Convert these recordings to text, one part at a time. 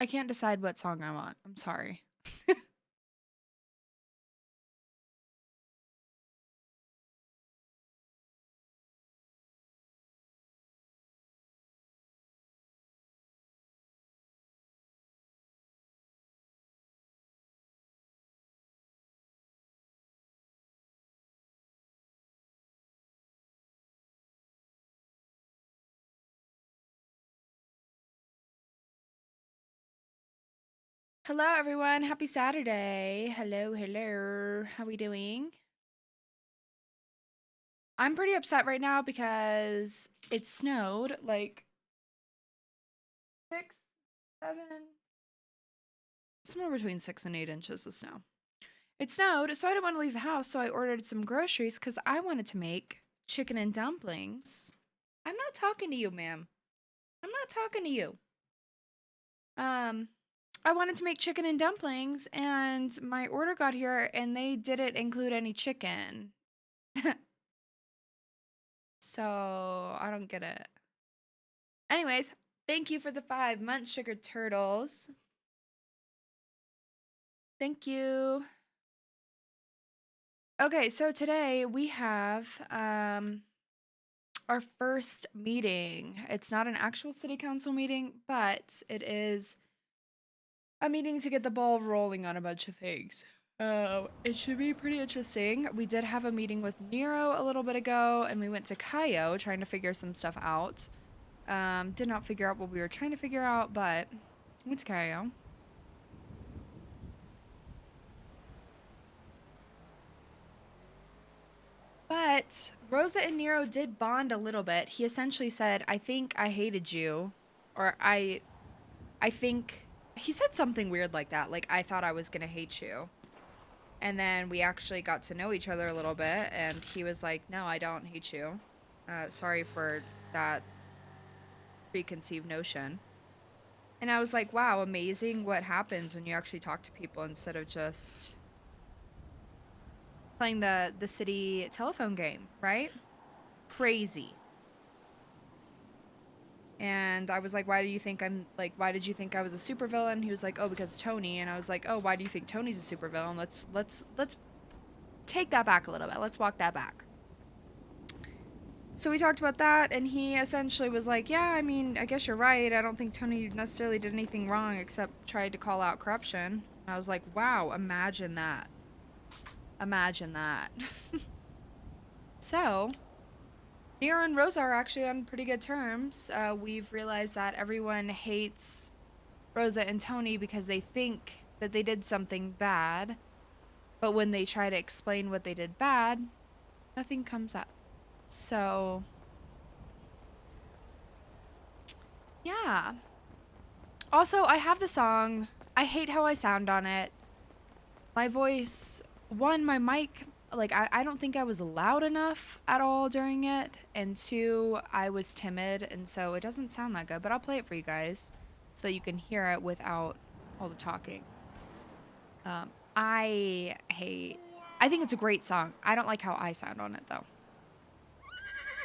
I can't decide what song I want. I'm sorry. Hello, everyone. Happy Saturday. Hello, hello. How we doing? I'm pretty upset right now because it snowed like 6, 7, somewhere between 6 and 8 inches of snow. It snowed, so I didn't want to leave the house, so I ordered some groceries because I wanted to make chicken and dumplings. I'm not talking to you, ma'am. I'm not talking to you. I wanted to make chicken and dumplings, and my order got here, and they didn't include any chicken. So, I don't get it. Anyways, thank you for the 5 Munch Sugar Turtles. Thank you. Okay, so today we have our first meeting. It's not an actual city council meeting, but it is a meeting to get the ball rolling on a bunch of things. It should be pretty interesting. We did have a meeting with Nero a little bit ago, and we went to Kaio trying to figure some stuff out. Did not figure out what we were trying to figure out, but went to Kaio. But Rosa and Nero did bond a little bit. He essentially said, I think I hated you, or I think, he said something weird like that, like I thought I was gonna hate you. And then we actually got to know each other a little bit, and he was like, no, I don't hate you. Sorry for that preconceived notion. And I was like, wow, amazing what happens when you actually talk to people instead of just playing the city telephone game, right? Crazy. And I was like, why did you think I was a supervillain? He was like, oh, because Tony. And I was like, oh, why do you think Tony's a supervillain? Let's take that back a little bit. Let's walk that back. So we talked about that, and he essentially was like, yeah, I mean, I guess you're right. I don't think Tony necessarily did anything wrong except tried to call out corruption. And I was like, wow, imagine that. Imagine that. So, Nero and Rosa are actually on pretty good terms. We've realized that everyone hates Rosa and Tony because they think that they did something bad. But when they try to explain what they did bad, nothing comes up. So, yeah. Also, I have the song. I hate how I sound on it. My voice, my mic, like, I don't think I was loud enough at all during it. And 2, I was timid, and so it doesn't sound that good. But I'll play it for you guys so that you can hear it without all the talking. I think it's a great song. I don't like how I sound on it, though.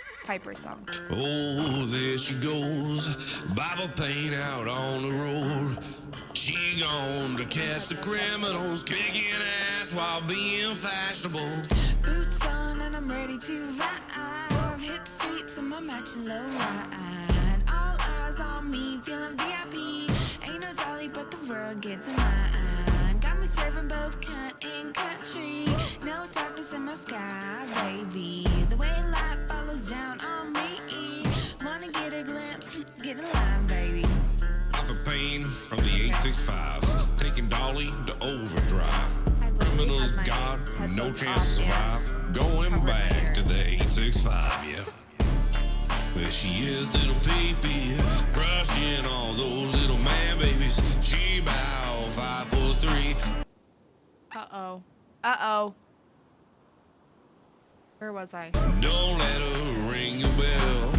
It's Piper's song. Oh, there she goes, Bible paint out on the road. She gone to catch the criminals, kicking ass while being fashionable. Boots on and I'm ready to vibe. Hit the streets in my matching low ride. All eyes on me, feeling VIP. Ain't no dolly, but the world gets mine. Got me serving both cunt and country. No darkness in my sky, baby. The way light follows down on me. Wanna get a glimpse, get a line, baby. Papa Payne from the 865, taking Dolly to overdrive. Criminals got no chance to survive. Going back to the 865, yeah. There she is, little peepee, crushing all those little man babies. She bow 5'3". Uh-oh. Where was I? Don't let her ring your bell.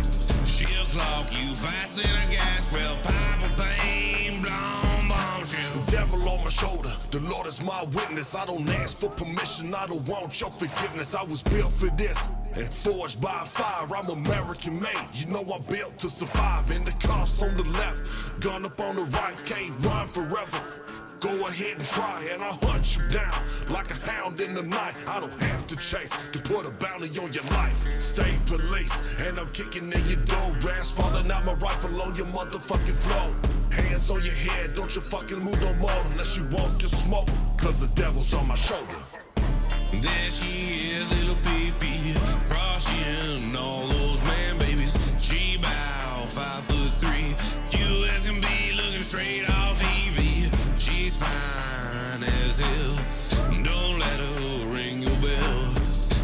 She'll clock you faster than a gas well. Piper Payne, blonde bombshell. Devil on my shoulder, the Lord is my witness. I don't ask for permission, I don't want your forgiveness. I was built for this. And forged by fire, I'm American made. You know I'm built to survive. In the cuffs on the left, gun up on the right, can't run forever. Go ahead and try, and I'll hunt you down like a hound in the night. I don't have to chase to put a bounty on your life. State police, and I'm kicking in your door. Brass falling out my rifle on your motherfucking floor. Hands on your head, don't you fucking move no more unless you want to smoke, cause the devil's on my shoulder. There she is, little pee-pee, Russian, all those man babies. She bout 5'3", US can be looking straight off TV. She's fine as hell, don't let her ring your bell.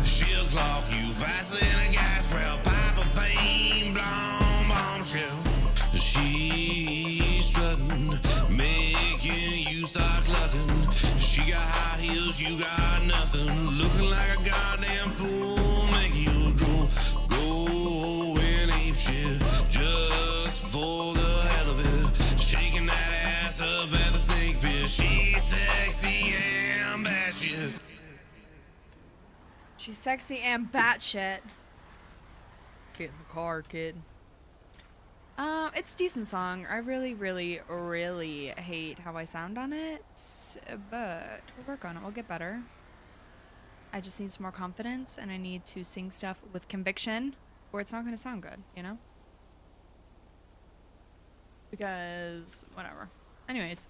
She'll clock you faster than a gas barrel, pipe a pain, blonde bombshell. She's strutting, making you start clucking. She got high heels, you got nothing. Looking like a goddamn fool, making you drool. Going apeshit just for the hell of it. Shaking that ass up at the snake pit. She's sexy and batshit. She's sexy and batshit. Get in the car, kid. It's a decent song. I really, really, really hate how I sound on it, but we'll work on it. We'll get better. I just need some more confidence, and I need to sing stuff with conviction, or it's not going to sound good, you know? Because, whatever. Anyways.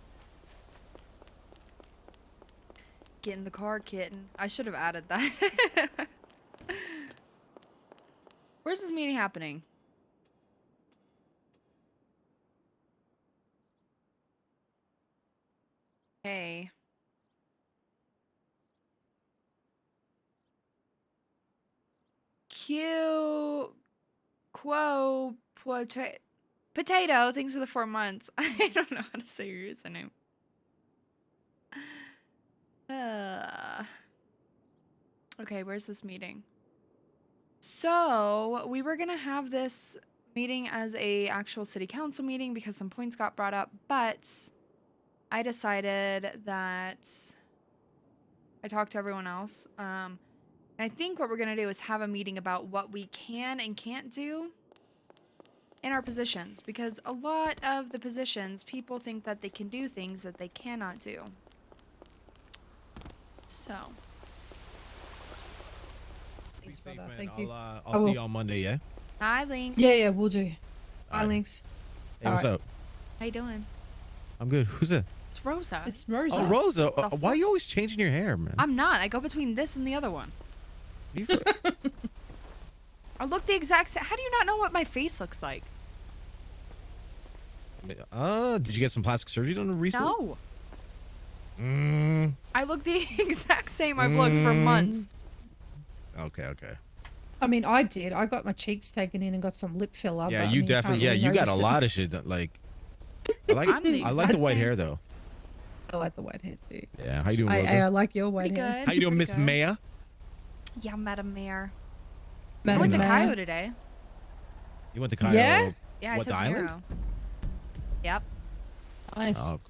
Get in the car, kitten. I should have added that. Where's this meeting happening? Hey. Q. Quo. Potato. Thanks for the 4 months. I don't know how to say your username. Okay, where's this meeting? So, we were gonna have this meeting as a actual city council meeting because some points got brought up, but I decided that I talked to everyone else. And I think what we're going to do is have a meeting about what we can and can't do in our positions. Because a lot of the positions, people think that they can do things that they cannot do. So. Thanks, brother. Man. Thank you. I'll see you on Monday, yeah? Hi, Lynx. Yeah, we'll do. Hi, Alright. Lynx. Hey, what's up? How you doing? I'm good. Who's that? It's Rosa. It's Rosa. Oh, Rosa. The Why are you always changing your hair, man? I'm not. I go between this and the other one. You- I look the exact same. How do you not know what my face looks like? Did you get some plastic surgery done recently? No. Mm, I look the exact same I've looked for months. okay. I mean, I did. I got my cheeks taken in and got some lip filler. Yeah, but, you I mean, definitely. can't Yeah, really you got a notice it. lot of shit. Like, I like I'm the I like the exact white same. hair though. I like the white hair too. Yeah. How you doing, Rosa? I like your white Pretty hair. good. How you doing, pretty Miss good. Maya? Yeah, Madam Mayor. I Madam went to Mayor. Cayo today. You went to Cairo? Yeah? Yeah, I What, took the island? Miro. Yep. Nice. Oh,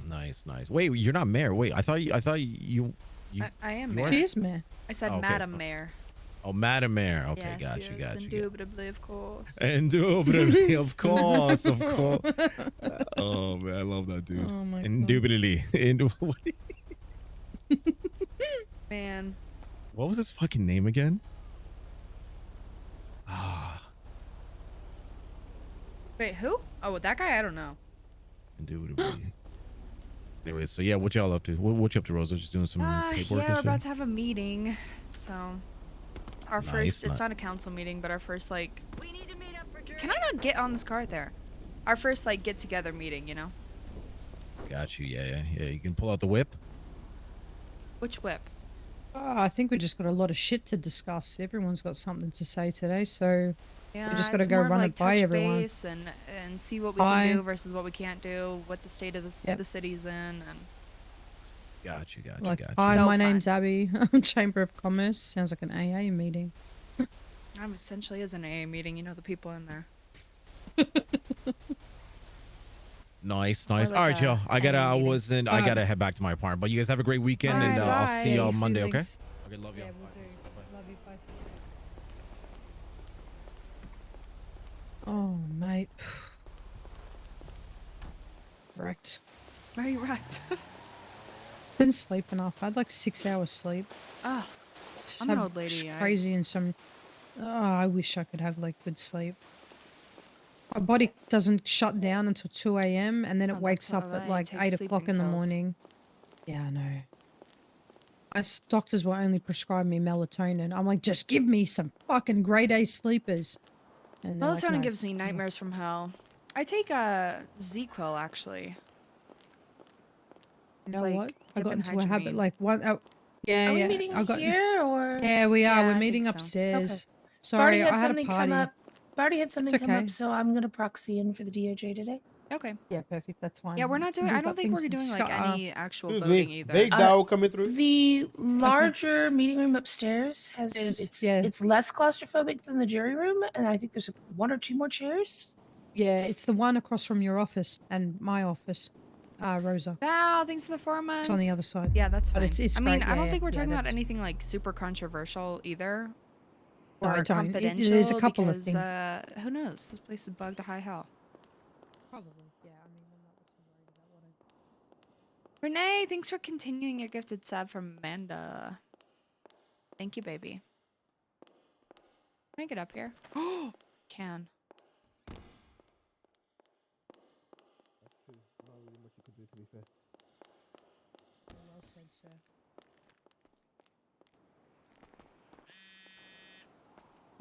nice. Wait, you're not mayor. Wait, I thought you. I am you Mayor. are? Cheers, man. I said Oh, okay, Madam fine. Mayor. Oh, Madam Mayor. Okay, Yes, got you. yes, indubitably, of course. Indubitably, of course. Oh man, I love that dude. Oh my God. Indubitably. Man. What was his fucking name again? Wait, who? Oh, that guy? I don't know. Indubitably. Anyway, so yeah, what y'all up to? What you up to, Rosa? Just doing some paperwork Yeah, we're and about shit? to have a meeting. So, our Nice, first, it's ni- not a council meeting, but our first, like, we need to meet up for drinks. Can I not get on this car right there? Our first, like, get together meeting, you know? Got you. Yeah. You can pull out the whip. Which whip? Oh, I think we just got a lot of shit to discuss. Everyone's got something to say today, so Yeah, we just got to it's go more of, run like, it by touch everyone. base and see what we Hi. can do versus what we can't do, what the state of Yep. the city's in, and Got you. Like, Got hi, So my fun. name's Abby. Chamber of Commerce. Sounds like an AA meeting. I'm essentially is an AA meeting. You know the people in there. Nice. Or All like right, a y'all. I meeting. gotta head back to my apartment. But you guys have a great weekend, and Alright, I'll bye. see you Yeah, on you Monday. too, Okay. Lynx. Okay. Love you. Yeah, we'll do. Love you. Bye. wrecked. Very wrecked. Didn't sleep enough. I had like 6 hours sleep. Oh, Just I'm an have old lady. crazy insomnia. Oh, I wish I could have like good sleep. My body doesn't shut down until 2 a.m. and then it Oh, wakes that's up why at I like take 8 sleeping o'clock in the pills. morning. Yeah, I know. Doctors will only prescribe me melatonin. I'm like, just give me some fucking grade A sleepers. And they're like, Melatonin no. gives me nightmares from hell. I take a Z-Quil actually. You It's know like what? I got into a habit diphenhydramine. like one. Oh, yeah, Are we yeah. meeting I got. here or? Yeah, we are. Yeah, We're I think meeting so. upstairs. I've already Sorry, had I had a something come party. up. I've already had something come okay. up, so I'm gonna proxy in for the DOJ today. Okay. Yeah, perfect. That's fine. Yeah, we're not doing. We've I don't got think we're things to doing like discuss. any actual Excuse voting me, either. big dog coming through. The larger meeting room upstairs has Yeah. it's less claustrophobic than the jury room, and I think there's one or two more chairs. Yeah, it's the one across from your office and my office, Rosa. Wow, thanks for the 4 months. It's on the other side. Yeah, that's fine. But it's I mean, great. I don't Yeah, think we're yeah, talking about that's- anything like super controversial either. No, Or I don't. confidential. There's a couple of because, things. who knows? This place is bugged to high hell. Probably. Yeah, I mean, I'm not too worried about what Renee, thanks for continuing your gifted sub from Amanda. Thank you, baby. Can I get up here? Oh, can. Well said, sir.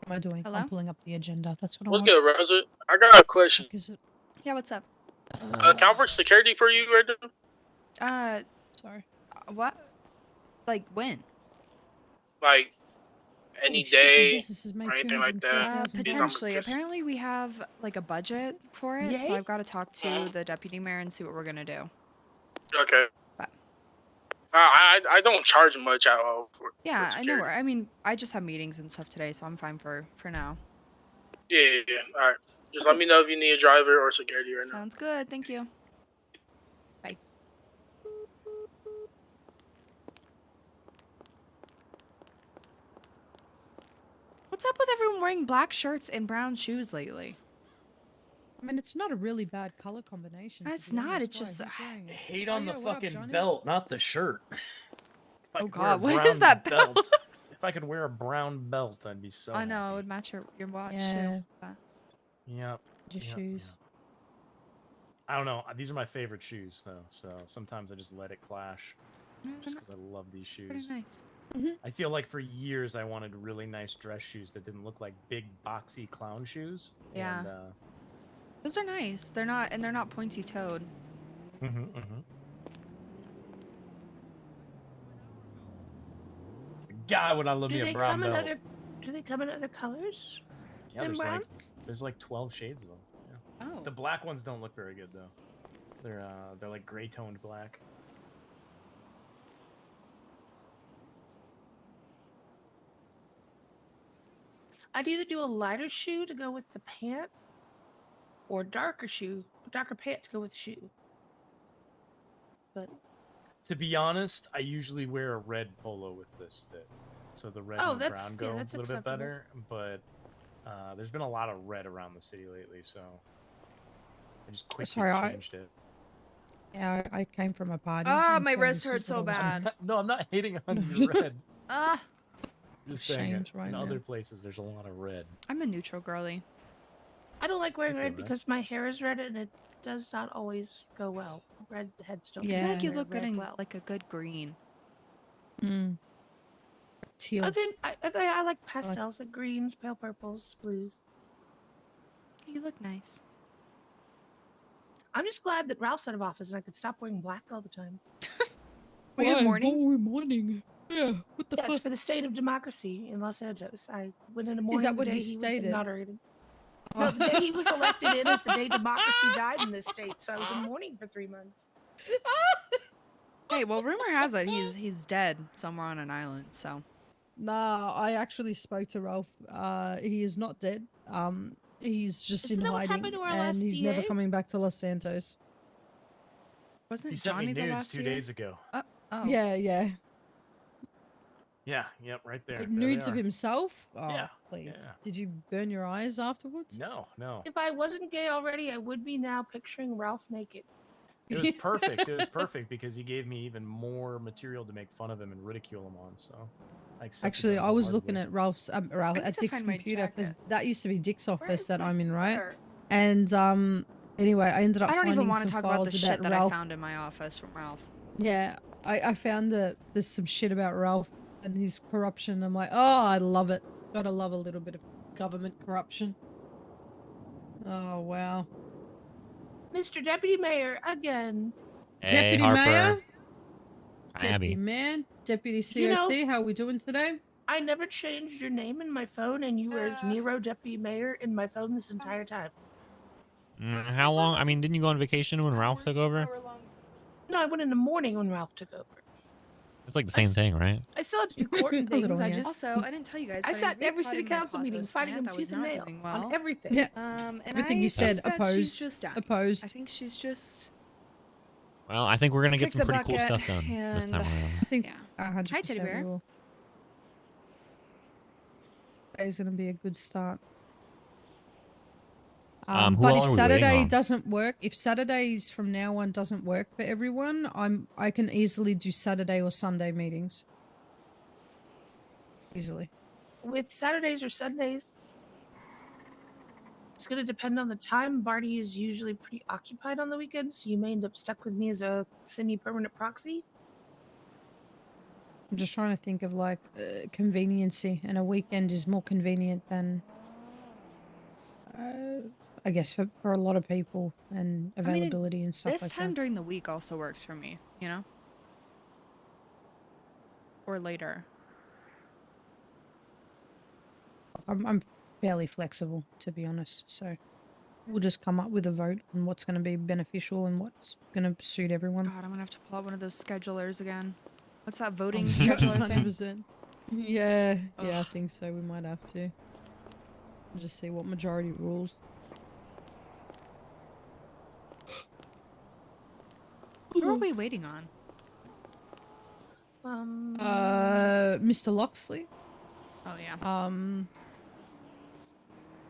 What am I doing? Hello? I'm pulling up the agenda. That's what What's I good, Rosa? I got a question. Is it? Yeah, what's up? Can I work security for you right now? Sorry. What? Like when? Like, any Holy shit, my day business has made or anything like that? $240,000. Potentially. just- Apparently, we have like a budget for it, so Yay. I've got to talk to the deputy mayor and see what we're gonna do. Okay. But- I don't charge much at all for Yeah, I know. security. I mean, I just have meetings and stuff today, so I'm fine for now. Yeah. All right. Just let me know if you need a driver or security right now. Sounds good. Thank you. Bye. What's up with everyone wearing black shirts and brown shoes lately? I mean, it's not a really bad color combination. to It's be not, honest. it's Why? just- Who's wearing it? Hate on the yeah, what up, fucking Johnny? belt, not the shirt. If I Oh could wear a God, what is brown that belt? If I could wear a brown belt, I'd be so I know, it happy. would match your watch Yeah. too. But- Yep. Just yep, shoes. yep. I don't know. These are my favorite shoes, though. So sometimes I just let it clash, Yeah, just they're because I love these pretty shoes. nice. I feel like for years I wanted really nice dress shoes that didn't look like big boxy clown shoes. Yeah. And, Those are nice. They're not pointy toed. God, would I love Do me a they brown come in belt. other? Do they come in other colors? Yeah, than brown? there's like 12 shades of them. Yeah. Oh. The black ones don't look very good though. They're like gray toned black. I'd either do a lighter shoe to go with the pant, or darker pant to go with the shoe. But To be honest, I usually wear a red polo with this fit, so the red Oh, and the that's- brown yeah, go that's a little bit acceptable. better. But there's been a lot of red around the city lately, so I just quickly Sorry, changed it. Yeah, I came from a party. Ah, and my so wrist this is hurts what so I was bad. wearing. No, I'm not hating on your red. Ah, Just saying it. Ashamed right In now. other places, there's a lot of red. I'm a neutral girly. I don't like wearing Okay, red red. because my hair is red and it does not always go well. Red heads don't. I feel like you wear look good red in well. like a good green. Mm. Teal. I like pastels, like greens, pale purples, blues. You look nice. I'm just glad that Ralph's out of office and I could stop wearing black all the time. Were you in mourning? Oh, we're mourning. Yeah. What the Yes, fuck? for the state of democracy in Los Angeles. I went in a morning that what the he day he was stated? inaugurated. No, the day he was elected in is the day democracy died in this state. So I was in mourning for 3 months. Hey, well, rumor has it he's dead somewhere on an island. So Nah, I actually spoke to Ralph. He is not dead. He's just Isn't in that what hiding, happened to our and last he's never DA? coming back to Los Santos. wasn't He sent me Johnny the nudes last 2 year? days ago. Oh, Yeah, yeah. Yeah, yep, right there. Like, There they nudes of are. himself? Oh, Yeah, please. yeah. Did you burn your eyes afterwards? No. If I wasn't gay already, I would be now picturing Ralph naked. It was perfect. It was perfect because he gave me even more material to make fun of him and ridicule him on. So, I accepted Actually, that I was looking wholeheartedly. at Ralph I need at to Dick's find my computer because jacket. that used to be Dick's Where office is that my I'm in, right? sweater? And anyway, I ended up I don't even finding want to some talk about the files shit about that I Ralph. found in my office from Ralph. Yeah, I found that there's some shit about Ralph and his corruption. I'm like, oh, I love it. Gotta love a little bit of government corruption. Oh wow. Mr. Deputy Mayor, again. Hey, Deputy Harper. Mayor, Hi, Deputy Abby. Man, Deputy You know- COC, how are we doing today? I never changed your name in my phone, and you were as Nero Deputy Mayor in my phone this entire time. How long? I mean, didn't you go on vacation when Ralph took over? No, I went in the morning when Ralph took over. It's like the same thing, right? I still had to do court and A little, things. I yeah. just Also, I didn't tell you guys. I but sat in every reapplied city in my council meeting Pothos fighting plant him that was tooth and not nail doing on well. everything. Yeah. And Everything I you said, think that opposed. she's just done. Opposed. I think she's just. Well, I think we're gonna get Kick some the pretty cool bucket stuff done this and- time around. I think Yeah. 100% Hi, Teddy Bear. we will. Today's gonna be a good start. Who But all if are we waiting Saturday on? doesn't work, if Saturdays from now on doesn't work for everyone, I can easily do Saturday or Sunday meetings. Easily. With Saturdays or Sundays, it's going to depend on the time. Barty is usually pretty occupied on the weekends, so you may end up stuck with me as a semi-permanent proxy. I'm just trying to think of like conveniency, and a weekend is more convenient than I guess for a lot of people and I mean, availability and stuff This like time that. during the week also works for me, you know? Or later. I'm fairly flexible, to be honest. So we'll just come up with a vote on what's going to be beneficial and what's going to suit everyone. God, I'm gonna have to pull out one of those schedulers again. What's that voting scheduler thing? 100%. Yeah, I Ugh. think so. We might have to. Just see what majority rules. Who are we waiting on? Mr. Loxley. Oh yeah.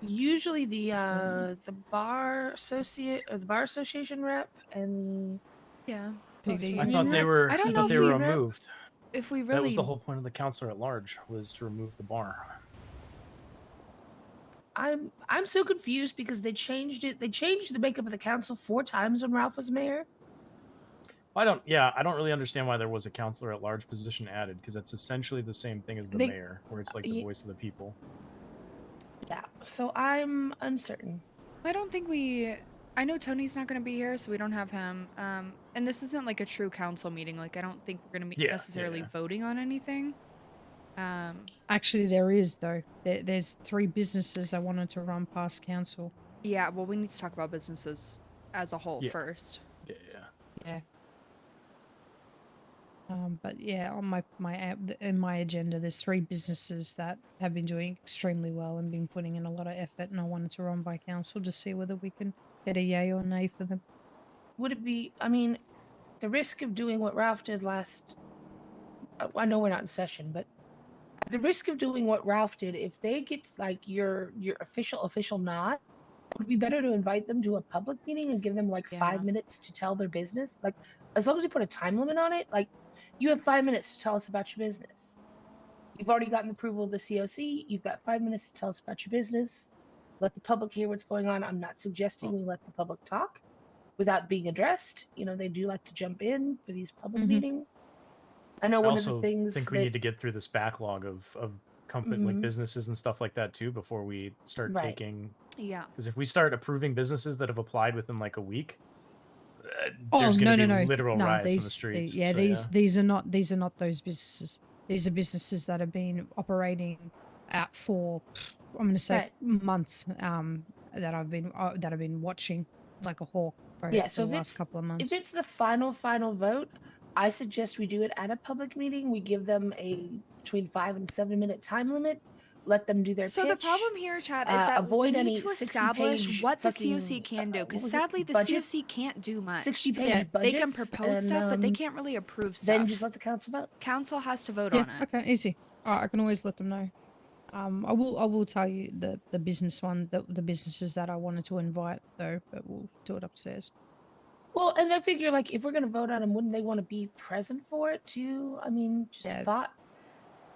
Usually the bar association rep and Yeah. PD. I Union thought they rep. were. I don't I know thought if they were we- removed. If we That was really the whole point of the counselor at large, was to remove the bar. I'm so confused because they changed it. They changed the makeup of the council 4 times when Ralph was mayor. I don't really understand why there was a counselor at large position added, because that's essentially the same thing as the They- mayor, where it's like the voice of the people. Yeah, so I'm uncertain. I don't think we. I know Tony's not going to be here, so we don't have him. And this isn't like a true council meeting. Like, I don't think we're going to be Yeah, necessarily yeah. voting on anything. Actually, there is though. There's 3 businesses I wanted to run past council. Yeah, well, we need to talk about businesses as a whole Yeah. first. Yeah. Yeah. But yeah, on in my agenda, there's 3 businesses that have been doing extremely well and been putting in a lot of effort, and I wanted to run by council to see whether we can get a yay or nay for them. Would it be? I mean, the risk of doing what Ralph did last. I know we're not in session, but the risk of doing what Ralph did, if they get like your official nod, would it be better to invite them to a public meeting and give them like 5 Yeah. minutes to tell their business? Like, as long as you put a time limit on it, like you have 5 minutes to tell us about your business. You've already gotten approval of the COC. You've got 5 minutes to tell us about your business. Let the public hear what's going on. I'm not suggesting we let the public talk without being addressed. You know, they do like to jump in for these public Mhm. meetings. I know I one also of the things think we that- need to get through this backlog of like Mhm. businesses and stuff like that too before we start Right. taking. Yeah. Because if we start approving businesses that have applied within like a week, Oh there's no, going to no, be no, literal no! riots in the These, streets. yeah, so, these are not those businesses. These are businesses that have been operating out for, I'm going to say, Right. months. That I've been watching like a hawk for, Yeah, for so the if last it's couple of months. if it's the final vote, I suggest we do it at a public meeting. We give them a between 5 and 7 minute time limit. Let them do their So pitch. the problem here, Chad, is that avoid we any need to establish 60-page what the fucking, COC can do, what because was it, sadly the budget? COC can't do much. 60-page Yeah, budget. They can propose stuff, but they can't really approve stuff. Then just let the council vote. Council has to vote Yeah, on it. okay, easy. Alright, I can always let them know. I will tell you the business one, the businesses that I wanted to invite though, but we'll do it upstairs. Well, and I figure like if we're gonna vote on them, wouldn't they want to be present for it too? I mean, just a Yeah. thought.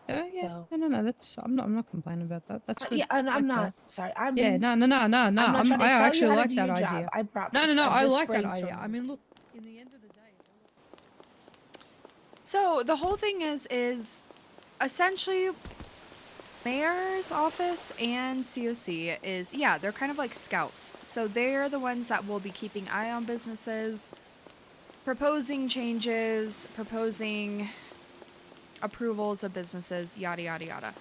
Oh yeah. So, No. That's I'm not complaining about that. That's good. yeah, and I I'm like not that. sorry. Yeah. I'm No. I'm not trying to I tell you actually how to like do that your idea. job. I promise. No. I'm I just like that idea. brainstorming. I mean, look. In the end of the day. So the whole thing is essentially mayor's office and COC is, yeah, they're kind of like scouts. So they're the ones that will be keeping eye on businesses, proposing changes, proposing approvals of businesses, yada, yada, yada.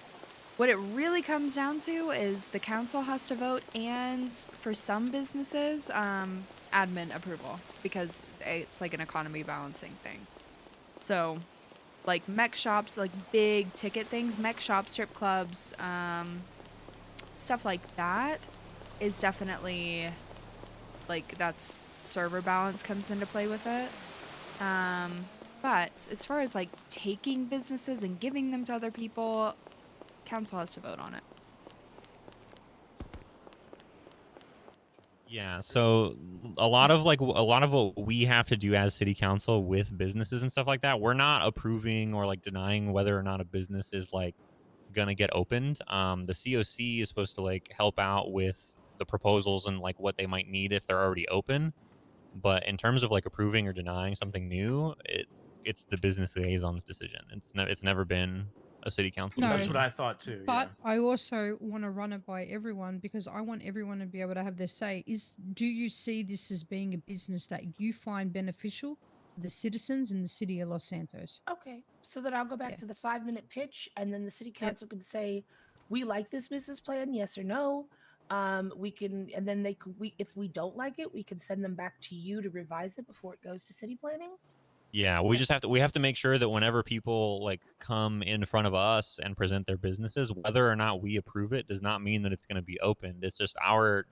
What it really comes down to is the council has to vote, and for some businesses, admin approval, because it's like an economy balancing thing. So, like mech shops, like big ticket things, mech shops, strip clubs, stuff like that is definitely, like, that's server balance comes into play with it. But as far as like taking businesses and giving them to other people, council has to vote on it. Yeah, so a lot of what we have to do as city council with businesses and stuff like that, we're not approving or like denying whether or not a business is like gonna get opened. The COC is supposed to like help out with the proposals and like what they might need if they're already open. But in terms of like approving or denying something new, it's the business liaison's decision. It's never been a city council No. That's decision. what I thought too. But I also want to run it by everyone because I want everyone to be able to have their say. Do you see this as being a business that you find beneficial to the citizens in the city of Los Santos? Okay, so then I'll go back to the 5-minute pitch, and then the city council can say, "We like this business plan, yes or no." We can, and then they could. If we don't like it, we can send them back to you to revise it before it goes to city planning. Yeah, we have to make sure that whenever people like come in front of us and present their businesses, whether or not we approve it does not mean that it's going to be opened. It's just our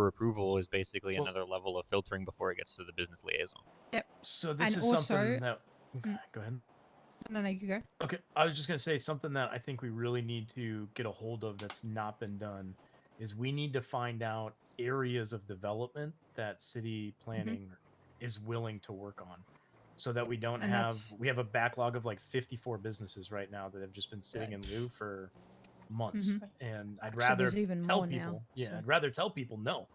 approval is basically another level of filtering before it gets to the business liaison. Yep. So this And is also, something that. Go ahead. No, you go. Okay, I was just gonna say something that I think we really need to get a hold of that's not been done is we need to find out areas of development that city planning is willing to work on, so that we don't we have a backlog of like 54 businesses right now that have just been sitting in lieu for months, and I'd rather even tell more people, now, so. I'd rather tell people no.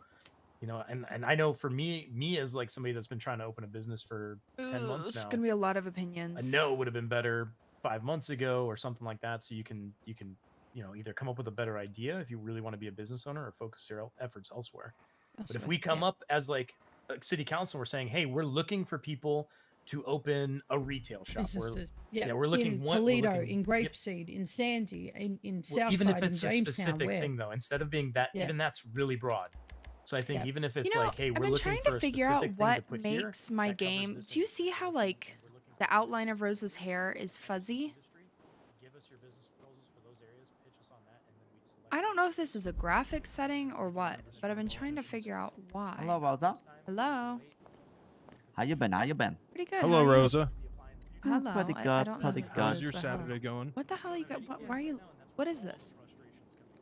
And I know for me as like somebody that's been trying to open a business for 10 months now, It's gonna be a lot of opinions. a no would have been better 5 months ago or something like that. So you can either come up with a better idea if you really want to be a business owner or focus your efforts elsewhere. But if we come up as like a city council, we're saying, hey, we're looking for people to open a retail shop. We're looking in one Polito, in Grapeseed, in Sandy, in Southside, even if it's in a Jamestown, specific thing though, instead of being that, even that's really broad. So I think even if it's like, hey, we're looking for a figure out specific thing to what put here, makes my game. Do you see how like the outline of Rosa's hair is fuzzy? I don't know if this is a graphic setting or what, but I've been trying to figure out why. Hello, Rosa. Hello. How you been? Pretty good. Hello, how are you? Rosa. Hello. Pretty good. I don't know Pretty who good. How's this your is, but hello. Saturday going? What the hell you got? Why are you? What is this?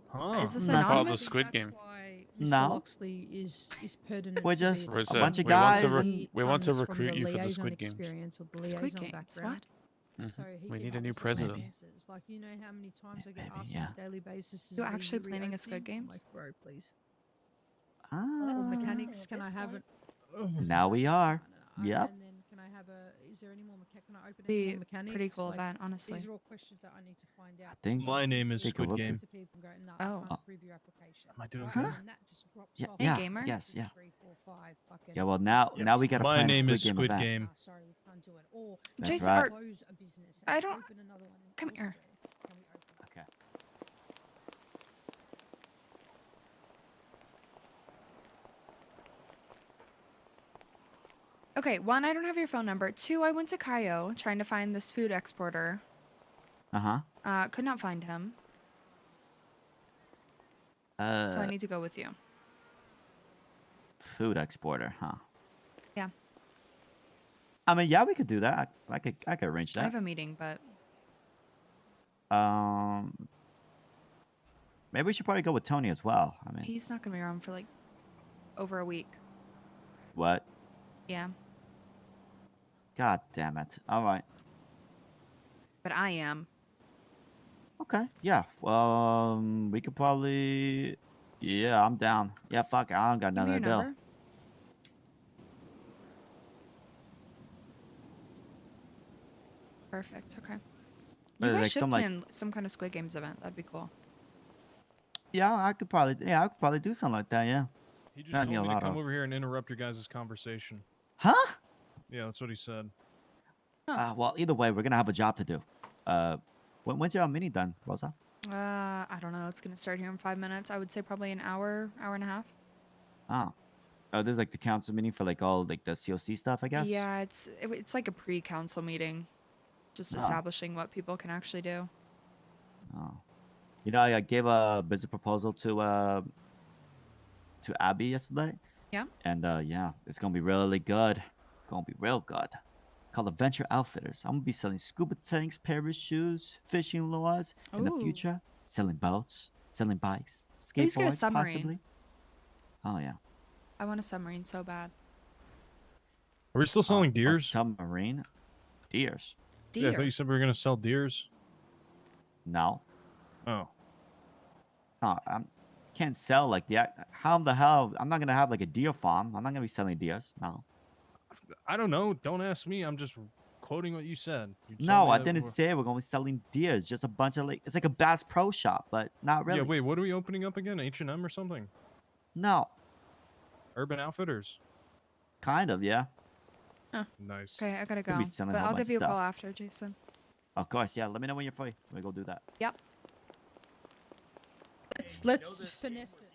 Huh? Is this Nothing. anonymous? Squid Game. Mr. No. Loxley is pertinent. We're to just the- a bunch of we want to guys. we want to comes from recruit the you for the liaison Squid Games. experience or the Squid liaison Games, background. Mhm. So he We can need a help new us with president. finances. Like, you know how many times I get Maybe, asked yeah. on a daily basis. You're "Is actually the planning a Squid reopening?" I'm Games? like, bro, please. Ah, Or mechanics, can I have it? now we are. Yep. And then can I have a? Is there any more? Can I open any Be more mechanics? pretty cool Like, event, honestly. These are all questions that I need to find out. I think My name is take a Squid look. Game. To people and go, no, Oh. I can't approve your application. Am I doing Right? good? And that just drops Yeah, off. Hey, yeah, gamer. yes, yeah. 3, 4, 5 fucking. Yeah, well now we got to My plan a name Squid is Game Squid event. Game. Sorry, we can't do it. Or That's Jason, right. close a business. I and don't- Open another one come here. elsewhere. Can we open? Okay. Okay, 1, I don't have your phone number. 2, I went to Cayo trying to find this food exporter. Uh-huh. Could not find him, so I need to go with you. Food exporter, huh? Yeah. I mean, yeah, we could do that. I could arrange I have that. a meeting, but Maybe we should probably go with Tony as well. I mean, he's not gonna be around for like over a week. what? Yeah. God damn it. All right. But I am. Okay. Yeah. We could probably. Yeah, I'm down. Yeah, fuck. I don't got Give me nothing your to do. number. Perfect. Okay. You guys Like should some like. plan some kind of Squid Games event. That'd be cool. Yeah, I could probably. Yeah, I could probably do something like that. Yeah. He just That'd be told a me to lot come of. over here and interrupt your guys' conversation. Huh? Yeah, that's what he said. Well, either way, we're gonna have a job to do. When's your meeting done, Rosa? I don't know. It's gonna start here in 5 minutes. I would say probably an hour, hour and a half. Oh. Oh, this is like the council meeting for like all like the COC stuff, I guess. Yeah, it's like a pre-council meeting, just Oh. establishing what people can actually do. Oh. You know, I gave a business proposal to Abby yesterday. Yeah. And yeah, it's gonna be really good. Gonna be real good. Called Adventure Outfitters. I'm gonna be selling scuba tanks, parachutes, fishing lures. In the Ooh. future, selling boats, selling bikes, Please get a skateboards, submarine. possibly. Oh yeah. I want a submarine so bad. Are we still selling A deers? submarine. Deers. Yeah, I Deer. thought you said we were gonna sell deers. No. Oh. No, I can't sell like the. How the hell? I'm not gonna have like a deer farm. I'm not gonna be selling deers. No. I don't know. Don't ask me. I'm just quoting what you said. You told No, me I that didn't we're- say we're gonna be selling deers. Just a bunch of like it's like a Bass Pro Shop, but not really. Yeah, wait. What are we opening up again? H&M or something? No. Urban Outfitters. Kind of, yeah. Nice. Okay, I gotta Could go. be selling a But whole I'll bunch give you a of call stuff. after, Jason. Of course, yeah. Let me know when you're free. We go do that. Yep. Let's finesse it.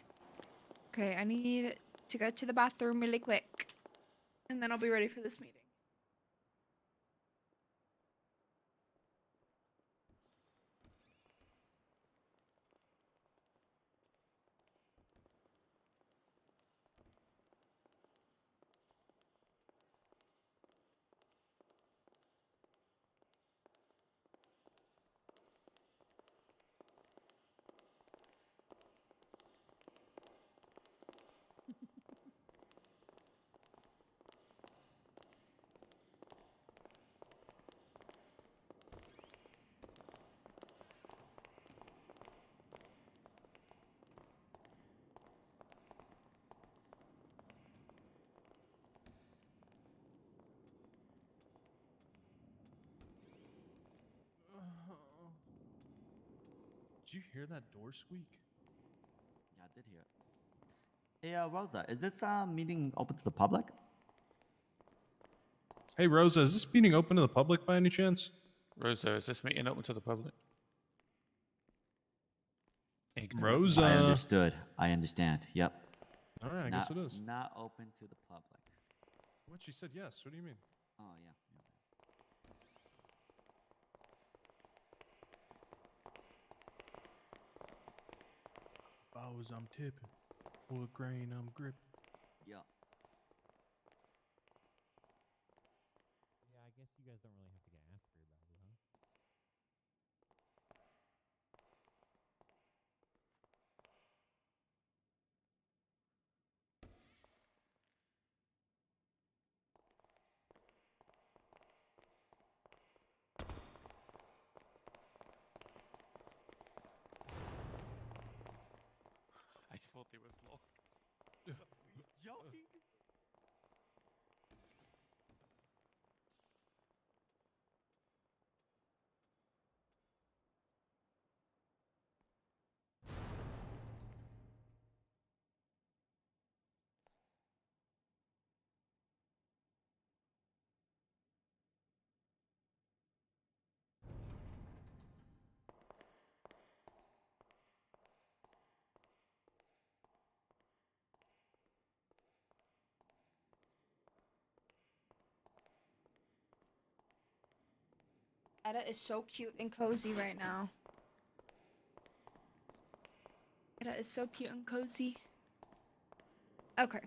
Okay, I need to go to the bathroom really quick, and then I'll be ready for this meeting. Did you hear that door squeak? Yeah, I did hear it. Hey, Rosa, is this meeting open to the public? Hey, Rosa, is this meeting open to the public by any chance? Rosa, is this meeting open to the public? Rosa. I understood. I understand. Yep. All right, I not, guess it is. Not open to the public. What? She said yes. What do you mean? Oh yeah. Bows I'm tipping. Wood grain I'm gripping. Yeah. Yeah, I guess you guys don't really have to get after about it, huh? I thought it was locked. Joking? Etta is so cute and cozy right now. Etta is so cute and cozy. Okay.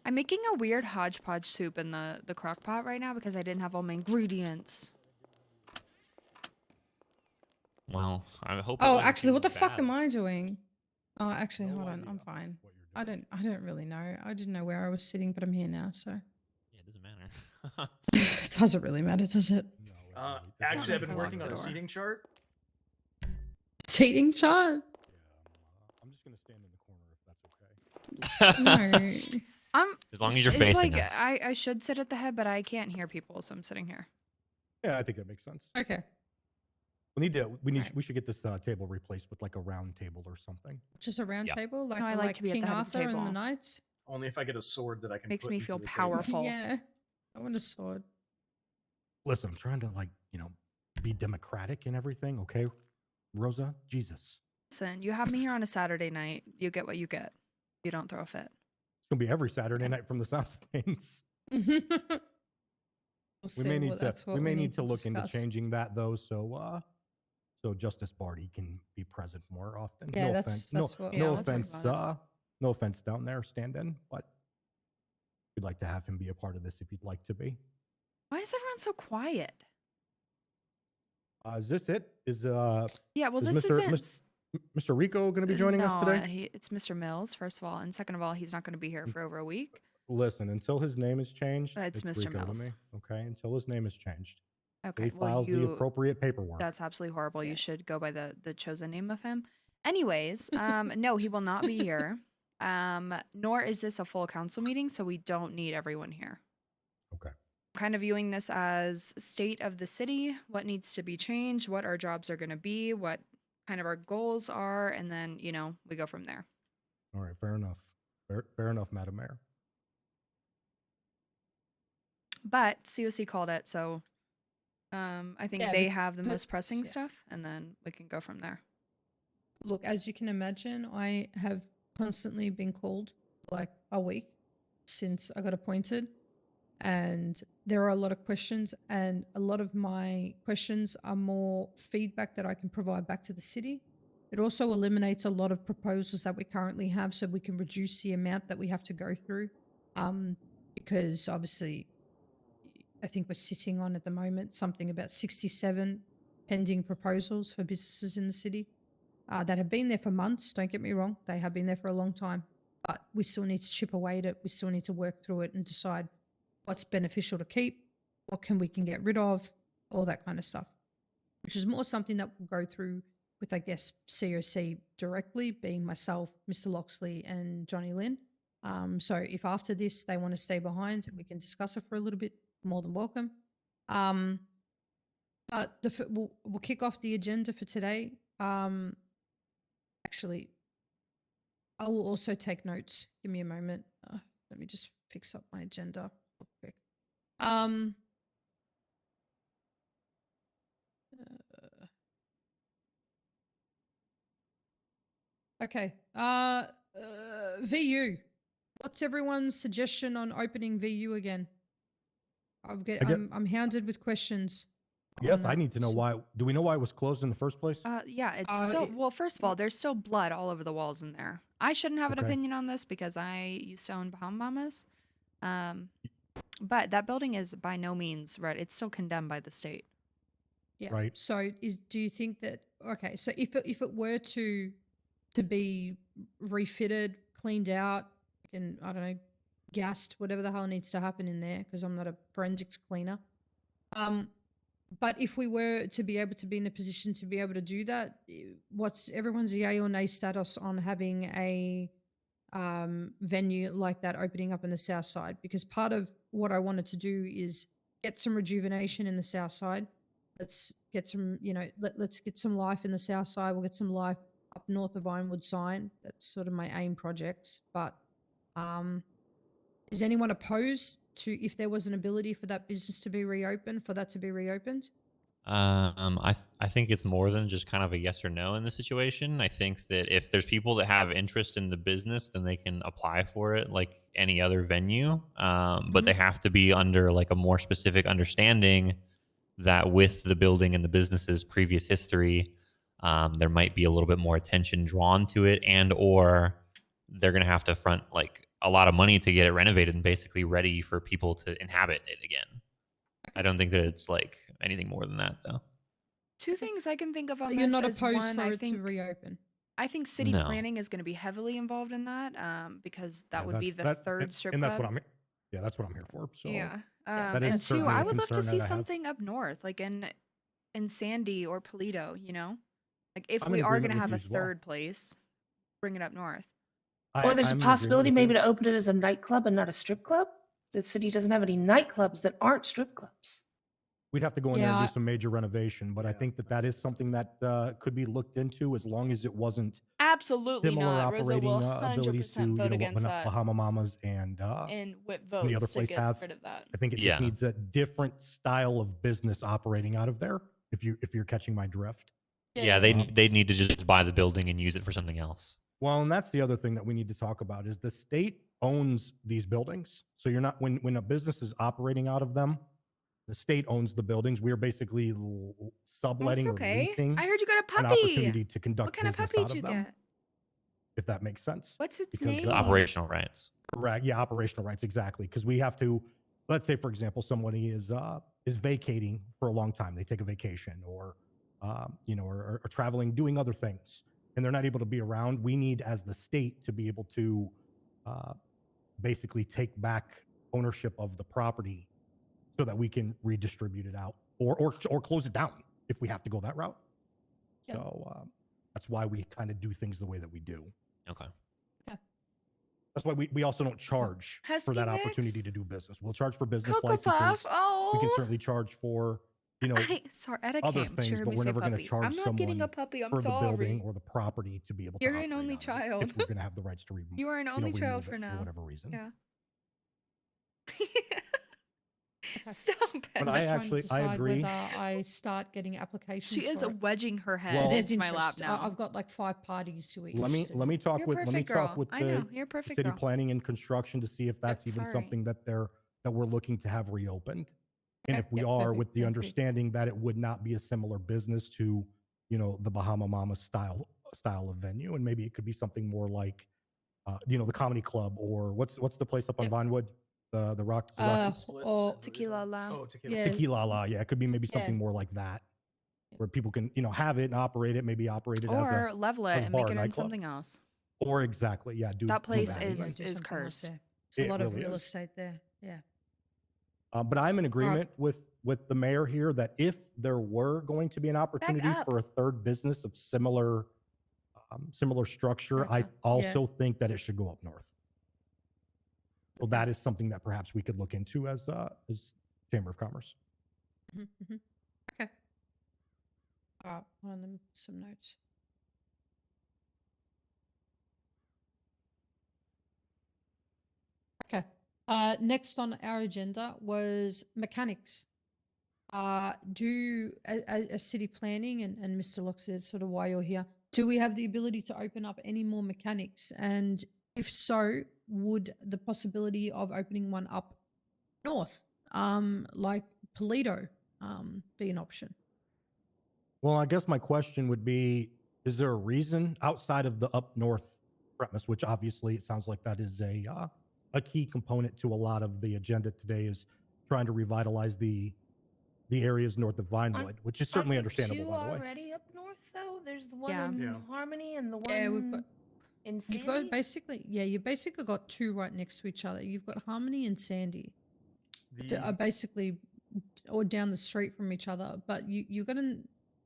I'm making a weird hodgepodge soup in the crock pot right now because I didn't have all my ingredients. Well, I hope it Oh, wasn't actually, too what the fuck bad. am I doing? Oh, actually, hold on. I'm fine. I don't really know. I didn't know where I was sitting, but I'm here now, so Yeah, it doesn't matter. it doesn't really matter, does it? Actually, I've if I been locked working the on a door. seating chart. Seating chart? I'm just gonna stand in the corner if that's okay. No. As long as you're It's facing like us. I should sit at the head, but I can't hear people, so I'm sitting here. Yeah, I think that makes sense. Okay. We should get this table replaced with like a round table or something. Just a round table, like No, I the, like to be at King the head of the Arthur and the table. knights. Only if I get a sword that I can Makes put me into feel the table. powerful. Yeah. I want a sword. Listen, I'm trying to be democratic and everything, okay? Rosa, Jesus. Listen, you have me here on a Saturday night. You get what you get. You don't throw a fit. It's gonna be every Saturday night from the sounds of things. We'll We see. may Well, need to that's what we may need to look discuss. into changing that though, so Justice Barty can be present more often. Yeah, no that's offense. what. Yeah, No we'll talk offense. about it. No offense down there, stand in, but we'd like to have him be a part of this if you'd like to be. Why is everyone so quiet? Is this it? Yeah, well, is this Mr. isn't. Mr. Rico going to be joining us No, today? it's Mr. Mills, first of all, and second of all, he's not going to be here for over a week. Listen, until his name is changed, It's Mr. Rico Mills. to me. Okay, until his name is changed. Okay, He well, files the appropriate paperwork. That's absolutely horrible. You should go by the chosen name of him. Anyways, no, he will not be here. Nor is this a full council meeting, so we don't need everyone here. Okay. I'm kind of viewing this as state of the city, what needs to be changed, what our jobs are going to be, what kind of our goals are, and then, we go from there. All right, fair enough. Fair enough, Madam Mayor. But COC called it, so I think Yeah, they have the most because- pressing yeah. stuff, and then we can go from there. Look, as you can imagine, I have constantly been called like a week since I got appointed. And there are a lot of questions, and a lot of my questions are more feedback that I can provide back to the city. It also eliminates a lot of proposals that we currently have, so we can reduce the amount that we have to go through. Because obviously, I think we're sitting on at the moment something about 67 pending proposals for businesses in the city that have been there for months. Don't get me wrong, they have been there for a long time, but we still need to chip away at it. We still need to work through it and decide what's beneficial to keep, what we can get rid of, all that kind of stuff, which is more something that we'll go through with, I guess, COC directly, being myself, Mr. Loxley, and Johnny Lynn. So if after this they want to stay behind, we can discuss it for a little bit, more than welcome. But we'll kick off the agenda for today. Actually, I will also take notes. Give me a moment. Let me just fix up my agenda real quick. Okay. VU. What's everyone's suggestion on opening VU again? I'm hounded with questions. Yes, I need to know why. Do we know why it was closed in the first place? Yeah, it's still, well, first of all, there's still blood all over the walls in there. I shouldn't have an opinion on this because I used to own Bahamas. But that building is by no means right. It's still condemned by the state. Yeah. Right. So do you think that, okay, so if it were to be refitted, cleaned out, and I don't know, gassed, whatever the hell needs to happen in there, because I'm not a forensics cleaner. But if we were to be able to be in a position to be able to do that, what's everyone's yay or nay status on having a venue like that opening up in the south side? Because part of what I wanted to do is get some rejuvenation in the south side. Let's get some, let's get some life in the south side. We'll get some life up north of Ironwood Sign. That's sort of my aim projects. But is anyone opposed to, if there was an ability for that business to be reopened, for that to be reopened? I think it's more than just kind of a yes or no in this situation. I think that if there's people that have interest in the business, then they can apply for it like any other venue. But they have to be under like a more specific understanding that with the building and the business's previous history, there might be a little bit more attention drawn to it, and or they're going to have to front like a lot of money to get it renovated and basically ready for people to inhabit it again. I don't think that it's like anything more than that, though. Two things I can think of on You're this not is opposed one, for I it to think reopen. city No. planning is going to be heavily involved in that because that Yeah, would be the that's third strip and club. that's what I'm. Yeah, that's what I'm here for. So Yeah. that is And two, certainly I a would love to concern see that I have. something up north, like in Sandy or Polito, you know? Like if I'm we in are going agreement to with have you a as well. third place, bring it up north. Or there's a I'm in agreement possibility with maybe you. to open it as a nightclub and not a strip club. The city doesn't have any nightclubs that aren't strip clubs. We'd have to go in there and do some major renovation, but I Yeah, think that is something that could be looked into as long as it wasn't Absolutely similar not. Rosa will operating abilities to 100% vote what against that Bahama Mamas and whip the other votes to place get have. rid of that. I think it just needs a different style of business operating out of there. If you're catching my drift. Yeah, they need to just buy the building and use it for something else. Well, and that's the other thing that we need to talk about is the state owns these buildings. So you're not when a business is operating out of them, the state owns the buildings. We're basically Oh, it's subletting or okay. leasing I heard you got a an puppy. opportunity to conduct What kind of business puppy out did you of them. get? If that makes sense. What's its Because, name? Operational rights. Correct. Yeah, operational rights exactly. Because we have to. Let's say, for example, somebody is vacating for a long time. They take a vacation, or or traveling, doing other things, and they're not able to be around. We need, as the state, to be able to basically take back ownership of the property, so that we can redistribute it out, or close it down if we have to go that route. Yeah. So that's why we kind of do things the way that we do. Okay. That's why we also don't charge for Husky that mix? opportunity to do business. We'll charge for business Cocoa licenses. Puff. We can Oh. certainly charge for, Sorry, Etta other came. She things, heard but me we're say never going to puppy. charge I'm not getting a someone puppy. I'm for the building sorry. or the property to be able to You're operate an only on it child. if we're going to have the rights to remove. You are an only child remove for it now. for whatever reason. Yeah. Stop it. But I'm I just trying actually to decide agree. whether I start getting applications. She is for it. wedging her head Well, into my lap interest. now. I've got like 5 parties to eat. Let me talk You're with perfect, girl. with I know. the You're perfect, city girl. planning and construction to see if that's even sorry. something that we're looking to have reopened. And Okay, if we yep, are, perfect, with the perfect. understanding that it would not be a similar business to, the Bahama Mama style of venue, and maybe it could be something more like, the comedy club, or what's the place up on Yep. Vinewood, the rock, or Tequila La. Oh, tequila. yeah, Tequila La. Yeah, it could be maybe Yeah. something more like that, where people can have it and operate it, maybe operate it as Or a level it as a and bar make or it into nightclub. something else. Or exactly, yeah, do That place that is even. do something like cursed. there. There's a It lot of really real is. estate there. Yeah. But I'm in agreement with the mayor here that if there were going to be an opportunity up. for a third business of similar structure, I Gotcha. also think that it should go up north. So that is something that perhaps we could look into as Chamber of Commerce. Mm-hmm. Okay. All right. On them some notes. Okay. Next on our agenda was mechanics. Do a city planning and Mr. Locke said sort of why you're here. Do we have the ability to open up any more mechanics? And if so, would the possibility of opening one up north, like Polito, be an option? Well, I guess my question would be, is there a reason outside of the up north premise, which obviously it sounds like that is a key component to a lot of the agenda today, is trying to revitalize the areas north of Vinewood, which is certainly Aren't there understandable, two by the way. already up north though? There's the one Yeah. in Yeah. Harmony and the one Yeah, we've got. in Sandy. You've got you've basically got 2 right next to each other. You've got Harmony and Sandy. That are basically or down the street from each other. But you're gonna,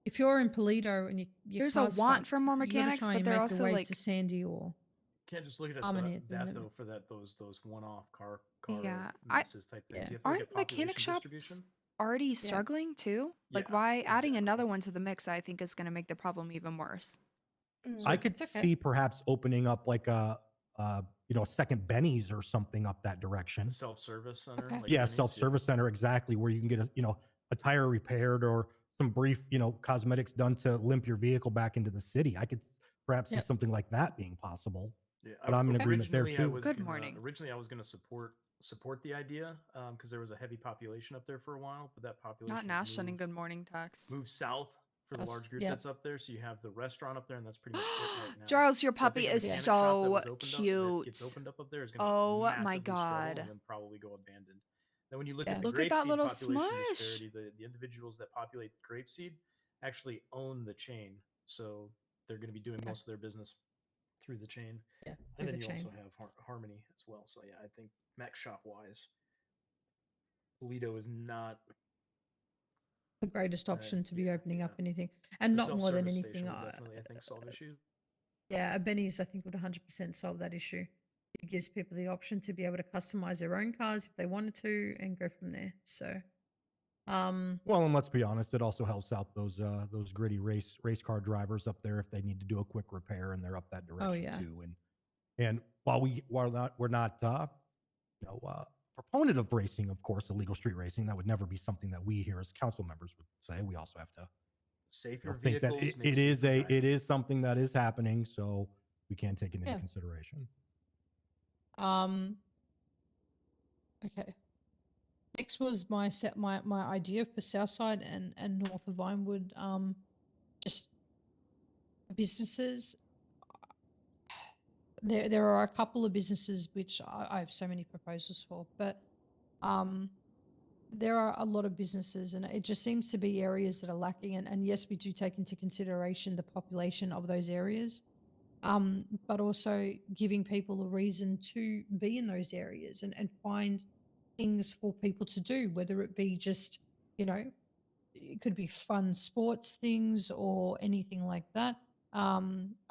if you're in Polito and your There's a car's want fucked, for more you gotta mechanics, try but and they're make also your way like to Sandy or Can't just look at it Harmony that whatever. though for those one-off car Yeah, messes type things. yeah. You have to look aren't at mechanic population shops distribution. already struggling too? Like Yeah, why adding exactly. another one to the mix I think is going to make the problem even worse. I could It's okay. see perhaps opening up like a second Benny's or something up that direction. Self-service center. Okay. Like Yeah, Benny's, self-service center, exactly, where you can get a tire repaired or some brief cosmetics done to limp your vehicle back into the city. I could perhaps see Yep. something like that being possible. Yeah, But I'm in agreement there originally I too. was Good gonna, morning. Originally, I was going to support the idea because there was a heavy population up there for a while, but that population Not has Nash sending moved, good morning text. moved south for the Us, large group yep. that's up there. So you have the restaurant up there, and that's pretty much it right now. Charles, your So I puppy think a is mechanic shop that so was opened that gets cute. opened up there is going to Oh my massively struggle God. and then probably go abandoned. Then when you look Yeah. at the Look at that grapeseed little population smush. disparity, the individuals that populate grapeseed actually own the chain, so they're going to be doing Yeah. most of their business through the chain. Yeah, And through then the you also chain. have Harmony as well. So yeah, I think mech shop wise, Toledo is not The greatest option to be yeah, opening yeah. up anything, and The not more than self-service anything. station would definitely, I think, solve issues. Yeah, a Benny's I think would 100% solve that issue. It gives people the option to be able to customize their own cars if they wanted to and go from there. So, Well, and let's be honest, it also helps out those gritty race car drivers up there if they need to do a quick repair and they're up that oh direction yeah, too. And while we're not proponent of racing, of course, illegal street racing, that would never be something that we here as council members would say. We also have to Safer think that vehicles make it is safer driving. it is something that is happening, so we can't take it into Yeah. consideration. Okay. Next was my idea for Southside and north of Vinewood. Just businesses. There are a couple of businesses which I have so many proposals for, but there are a lot of businesses, and it just seems to be areas that are lacking. And yes, we do take into consideration the population of those areas, but also giving people a reason to be in those areas and find things for people to do, whether it be just, it could be fun sports things or anything like that. I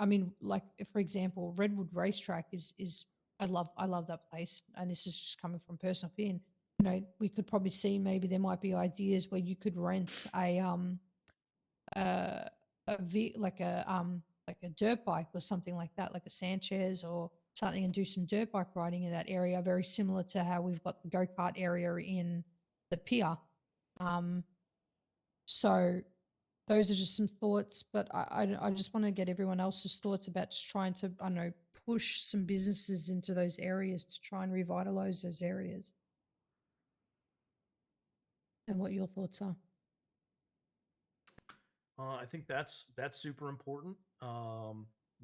mean, like for example, Redwood Racetrack is I love that place, and this is just coming from personal opinion. We could probably see maybe there might be ideas where you could rent uh, like a dirt bike or something like that, like a Sanchez or something, and do some dirt bike riding in that area, very similar to how we've got the go-kart area in the pier. So those are just some thoughts, but I just want to get everyone else's thoughts about just trying to, I don't know, push some businesses into those areas to try and revitalize those areas. And what your thoughts are. I think that's super important.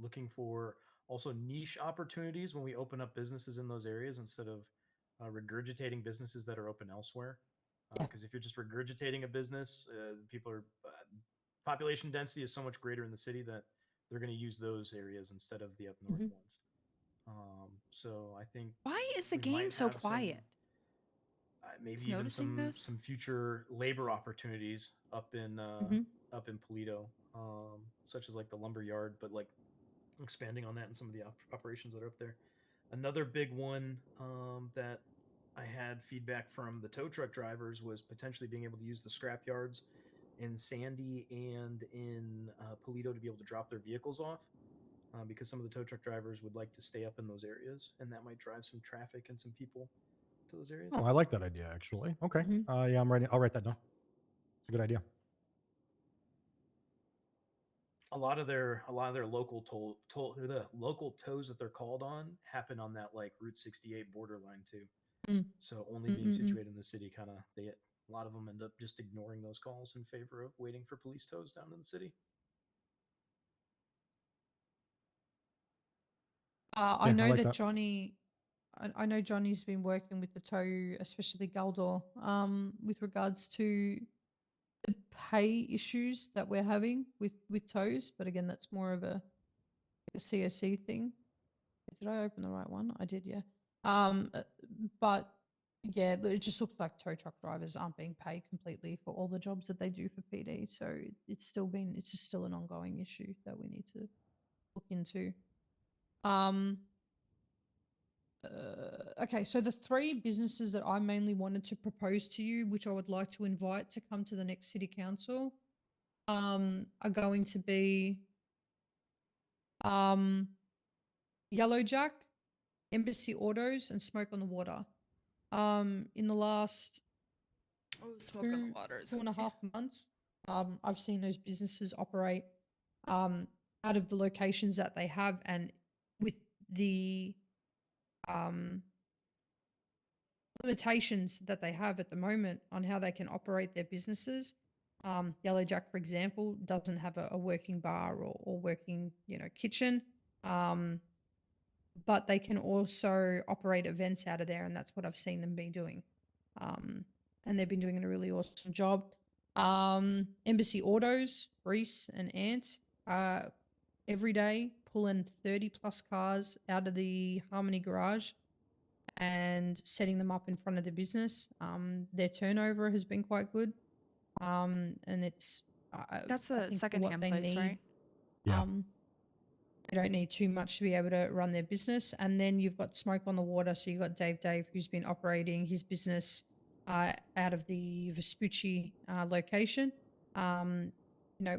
Looking for also niche opportunities when we open up businesses in those areas instead of regurgitating businesses that are open elsewhere. Because if you're just regurgitating a business, people are population density is so much greater in the city that they're going to use those areas instead of the up north ones. So I think Why is the we game might so have quiet? maybe It's even noticing this? some future labor opportunities up in Polito, such as like the lumber yard, but like expanding on that and some of the operations that are up there. Another big one that I had feedback from the tow truck drivers was potentially being able to use the scrap yards in Sandy and in Polito to be able to drop their vehicles off. Because some of the tow truck drivers would like to stay up in those areas, and that might drive some traffic and some people to those areas. Oh, I like that idea actually. Okay, yeah, I'm ready. I'll write that down. It's a good idea. A lot of their local the local tows that they're called on happen on that like Route 68 borderline too. So only being situated in the city, kind of a lot of them end up just ignoring those calls in favor of waiting for police tows down in the city. I Yeah, know like that that. Johnny, I know Johnny's been working with the tow, especially Galdor, with regards to the pay issues that we're having with tows. But again, that's more of a COC thing. Did I open the right one? I did, yeah. But yeah, it just looks like tow truck drivers aren't being paid completely for all the jobs that they do for PD. So it's just still an ongoing issue that we need to look into. Okay, so the three businesses that I mainly wanted to propose to you, which I would like to invite to come to the next city council, are going to be Yellow Jack, Embassy Autos, and Smoke on the Water. In the last Smoke on the Water is 2.5 months, I've seen those businesses operate out of the locations that they have, and with the limitations that they have at the moment on how they can operate their businesses. Yellow Jack, for example, doesn't have a working bar or working, kitchen. But they can also operate events out of there, and that's what I've seen them be doing. And they've been doing a really awesome job. Embassy Autos, Reese and Ant, every day pulling 30 plus cars out of the Harmony garage and setting them up in front of the business. Their turnover has been quite good. And it's That's I the think for secondhand what they place, need. right? Yeah. They don't need too much to be able to run their business. And then you've got Smoke on the Water. So you've got Dave, who's been operating his business out of the Vespucci location,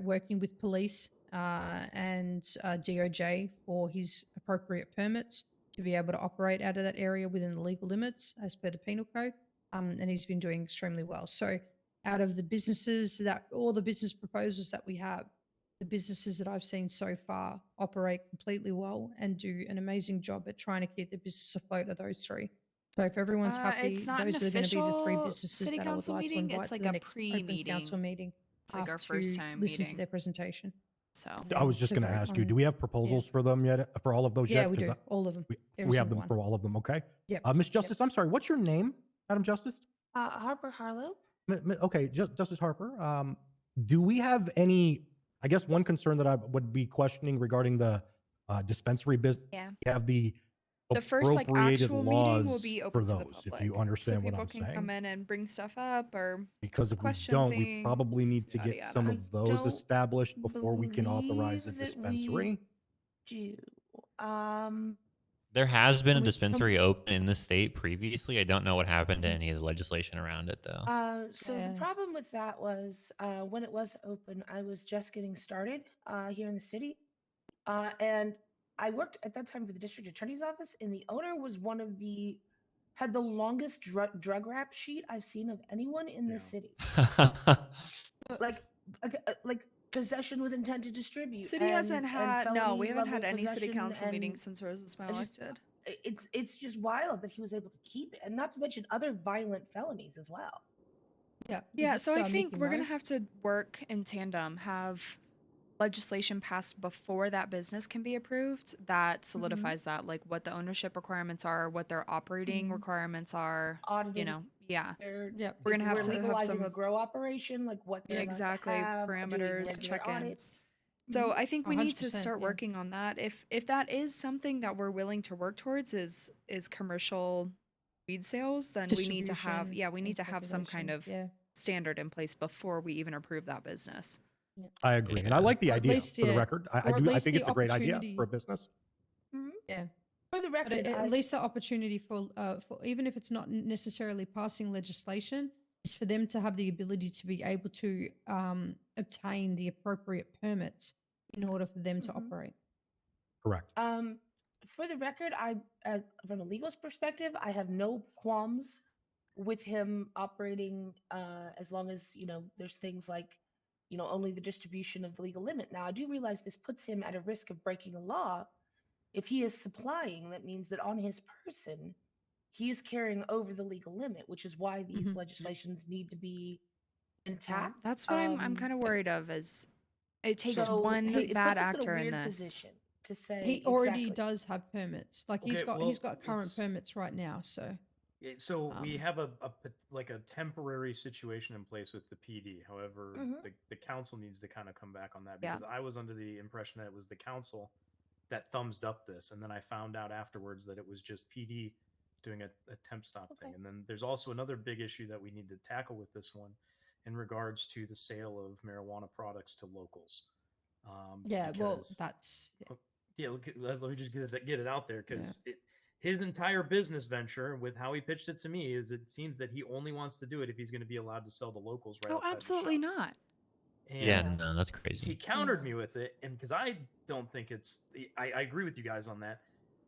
working with police and DOJ for his appropriate permits to be able to operate out of that area within the legal limits as per the penal code. And he's been doing extremely well. So out of the businesses all the business proposals that we have, the businesses that I've seen so far operate completely well and do an amazing job at trying to keep the business afloat of those three. So if everyone's happy, It's not an those are going to be the three official businesses city that I would council like to meeting. invite It's to like the a next open council pre-meeting. meeting It's like our to first time listen to meeting. their presentation. So I was then just to going to vote ask on you, it. do we have proposals for them yet? For all of those Yeah, yet? we 'Cause do. All of them. Every we have single them one. for all of them. Okay. Yep. Miss Justice, I'm sorry. What's your name, Madam Justice? Harper Harlow. Okay, Justice Harper. Do we have any? I guess one concern that I would be questioning regarding the dispensary business. Yeah. We have the first like appropriated actual meeting will laws be for open to the those, if public, you so understand what people I'm can saying. come in and bring stuff up or Because if we question don't, we things, probably need to yada, get some yada. of those don't established before we can authorize a believe that dispensary. Do There has been a we- dispensary open in the state previously. I don't know what happened to any of the legislation around it, though. So Yeah. the problem with that was when it was open, I was just getting started here in the city, and I worked at that time for the district attorney's office, and the owner was had the longest drug rap sheet I've seen of anyone in the city. like possession with intent to distribute. City hasn't had we haven't had felony any city possession council and meetings since Rosa's been I just- elected. It's just wild that he was able to keep it, and not to mention other violent felonies as well. Yeah. Yeah, Is so this, I think Mickey we're gonna Mo? have to work in tandem, have legislation passed before that business can be approved that solidifies that, like what the ownership requirements are, what their operating requirements are. Auditing. You know, yeah. Yep. We're gonna If have we're to have legalizing a some grow operation, like what they're allowed to exactly have, doing parameters, regular check-ins. audits. So I think we need to 100%, start yeah. working on that. If that is something that we're willing to work towards is commercial weed sales, then we need to have Distribution we need to and have some kind of cultivation, standard in place before we even approve that business. I agree, and I Yeah. like the Or at idea. least, For the yeah, record, I or at do. I least think the it's a great idea opportunity- for a business. Yeah. For the But record, at least the opportunity for even if it's not necessarily passing legislation, is for them to have the ability to be able to obtain the appropriate permits in order for them to operate. Correct. For the record, from a legal's perspective, I have no qualms with him operating as long as there's things like only the distribution of the legal limit. Now I do realize this puts him at a risk of breaking a law. If he is supplying, that means that on his person he is carrying over the legal limit, which is why these legislations need to be intact. That's what I'm kind of worried of is it takes So one it bad puts us in a actor in weird this. position to say He already exactly. does have permits. Like Okay, he's got well, current it's- permits right now. So So we Um, have a temporary situation in place with the PD. However, the council needs to kind of come back on that Yeah. because I was under the impression that it was the council that thumbs up this, and then I found out afterwards that it was just PD doing a temp stop thing. And then there's also another big issue that we need to tackle with this one in regards to the sale of marijuana products to locals. yeah, well, because- that's yeah, let me just get it out there because his entire business venture with how he pitched it to me is it seems that he only wants to do it if he's going to be allowed to sell to locals right Oh, outside the absolutely shop. not. And Yeah, no, that's he crazy. countered me with it, and because I don't think I agree with you guys on that,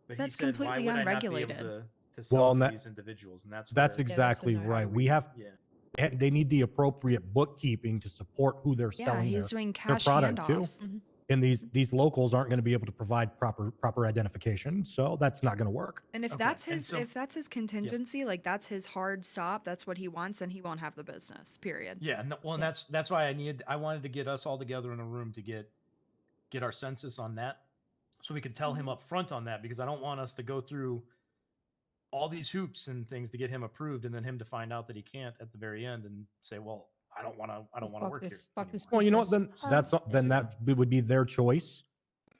but That's he said, why completely would I not be unregulated. able to sell Well, to and these individuals? And that's That's where- exactly no. right. We have. Yeah. They need the appropriate bookkeeping to support who they're Yeah, selling he's doing their cash product to. handoffs. And these locals aren't going to be able to provide proper identification, so that's not going to work. And if Okay, that's and his so- if that's his contingency, like that's his hard stop, that's what he wants, then he won't have the business. Period. Yeah, no, well, and that's why I wanted to get us all together in a room to get our census on that, so we could tell him up front on that, because I don't want us to go through all these hoops and things to get him approved, and then him to find out that he can't at the very end and say, well, I don't want to fuck work this, here. fuck this Well, you know what? business. Then then that would be their choice,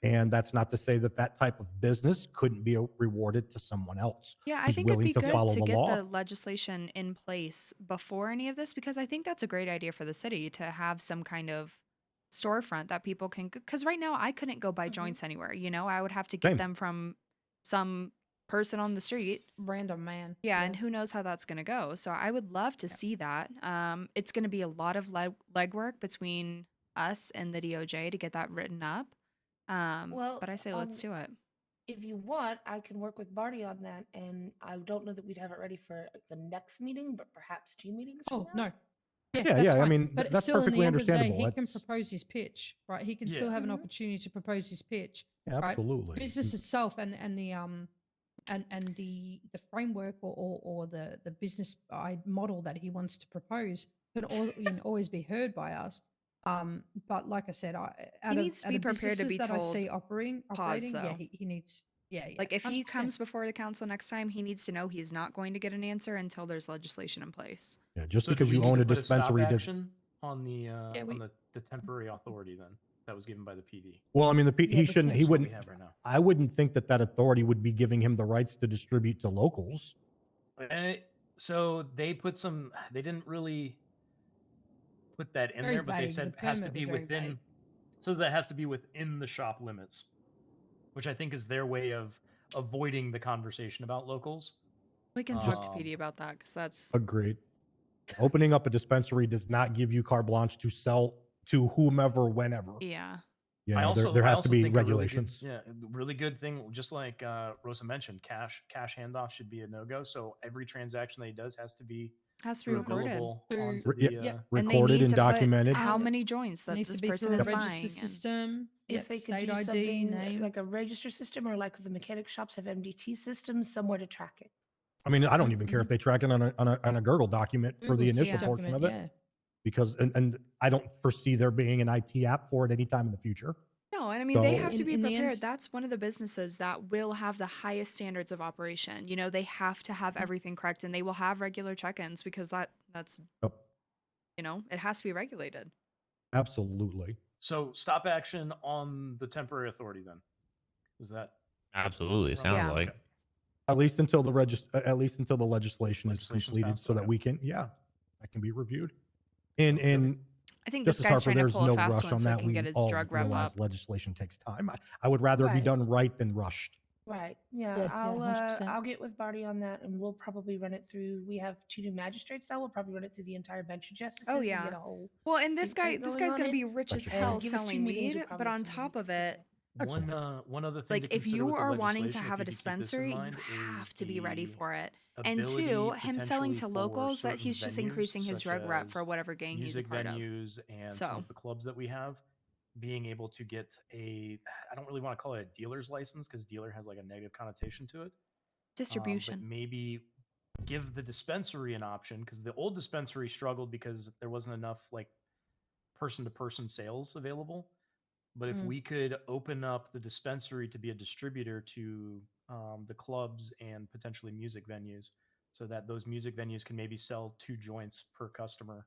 and that's not to say that that type of business couldn't be rewarded to someone else Yeah, I who's think it'd willing be to good follow to the get law. the legislation in place before any of this because I think that's a great idea for the city to have some kind of storefront that people can. Because right now, I couldn't go buy joints anywhere. You know, I would have to get Same. them from some person on the street. Random man. Yeah, and who knows how that's going to go. So I would love to see that. It's going to be a lot of legwork between us and the DOJ to get that written up. Well, But I say let's do it. If you want, I can work with Barty on that, and I don't know that we'd have it ready for the next meeting, but perhaps 2 meetings from Oh now. no. Yeah, Yeah, that's yeah, I fine. mean, but that's still, in the perfectly end of the day, understandable. he can It's- propose his pitch, right? He can still Yeah. have an Mhm. opportunity to propose his pitch. Yeah, right? absolutely. Business itself and the and the framework or the business model that he wants to propose can always be heard by us. But like I said, He needs to be prepared to be that told, I see pause, operating, though. he needs, yeah, Like if he 100%. comes before the council next time, he needs to know he's not going to get an answer until there's legislation in place. Yeah, just So do because we you need own to a put stop dispensary does. action on the we- on the temporary authority then that was given by the PD. Well, I mean, Yeah, he the shouldn't. He That's what wouldn't. we have right now. I wouldn't think that that authority would be giving him the rights to distribute to locals. So they put some. They didn't really put that in Very there, but they vague. said The it has to permit be was very within. vague. It says that it has to be within the shop limits, which I think is their way of avoiding the conversation about locals. We can talk to PD about that because that's Agreed. Opening up a dispensary does not give you carte blanche to sell to whomever, whenever. yeah. You I know, also there I has also to be think a regulations. Really good, really good thing, just like Rosa mentioned, cash handoff should be a no go. So every transaction that he does has to be recorded. billable onto Re- the. yeah, And they recorded need and to put documented. how many joints It that needs this to be person through a is register buying. and- system. If they could state do ID, something name. like a register system, or like the mechanic shops have MDT systems, somewhere to track it. I mean, I don't even care if they track it on a girdle document for the Google's initial yeah. portion of document, it, because and I don't foresee there being an IT app for it anytime in the future. No, and I mean, they So- have to be In the prepared. end- That's one of the businesses that will have the highest standards of operation. You know, they have to have everything correct and they will have regular check-ins because that's, Yep, you know, it has to be regulated. absolutely. So stop action on the temporary authority then. Is that Absolutely, sounds Yeah. like. At least until the legislation is Legislation's completed, passed? so that Okay. we can, that can be reviewed. And I think this Justice guy's Harper, trying to there's pull a no fast rush one on so he that. can We get his all drug rep realize up. legislation takes time. I would rather be Right. done right than rushed. Right. Yeah, Yeah. yeah, 100%. I'll get with Barty on that, and we'll probably run it through. We have 2 new magistrates now. We'll probably run it through the entire bench of justices. Oh And yeah. get a whole Well, and this think guy, tank this going guy's on gonna it. be rich as Gotcha. hell And give us 2 selling meetings, weed, we'll but probably on send top him of it, Excellent. one other thing like to if consider you with the are wanting to legislation, have a if you keep this in dispensary, you mind, have is to be ready the for it. And ability two, him selling to potentially for locals that certain he's just venues, increasing his such drug rep for as whatever gang he's a music part of. venues and So- some of the clubs that we have, being able to get I don't really want to call it a dealer's license because dealer has like a negative connotation to it. Distribution. But maybe give the dispensary an option because the old dispensary struggled because there wasn't enough like person to person sales available. But if we could open up the dispensary to be a distributor to the clubs and potentially music venues, so that those music venues can maybe sell 2 joints per customer.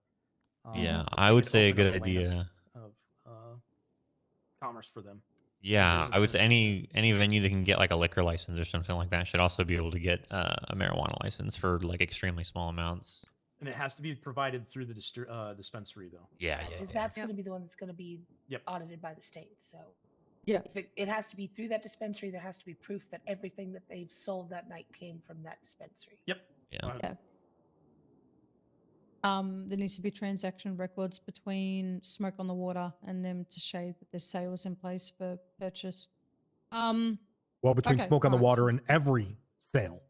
Yeah, it I would could say a open up good lane idea. of commerce for them. Yeah, business I would for say the city. any venue that can get like a liquor license or something like that should also be able to get a marijuana license for like extremely small amounts. And it has to be provided through the dispensary, though. Yeah, Because yeah. that's going to be the one that's going to be Yep. audited by the state. So Yeah. if it has to be through that dispensary, there has to be proof that everything that they've sold that night came from that dispensary. Yep. Yeah. Yeah. There needs to be transaction records between Smoke on the Water and them to show that there's sales in place for purchase. Well, between Okay, Smoke on the alright, Water so- and every sale,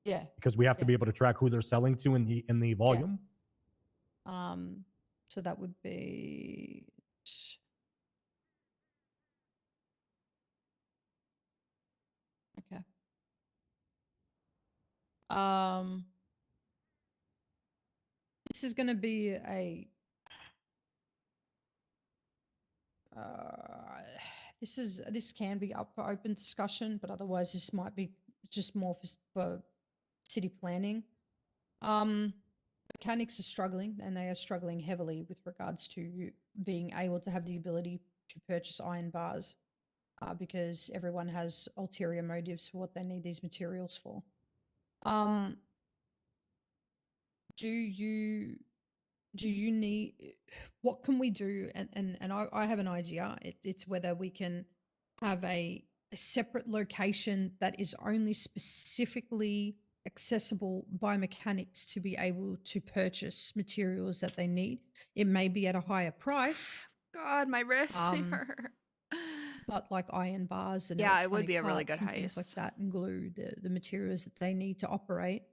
Yeah. because we have to Yeah. be able to track who they're selling to in the volume. So that would be okay. This is going to be a this can be up for open discussion, but otherwise this might be just more for city planning. mechanics are struggling, and they are struggling heavily with regards to being able to have the ability to purchase iron bars, because everyone has ulterior motives for what they need these materials for. Do you need, what can we do? And I have an idea. It's whether we can have a separate location that is only specifically accessible by mechanics to be able to purchase materials that they need. It may be at a higher price. God, my wrists they Um, hurt. But like iron bars and Yeah, it would electronic be a really parts good and things like heist. that, and glue, the materials that they need to operate,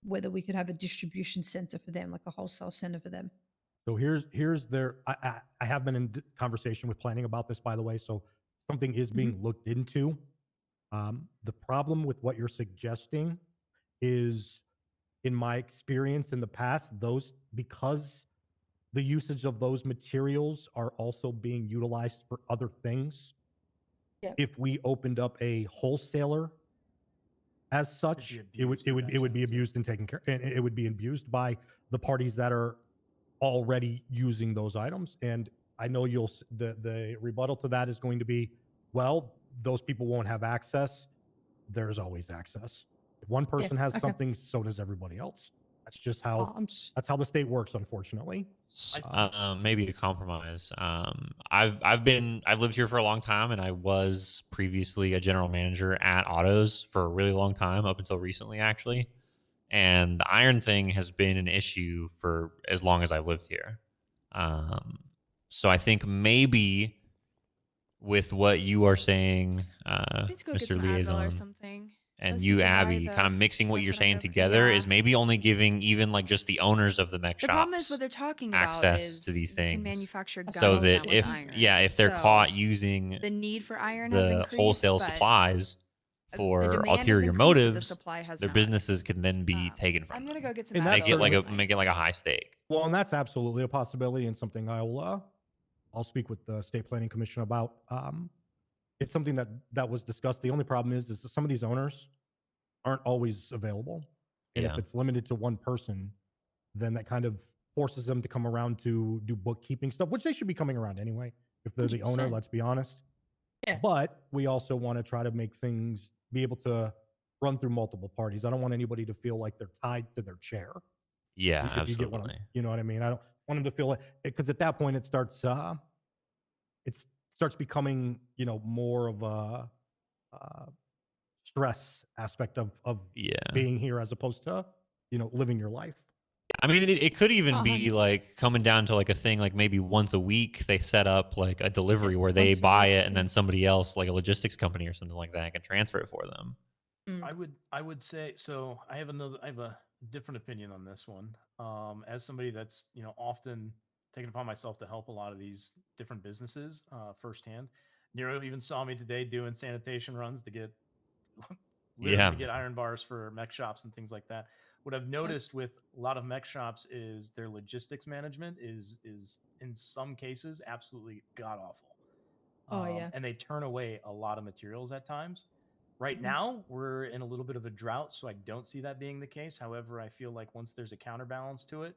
whether we could have a distribution center for them, like a wholesale center for them. So here's their. I have been in conversation with planning about this, by the way. So something is being looked into. The problem with what you're suggesting is, in my experience in the past, those, because the usage of those materials are also being utilized for other things. Yeah. If we opened up a wholesaler as such, it would be abused and taken care, and it would be abused by the parties that are already using those items. And I know the rebuttal to that is going to be, well, those people won't have access. There's always access. If one person has okay. something, so does everybody else. That's just how that's how the state works, unfortunately. Maybe a compromise. I've lived here for a long time, and I was previously a general manager at Autos for a really long time, up until recently, actually. And the iron thing has been an issue for as long as I've lived here. So I think maybe with what you are saying, Need to go get Mr. some Advil or Liaison, something. and Unless you you, can buy Abby, the kind of mixing what you're strips saying that I go for. together Yeah. is maybe only giving even like just the owners of the mech The shops problem is what they're talking about access is to these you things, can manufacture guns so now that with iron. if they're So caught using the need for iron has the increased, wholesale but supplies the for demand has ulterior increased, but the motives, supply has their not. businesses can then be taken from I'm them. gonna go get some And Advil. that's Make it like certainly- make it like a high stake. Well, and that's absolutely a possibility, and something I'll speak with the state planning commission about. It's something that was discussed. The only problem is that some of these owners aren't always available, and if Yeah. it's limited to one person, then that kind of forces them to come around to do bookkeeping stuff, which they should be coming around anyway if they're the owner. 100%. Let's be honest. Yeah. But we also want to try to make things be able to run through multiple parties. I don't want anybody to feel like they're tied to their chair. Yeah, You get what absolutely. you know what I mean? I don't want them to feel it, because at that point it starts becoming, more of a stress aspect of Yeah. being here, as opposed to, living your life. I mean, it could even be like coming down to like a thing, like maybe once a week they set up like a delivery where they once a buy week, it, and then somebody else, like a logistics company or something like that, can transfer it for them. I would say so. I have a different opinion on this one. As somebody that's often taken upon myself to help a lot of these different businesses firsthand. Nero even saw me today doing sanitation runs to get literally Yeah. to get iron bars for mech shops and things like that. What I've noticed with a lot of mech shops is their logistics management is in some cases absolutely god awful. Oh, yeah. And they turn away a lot of materials at times. Right Mhm. now, we're in a little bit of a drought, so I don't see that being the case. However, I feel like once there's a counterbalance to it,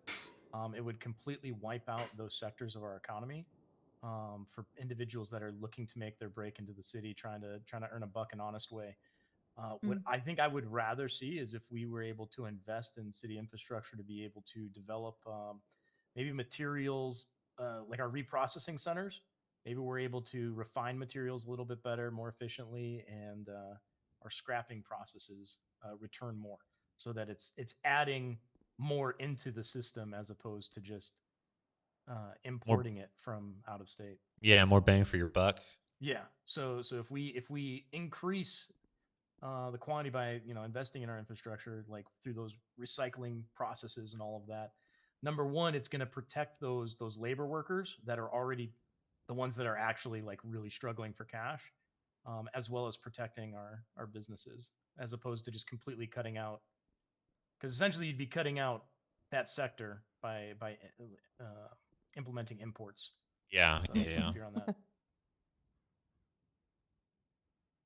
it would completely wipe out those sectors of our economy for individuals that are looking to make their break into the city, trying to earn a buck an honest way. What I think I would rather see is if we were able to invest in city infrastructure to be able to develop maybe materials like our reprocessing centers. Maybe we're able to refine materials a little bit better, more efficiently, and our scrapping processes return more, so that it's adding more into the system as opposed to just importing it from out of state. Yeah, more bang for your buck. Yeah. So if we increase the quantity by investing in our infrastructure, like through those recycling processes and all of that, number one, it's going to protect those labor workers that are already the ones that are actually like really struggling for cash, as well as protecting our businesses, as opposed to just completely cutting out, because essentially you'd be cutting out that sector by implementing imports. Yeah, So that's my yeah. fear on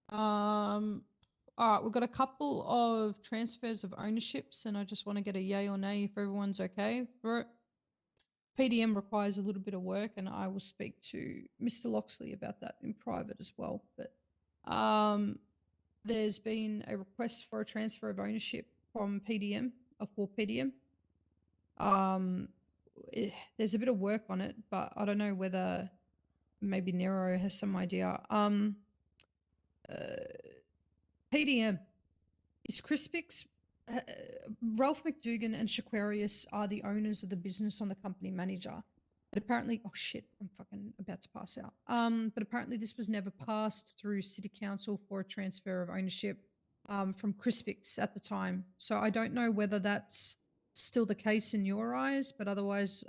that. All right, we've got a couple of transfers of ownerships, and I just want to get a yay or nay if everyone's okay for it. PDM requires a little bit of work, and I will speak to Mr. Loxley about that in private as well. But there's been a request for a transfer of ownership from PDM, for PDM. There's a bit of work on it, but I don't know whether maybe Nero has some idea. PDM is Crispix. Ralph McDougan and Shaquarius are the owners of the business on the company manager. But apparently, oh shit, I'm fucking about to pass out. But apparently this was never passed through City Council for a transfer of ownership from Crispix at the time. So I don't know whether that's still the case in your eyes, but otherwise,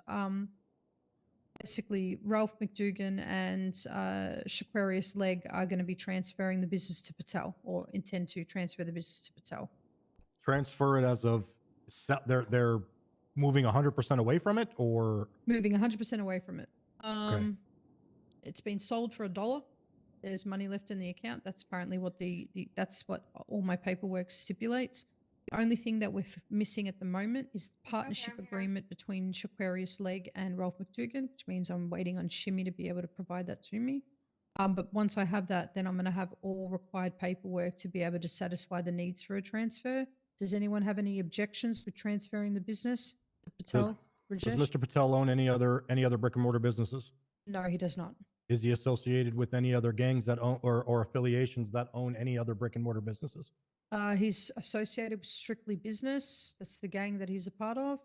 basically Ralph McDougan and Shaquarius Legg are going to be transferring the business to Patel, or intend to transfer the business to Patel. Transfer it as of they're moving 100% away from it, or moving 100% away from it. Okay. It's been sold for $1. There's money left in the account. That's apparently what that's what all my paperwork stipulates. The only thing that we're missing at the moment is the partnership agreement between Shaquarius Legg and Ralph McDougan, which means I'm waiting on Shimmy to be able to provide that to me. But once I have that, then I'm going to have all required paperwork to be able to satisfy the needs for a transfer. Does anyone have any objections to transferring the business to Patel? does Mr. Patel own any other brick and mortar businesses? No, he does not. Is he associated with any other gangs that own or affiliations that own any other brick and mortar businesses? He's associated with Strictly Business. That's the gang that he's a part of.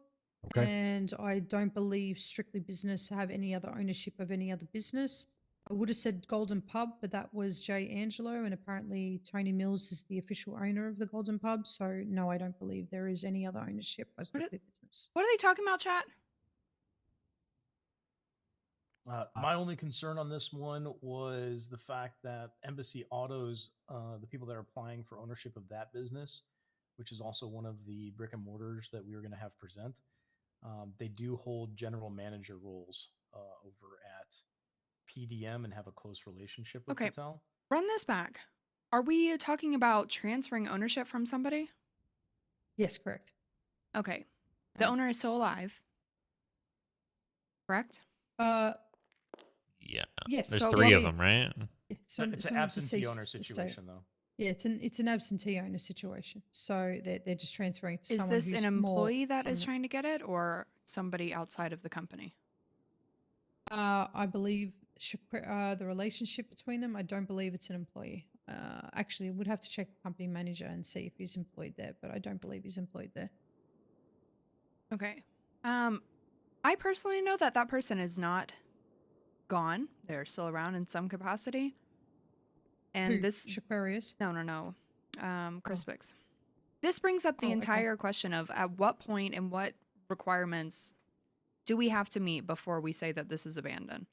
Okay. And I don't believe Strictly Business have any other ownership of any other business. I would have said Golden Pub, but that was Jay Angelo, and apparently Tony Mills is the official owner of the Golden Pub. So no, I don't believe there is any other ownership by Strictly Business. What are they talking about, chat? My only concern on this one was the fact that Embassy Autos, the people that are applying for ownership of that business, which is also one of the brick and mortars that we were going to have present, they do hold general manager roles over at PDM and have a close relationship with Patel. Run this back. Are we talking about transferring ownership from somebody? Yes, correct. Okay. The owner is still alive. Correct? Yeah. Yes. There's so three of them, right? So, It's an absentee owner situation, though. Yeah, it's an absentee owner situation. So they're just transferring it to Is someone this who's an employee that from is the- trying to get it, or somebody outside of the company? I believe the relationship between them, I don't believe it's an employee. Actually, I would have to check the company manager and see if he's employed there, but I don't believe he's employed there. Okay. I personally know that that person is not gone. They're still around in some capacity. And Who, this Shaquarius? No. Crispix. This brings up the okay. entire question of at what point and what requirements do we have to meet before we say that this is abandoned?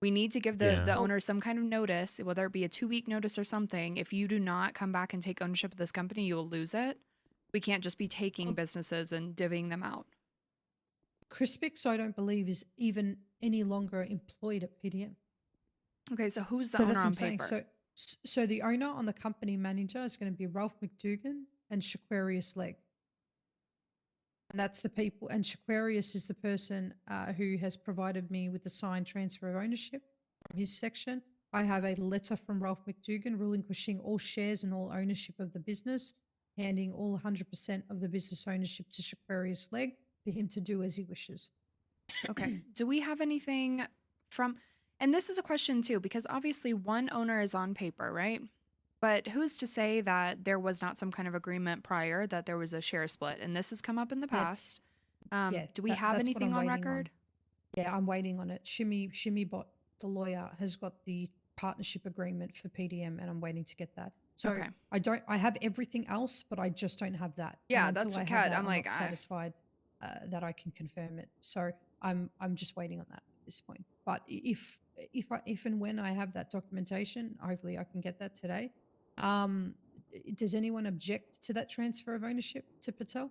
We need to give the owner some kind of notice, whether it be a 2-week notice or something. If you do not come back and take ownership of this company, you will lose it. We can't just be taking businesses and divvying them out. Crispix, I don't believe, is even any longer employed at PDM. Okay, so who's the So owner that's what on I'm saying. paper? So the owner on the company manager is going to be Ralph McDougan and Shaquarius Legg. And that's the people, and Shaquarius is the person who has provided me with the signed transfer of ownership from his section. I have a letter from Ralph McDougan relinquishing all shares and all ownership of the business, handing all 100% of the business ownership to Shaquarius Legg for him to do as he wishes. Okay. Do we have anything from, and this is a question too, because obviously one owner is on paper, right? But who's to say that there was not some kind of agreement prior that there was a share split? And this has come up in the past. Do we have that's what anything I'm on waiting record? Yeah, I'm waiting on it. Shimmy Bot, the lawyer, has got the partnership agreement for PDM, and I'm waiting to get that. So Okay. I have everything else, but I just don't have that. Yeah, And that's until I what have Kat, that, I'm like, not satisfied that I can confirm it. So I'm just waiting on that at this point. But if and when I have that documentation, hopefully I can get that today. Does anyone object to that transfer of ownership to Patel?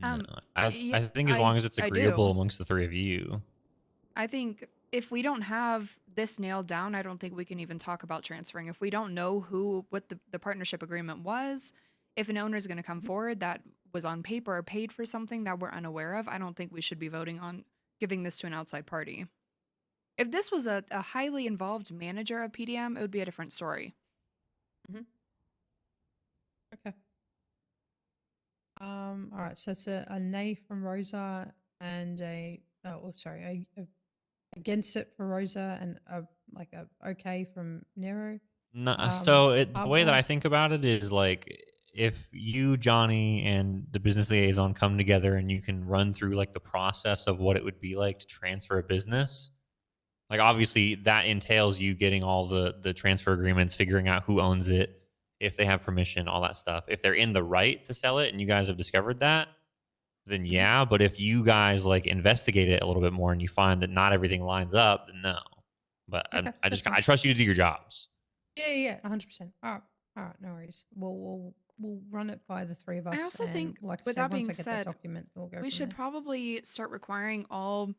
I think as long as it's I agreeable do. amongst the three of you. I think if we don't have this nailed down, I don't think we can even talk about transferring. If we don't know what the partnership agreement was, if an owner is going to come forward that was on paper or paid for something that we're unaware of, I don't think we should be voting on giving this to an outside party. If this was a highly involved manager of PDM, it would be a different story. Okay. All right. So it's a nay from Rosa and against it for Rosa and a okay from Nero. No, Um, so the way that I'll- I think about it is like if you, Johnny, and the business liaison come together and you can run through like the process of what it would be like to transfer a business. Like obviously that entails you getting all the transfer agreements, figuring out who owns it, if they have permission, all that stuff. If they're in the right to sell it and you guys have discovered that, then yeah. But if you guys like investigate it a little bit more and you find that not everything lines up, then no. But Okay, that's I fine. trust you to do your jobs. Yeah, 100%. All right, no worries. We'll run it by the three of us. I also and think, like I with said, that once being I get said, that document, we'll go we from should there. probably start requiring all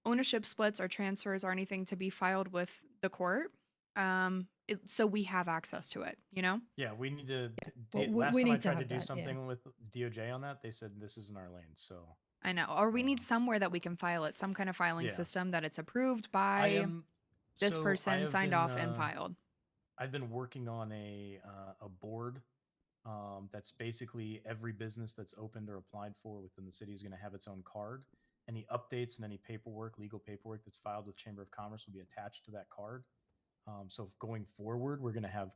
ownership splits or transfers or anything to be filed with the court, so we have access to it. You know? Yeah, we need to. Well, Last we time I need to tried to have do that, yeah. something with DOJ on that, they said this isn't our lane. So I know. Or we need somewhere that we can file it, some kind of filing Yeah. system that it's approved I by am. this so I person, have signed been, off, and filed. I've been working on a board that's basically every business that's opened or applied for within the city is going to have its own card. Any updates and any paperwork, legal paperwork that's filed with Chamber of Commerce will be attached to that card. So going forward, we're going to have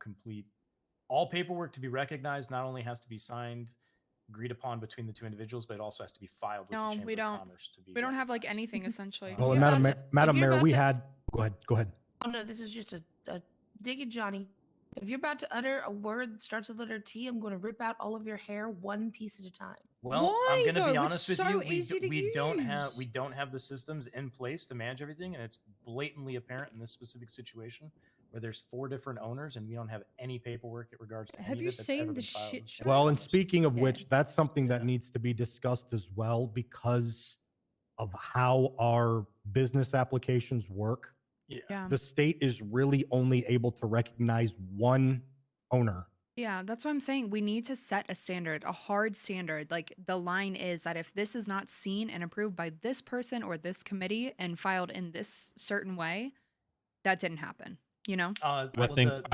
all paperwork to be recognized. Not only has to be signed, agreed upon between the two individuals, but it also has to be filed with the No, Chamber we of don't. Commerce to be. We don't have like anything essentially. Well, and you're Madam, about to- Madam if you're Mayor, about we to- had. Go ahead. Go ahead. Oh no, this is just a dig at Johnny. If you're about to utter a word that starts with the letter T, I'm going to rip out all of your hair one piece at a time. Well, Why, I'm going to be though? honest It's with you. so easy to We use. don't have the systems in place to manage everything, and it's blatantly apparent in this specific situation where there's 4 different owners and we don't have any paperwork in regards to Have any you of it that's ever seen been the filed shit with show? Well, and speaking of Yeah. which, that's something that needs to be discussed as well because of how our business applications work. Yeah. The state is really only able to recognize one owner. Yeah, that's what I'm saying. We need to set a standard, a hard standard. Like the line is that if this is not seen and approved by this person or this committee and filed in this certain way, that didn't happen. You know? I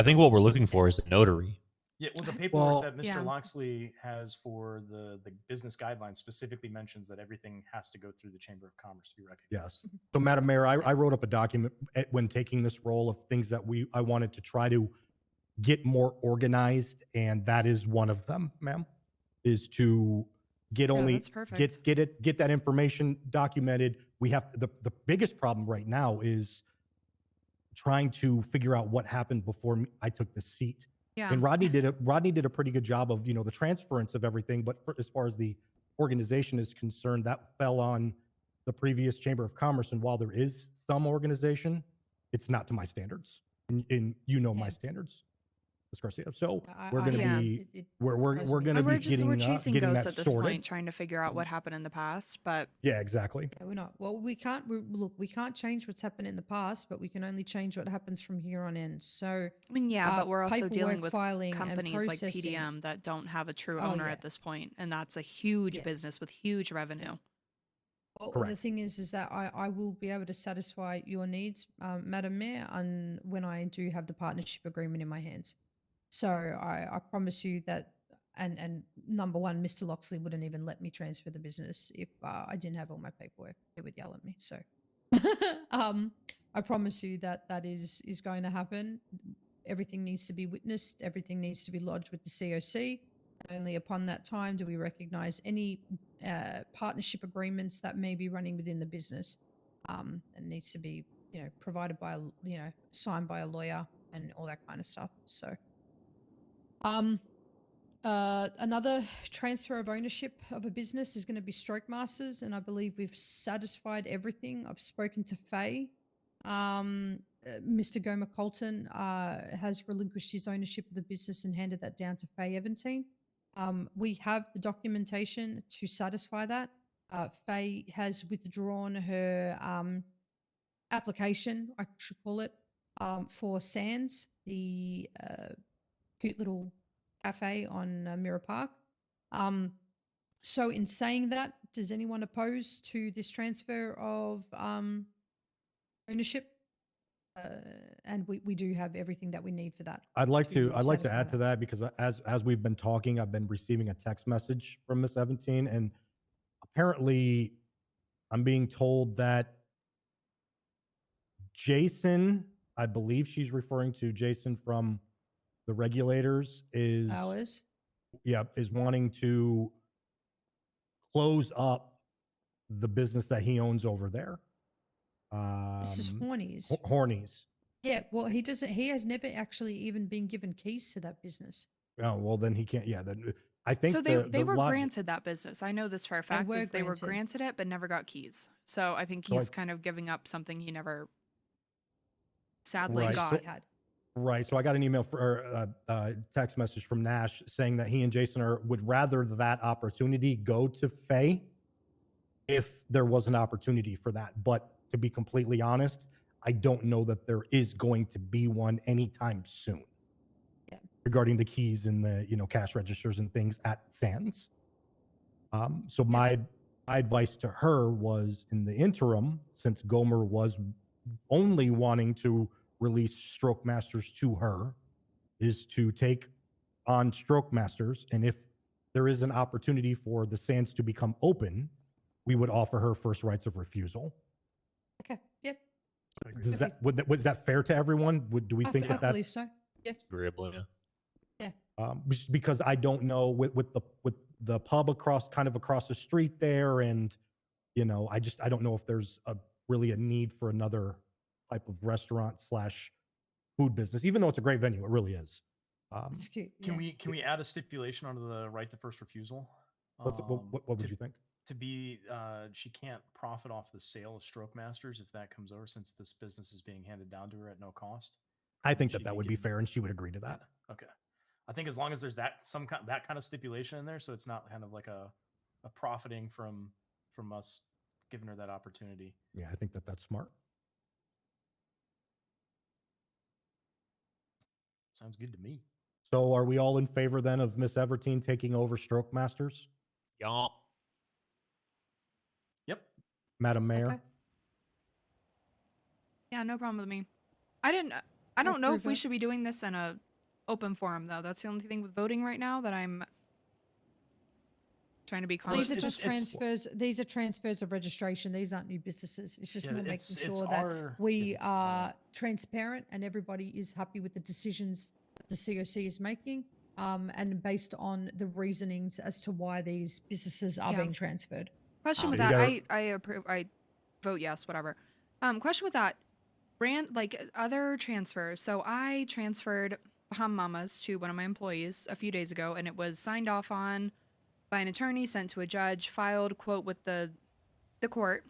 think what we're looking for is a notary. Yeah, well, the paperwork that Mr. Yeah. Loxley has for the business guidelines specifically mentions that everything has to go through the Chamber of Commerce to be recognized. Yes. So, Madam Mayor, I wrote up a document when taking this role of things that I wanted to try to get more organized, and that is one of them, ma'am, is to get that's perfect. get that information documented. We have the biggest problem right now is trying to figure out what happened before I took the seat. Yeah. And Rodney did a pretty good job of, the transference of everything, but as far as the organization is concerned, that fell on the previous Chamber of Commerce. And while there is some organization, it's not to my standards. And my standards, Ms. Garcia. So we're going to be we're going to be we're chasing getting ghosts that at this sorted. point, trying to figure out what happened in the past. But Yeah, exactly. Yeah, we're not. Well, we can't. We can't change what's happened in the past, but we can only change what happens from here on in. So, I mean, yeah, but we're also dealing paperwork, with filing, and companies like processing. PDM that don't have a true Oh, owner yeah. at this point, and that's a huge Yeah. business with huge revenue. Well, the Correct. thing is that I will be able to satisfy your needs, Madam Mayor, and when I do have the partnership agreement in my hands. So I promise you that, and number one, Mr. Loxley wouldn't even let me transfer the business if I didn't have all my paperwork. He would yell at me. So I promise you that is going to happen. Everything needs to be witnessed. Everything needs to be lodged with the COC. Only upon that time do we recognize any partnership agreements that may be running within the business. It needs to be, provided by, signed by a lawyer and all that kind of stuff. So, another transfer of ownership of a business is going to be Stroke Masters, and I believe we've satisfied everything. I've spoken to Faye. Mr. Gomer Colton has relinquished his ownership of the business and handed that down to Faye Eventine. We have the documentation to satisfy that. Faye has withdrawn her application, I should call it, for Sands, the cute little cafe on Mirror Park. So in saying that, does anyone oppose to this transfer of ownership? And we do have everything that we need for that. I'd like to satisfy add to that because as we've been talking, I've been receiving a text message from Miss Eventine, and apparently I'm being told that Jason, I believe she's referring to Jason from the regulators, is Ours. is wanting to close up the business that he owns over there. This is Hornies. Hornies. Yeah, well, he doesn't. He has never actually even been given keys to that business. Oh, well, then he can't. Yeah, then I think So the they were logic- granted that business. I know this for a fact. They were granted it, but never got keys. So I think So he's kind of giving up something he never sadly Right, got. so- Right. So I got an email or text message from Nash saying that he and Jason would rather that opportunity go to Faye if there was an opportunity for that. But to be completely honest, I don't know that there is going to be one anytime soon. Yeah. Regarding the keys and the cash registers and things at Sands. So my advice to her was, in the interim, since Gomer was only wanting to release Stroke Masters to her, is to take on Stroke Masters, and if there is an opportunity for the Sands to become open, we would offer her first rights of refusal. Okay. Yep. Does that was that fair to everyone? Do we think I that that's believe so? Yes. Agreeable, yeah. Yeah. Because I don't know with the pub across the street there, and I don't know if there's really a need for another type of restaurant / food business, even though it's a great venue. It really is. It's cute. Can we add a stipulation under the right to first refusal? What would you think? To be, she can't profit off the sale of Stroke Masters if that comes over, since this business is being handed down to her at no cost. I think that would be fair, and she would agree to that. Okay, I think as long as there's that kind of stipulation in there, so it's not kind of like a profiting from us giving her that opportunity. Yeah, I think that's smart. Sounds good to me. So are we all in favor then of Miss Evertine taking over Stroke Masters? Yeah. Yep. Madam Mayor? Okay. Yeah, no problem with me. I don't know if we should be doing this in a open forum though. That's the only thing with voting right now that I'm trying to be conscious. These are just transfers. These are transfers of registration. These aren't new businesses. It's just more making sure that we are transparent and everybody is happy with the decisions that the COC is making, and based on the reasonings as to why these businesses are being transferred. Question with that, I approve. I vote yes. Whatever. Question with that, like other transfers. So I transferred Baham Mamas to one of my employees a few days ago, and it was signed off on by an attorney, sent to a judge, filed, quote, with the court.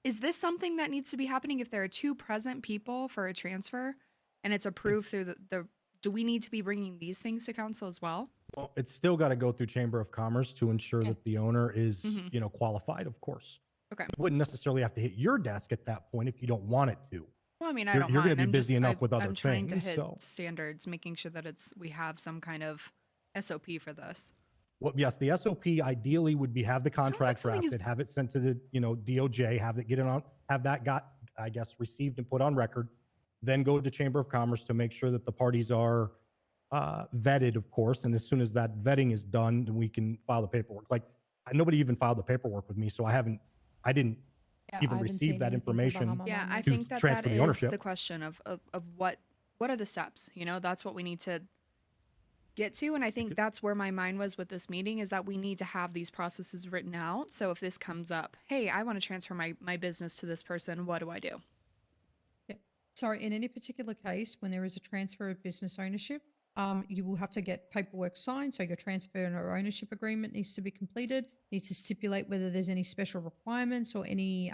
Is this something that needs to be happening if there are two present people for a transfer and it's approved through the do we need to be bringing these things to council as well? Well, it's still got to go through Chamber of Commerce to ensure that the owner is, qualified, of course. Okay. It wouldn't necessarily have to hit your desk at that point if you don't want it to. Well, I mean, I You're- don't you're mind. gonna be I'm busy just, enough with other I'm trying to things, hit so- standards, making sure that we have some kind of SOP for this. Well, yes, the SOP ideally would be have the contract something is- drafted, have it sent to the DOJ, have it received and put on record, then go to Chamber of Commerce to make sure that the parties are vetted, of course. And as soon as that vetting is done, then we can file the paperwork. Like nobody even filed the paperwork with me, so I didn't even receive that information. Yeah, I to think that transfer the is ownership. the question of what are the steps? That's what we need to get to, and I think that's where my mind was with this meeting, is that we need to have these processes written out. So if this comes up, hey, I want to transfer my business to this person, what do I do? Yeah. Sorry, in any particular case, when there is a transfer of business ownership, you will have to get paperwork signed. So your transfer and or ownership agreement needs to be completed, needs to stipulate whether there's any special requirements or any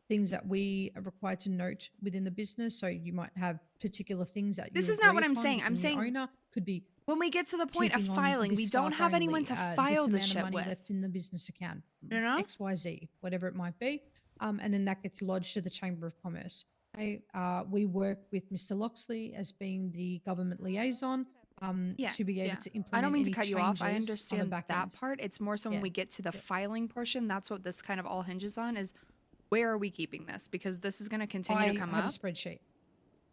things that we are required to note within the business. So you might have particular things that This you is not agree what I'm upon saying. I'm between the saying owner could be when we get to the point of keeping on filing, we this don't staff have anyone only, to file this this amount shit of money with. left in the business account, You know? XYZ, whatever it might be. and then that gets lodged to the Chamber of Commerce. Okay, we work with Mr. Loxley as being the government liaison to be able to implement I don't mean to any cut you off. I changes on the understand back that end. part. It's more so when Yeah, we get to the yeah. filing portion, that's what this kind of all hinges on is where are we keeping this? Because this is going to continue to come I have up. a spreadsheet.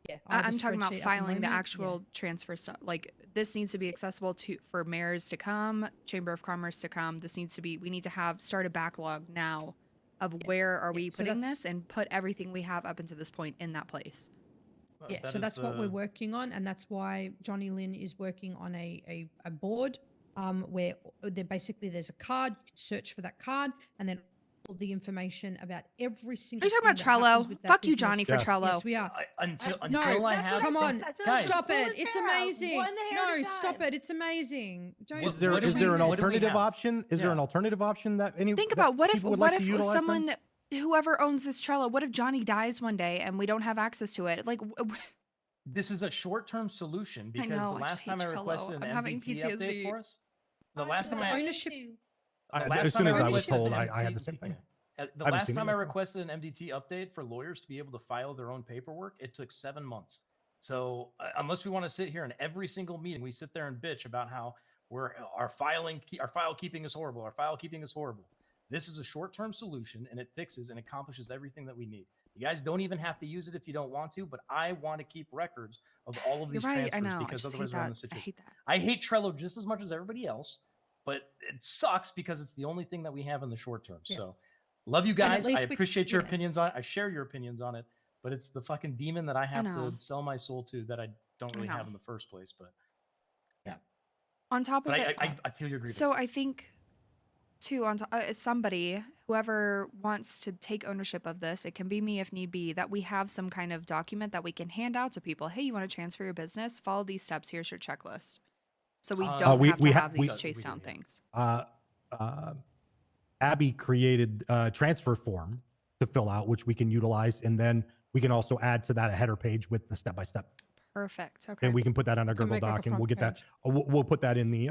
Yeah, I have a I'm talking about spreadsheet at filing the moment, actual transfer stuff. Like this needs to be accessible for mayors to come, Chamber of Commerce to come. This needs to be. We need to start a backlog now of where are we so putting that's- this and put everything we have up until this point in that place. Yeah, so that's what we're working on, and that's why Johnny Lynn is working on a board where there's a card. You can search for that card, and then all the information about every single. Are you talking about Trello? Fuck you, Johnny, for Trello. Yes, we are. Until no, I have come on, guys, stop it! It's amazing. No, stop it! It's amazing. Don't. Is there an alternative option? Is there an alternative option that any? Think about what if someone whoever owns this Trello, what if Johnny dies one day and we don't have access to it? Like, this is a short-term solution because know, the I just last hate time I Trello. requested an I'm having MDT PTSD. update for us, the last time I ownership. As soon as I was told, I had the same thing. The last time I requested an MDT update for lawyers to be able to file their own paperwork, it took 7 months. So unless we want to sit here and every single meeting we sit there and bitch about how our file keeping is horrible, our file keeping is horrible. This is a short-term solution, and it fixes and accomplishes everything that we need. You guys don't even have to use it if you don't want to, but I want to keep records of all of these You're right, I transfers know. because I just otherwise hate we're in that. the situation. I hate that. I hate Trello just as much as everybody else, but it sucks because it's the only thing that we have in the short term. Yeah. So love you guys. I least appreciate your opinions on it. I share your opinions on it, but it's the fucking demon that I have to sell my soul to that I don't really have in the first place. But yeah. On top of But it, I feel your grievances. So I think, too, on somebody, whoever wants to take ownership of this, it can be me if need be, that we have some kind of document that we can hand out to people. Hey, you want to transfer your business? Follow these steps. Here's your checklist. So we don't have to have these chase down things. Abby created a transfer form to fill out, which we can utilize, and then we can also add to that a header page with the step-by-step. Perfect. Okay. And we can put that on our Google make like a Doc, and we'll front get that. We'll put that in the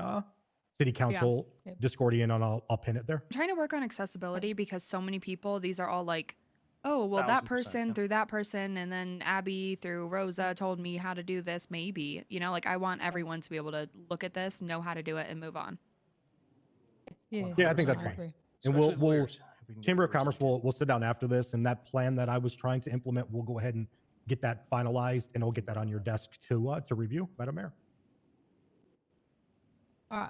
City Council Yep. Discordian, and I'll pin it there. I'm trying to work on accessibility because so many people, these are all like, oh, well, that 1000%, person yeah. through that person, and then Abby through Rosa told me how to do this, maybe. You know, like I want everyone to be able to look at this, know how to do it, and move on. Yeah, Yeah, I think that's I fine. agree. And Especially lawyers, if we can get Chamber of lawyers Commerce involved. we'll sit down after this, and that plan that I was trying to implement, we'll go ahead and get that finalized, and I'll get that on your desk to review, Madam Mayor.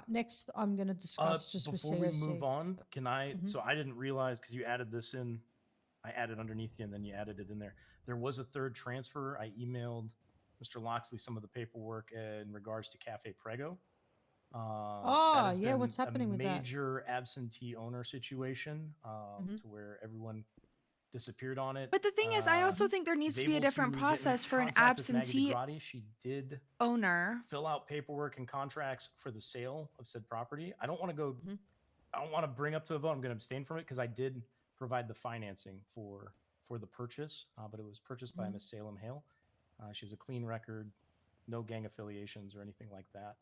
Next, I'm going to discuss just with before COC. we move on, can I? Mhm. So I didn't realize because you added this in. I added underneath you, and then you added it in there. There was a third transfer. I emailed Mr. Loxley some of the paperwork in regards to Cafe Prego. That has yeah, been what's happening a with that? major absentee owner situation Mhm. to where everyone disappeared on it. But the thing is, I also think there needs was to be a able different to get in process for an contact with Maggie absentee DeGrati. She did owner. fill out paperwork and contracts for the sale of said property. I don't want to go. Mhm. I don't want to bring up to a vote. I'm going to abstain from it because I did provide the financing for the purchase, but it was purchased by Mhm. Miss Salem Hale. She has a clean record, no gang affiliations or anything like that.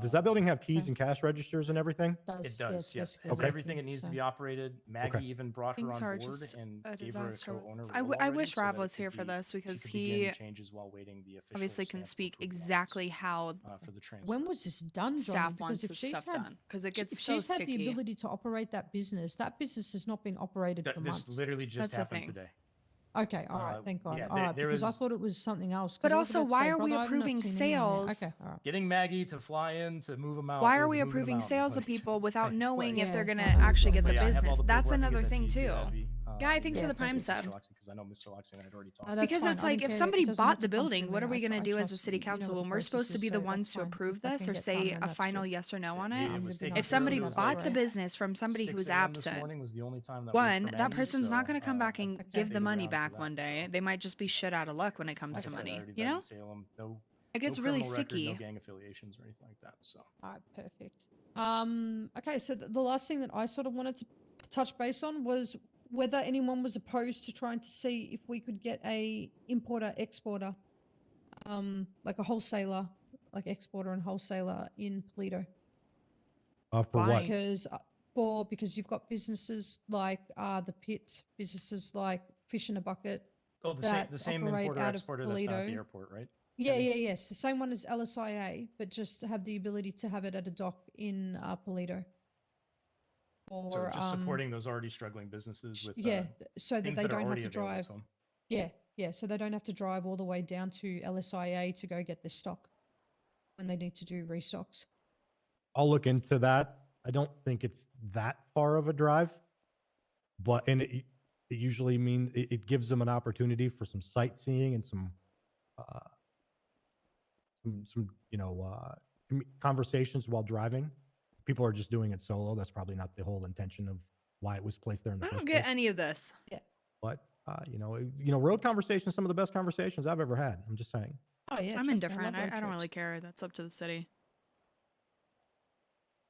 Does that building have keys and cash registers and everything? It Yeah, does, it's yes. basically Has Okay. everything it needs to be operated. Maggie even brought her Things on are board just and a gave her a disaster. co-owner I role wish already so Rav that it was could here for be- this she because could begin he the changes while waiting the official obviously can stamp of speak approval on exactly this, how for the transfer. When was this done, Johnny? staff Because wants if this she's stuff had, done because it she- gets if so she's had the sticky. ability to operate that business has not been operated for This months. literally just That's the happened thing. today. Okay, all right, thank God. yeah, all there- right, there because I was- thought it was something else. 'cause But I was also, about to why say, are we brother, I've not approving seen anyone there. sales? Okay, all right. Getting Maggie to fly in to move them out. Why are was we moving them approving out, sales of buddy. people without knowing if they're yeah, gonna I know. actually get But the yeah, I have all business? the That's paperwork to another get that thing to you, too. Abby. Guy, thanks for the Yeah, Prime thank you. sub. Because I know Mr. Loxley had already talked. That's Because fine. it's I like don't if care. somebody It doesn't bought have the to come building, through what me. are we I gonna do as a trust city you. You know council what when the we're supposed to process be is, the so ones that's to fine. approve If I this can or get say done, a that's final good. yes or no on It it? was I'm taking gonna be If nice. somebody it was bought like the business from somebody 6 who's a.m. this absent, morning was the only time that worked one, for that Maggie, person's not so, gonna come back I and stayed give the money around for back that, one day. so. They might just be shit out of luck when it comes Like to I said, I money. already You vetted know? Salem, no, It gets no really criminal record, sticky. no gang affiliations or anything like that. So All right, perfect. Okay, so the last thing that I sort of wanted to touch base on was whether anyone was opposed to trying to see if we could get a importer exporter, like a wholesaler, like exporter and wholesaler in Polito. For Why? what? Because because you've got businesses like the Pit, businesses like Fish in a Bucket Oh, the that same operate importer out of exporter that's not at the Polito. airport, right? Yeah, yes, the same one as LSIA, but just have the ability to have it at a dock in Polito. So Or just supporting those already struggling businesses with so that things they that are don't have already to available drive. to them. Yeah, so they don't have to drive all the way down to LSIA to go get their stock when they need to do restocks. I'll look into that. I don't think it's that far of a drive, but it usually means it gives them an opportunity for some sightseeing and some conversations while driving. People are just doing it solo. That's probably not the whole intention of why it was placed there in the I first don't place. get any of this. Yeah. But road conversations, some of the best conversations I've ever had. I'm just saying. Oh yeah, I'm indifferent. I don't really care. That's up to the city.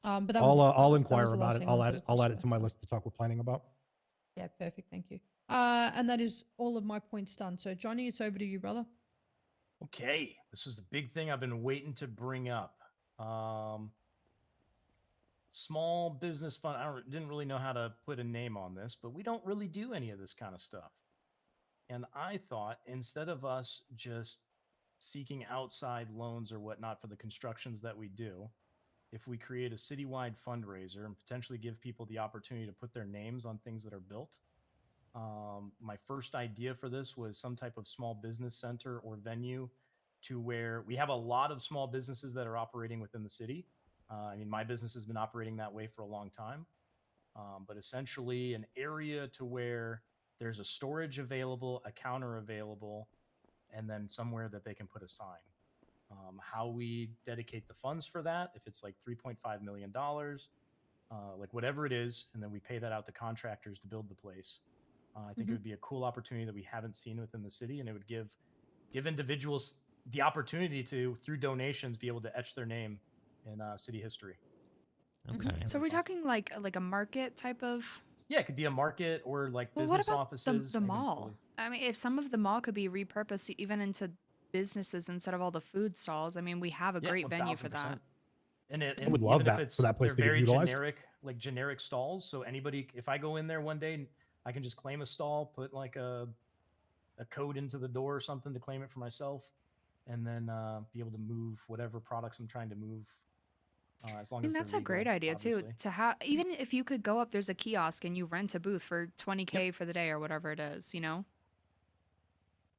But that was I'll that inquire was the last about it. thing I I'll wanted add to I'll touch add it on, to my so- list to talk with planning about. Yeah, perfect. Thank you. And that is all of my points done. So Johnny, it's over to you, brother. Okay, this was the big thing I've been waiting to bring up. Small business fund. Didn't really know how to put a name on this, but we don't really do any of this kind of stuff. And I thought instead of us just seeking outside loans or whatnot for the constructions that we do, if we create a citywide fundraiser and potentially give people the opportunity to put their names on things that are built. My first idea for this was some type of small business center or venue to where we have a lot of small businesses that are operating within the city. I mean, my business has been operating that way for a long time. But essentially an area to where there's a storage available, a counter available, and then somewhere that they can put a sign. How we dedicate the funds for that, if it's like $3.5 million, like whatever it is, and then we pay that out to contractors to build the place. I think it would be a cool opportunity that we haven't seen within the city, and it would give individuals the opportunity to, through donations, be able to etch their name in city history. Okay. So are we talking like a market type of? Yeah, it could be a market or like Well, what business about offices. the mall? I mean, if some of the mall could be repurposed even into businesses instead of all the food stalls, I mean, we have a great venue for that. And I would love even if that it's for that place they're to get very utilized. generic stalls. So anybody, if I go in there one day, I can just claim a stall, put like a code into the door or something to claim it for myself, and then be able to move whatever products I'm trying to move. As long I mean, as that's they're a great legal, idea obviously. too. To have even if you could go up, there's a kiosk and you rent a booth for $20K for the day or whatever it is. You know.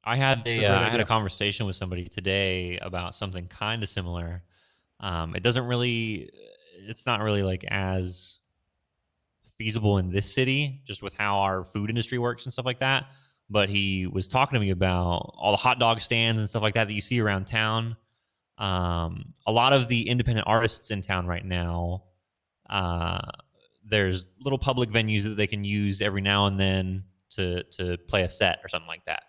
I had It's a great I had a idea. conversation with somebody today about something kind of similar. It doesn't really, it's not really like as feasible in this city, just with how our food industry works and stuff like that. But he was talking to me about all the hot dog stands and stuff like that that you see around town. A lot of the independent artists in town right now, uh, there's little public venues that they can use every now and then to play a set or something like that.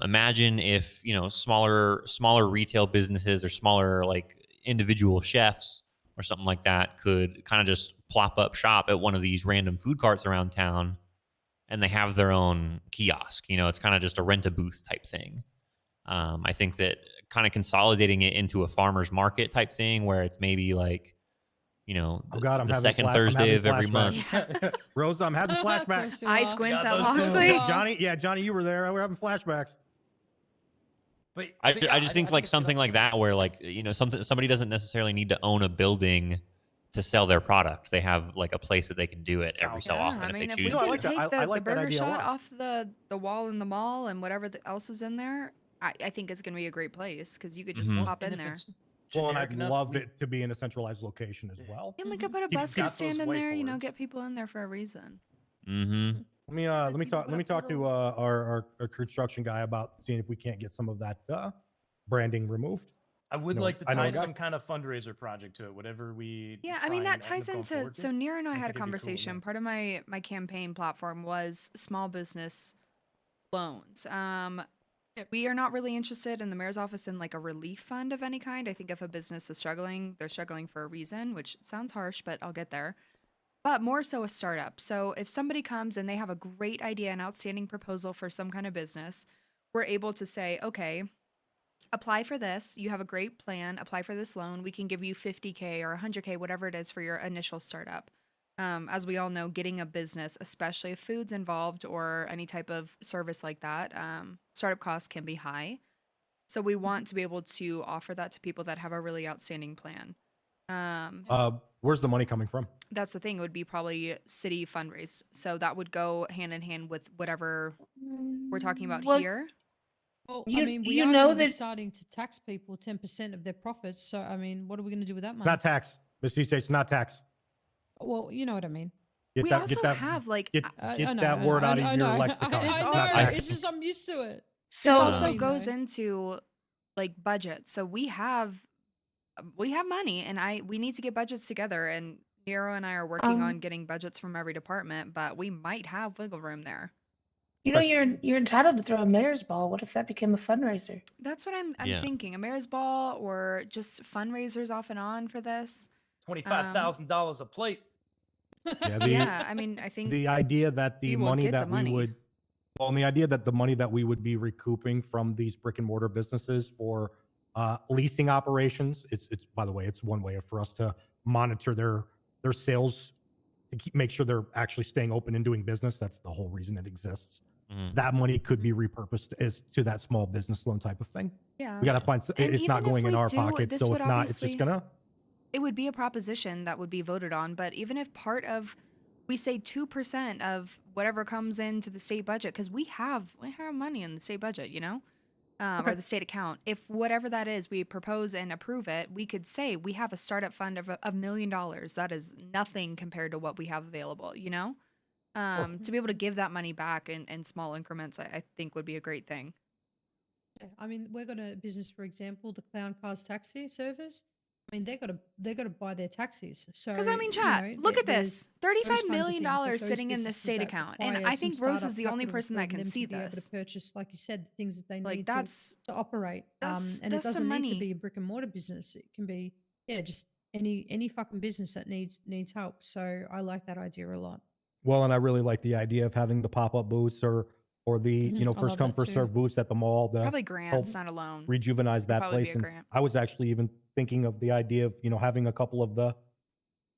Imagine if smaller retail businesses or smaller like individual chefs or something like that could kind of just plop up shop at one of these random food carts around town, and they have their own kiosk. It's kind of just a rent a booth type thing. I think that kind of consolidating it into a farmer's market type thing where it's maybe like, Oh God, I'm the having second Thursday of every flashbacks. month. Rosa, I'm having flashbacks. Course you Eye are. squints got at those too. Loxley. Johnny, you were there. We're having flashbacks. But I yeah, just think like it's a good something like opportunity. that where like somebody doesn't necessarily need to own a building to sell their product. They have like a place that they can do it every so Yeah, often I if mean, they if we choose No, I can like to. that. take I the like that burger idea a shot lot. off the wall in the mall and whatever else is in there, I think it's gonna be a great place because you could just Mhm. pop And in if there. it's Well, and generic I'd enough, love we've- it to be in a centralized location as well. And we could put a Keep- busker got those stand in there, whiteboards. get people in there for a reason. Mm-hmm. Let me talk to our construction guy about seeing if we can't get some of that branding removed. I would No, like to I know a tie guy. some kind of fundraiser project to it, whatever we. Yeah, I try mean that and end ties up going into forward so to. Nira and I I had a think it'd be cool, conversation. yeah. Part of my campaign platform was small business loans. We are not really interested in the mayor's office in like a relief fund of any kind. I think if a business is struggling, they're struggling for a reason, which sounds harsh, but I'll get there. But more so a startup. So if somebody comes and they have a great idea, an outstanding proposal for some kind of business, we're able to say, okay, apply for this. You have a great plan. Apply for this loan. We can give you 50K or 100K, whatever it is for your initial startup. As we all know, getting a business, especially if food's involved or any type of service like that, startup costs can be high. So we want to be able to offer that to people that have a really outstanding plan. Where's the money coming from? That's the thing. It would be probably city fundraised. So that would go hand in hand with whatever we're talking about Well, here. Well, You- I mean, we you are know going to be that- starting to tax people 10% of their profits. So, I mean, what are we going to do with that money? Not tax. Mr. East, it's not tax. Well, you know what I mean. Get We that, also get that, have like get, I get know, that I word know, out I of your know. lexicon. I It's know. not also- tax. It's just I'm used to it. this So also know. goes into like budget. So we have money, and we need to get budgets together. And Nero and I are working on getting budgets from every department, but we might have wiggle room there. you know you're entitled to throw a mayor's ball. What if that became a fundraiser? That's what I'm Yeah. thinking. A mayor's ball or just fundraisers off and on for this. $25,000 a plate. Yeah, Yeah, I mean, I think the idea that the we will money get the that we money. would, well, and the idea that the money that we would be recouping from these brick and mortar businesses for leasing operations, it's by the way, it's one way for us to monitor their sales to make sure they're actually staying open and doing business. That's the whole reason it exists. Mhm. That money could be repurposed as to that small business loan type of thing. Yeah. We got to find. And It's not even if going in we our do, pockets. this So would if not, it's just obviously- gonna. It would be a proposition that would be voted on, but even if part of we say 2% of whatever comes into the state budget, because we have money in the state budget, you know, or the state account. If whatever that is, we propose and approve it, we could say we have a startup fund of $1 million. That is nothing compared to what we have available, you know. To be able to give that money back in small increments, I think would be a great thing. Yeah, I mean, we're got a business, for example, the Clown Cars Taxi Service. I mean, they got to buy their taxis. So Because I mean, you chat, know, look at there's this: $35 those kinds of million things, like those sitting in the businesses state that account, and require I some think Rosa's startup the only capital person for that can them see to be able this. to purchase, like you said, the things that they Like need that's to operate. that's- And that's it some doesn't need money. to be a brick and mortar business. It can be, yeah, just any fucking business that needs help. So I like that idea a lot. Well, and I really like the idea of having the pop up booths or the I first love come that first too. serve booths at the mall. The probably help grants, not a loan. rejuvenize that probably be place. a And grant. I was actually even thinking of the idea of having a couple of the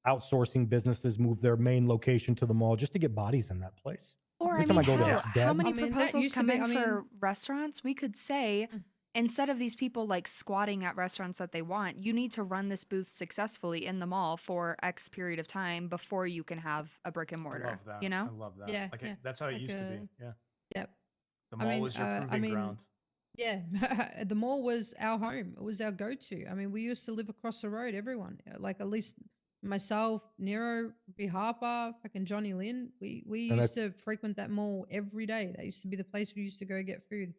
outsourcing businesses move their main location to the mall just to get bodies in that place. Or Every I time mean, I go there, hell, it's how dead. many I mean, that proposals used to come be- in I mean- for restaurants? We could say instead of these people like squatting at restaurants that they want, you need to run this booth successfully in the mall for X period of time before you can have a brick and mortar. I love that. You know? I love that. Yeah, Like yeah. that's how it Like used to be. Yeah. Yep. The I mall mean, was your I proving mean, ground. Yeah, the mall was our home. It was our go-to. I mean, we used to live across the road. Everyone, like at least myself, Nero, B. Harper, fucking Johnny Lynn. We And used to frequent that mall every day. That used to be the place we used to go get food.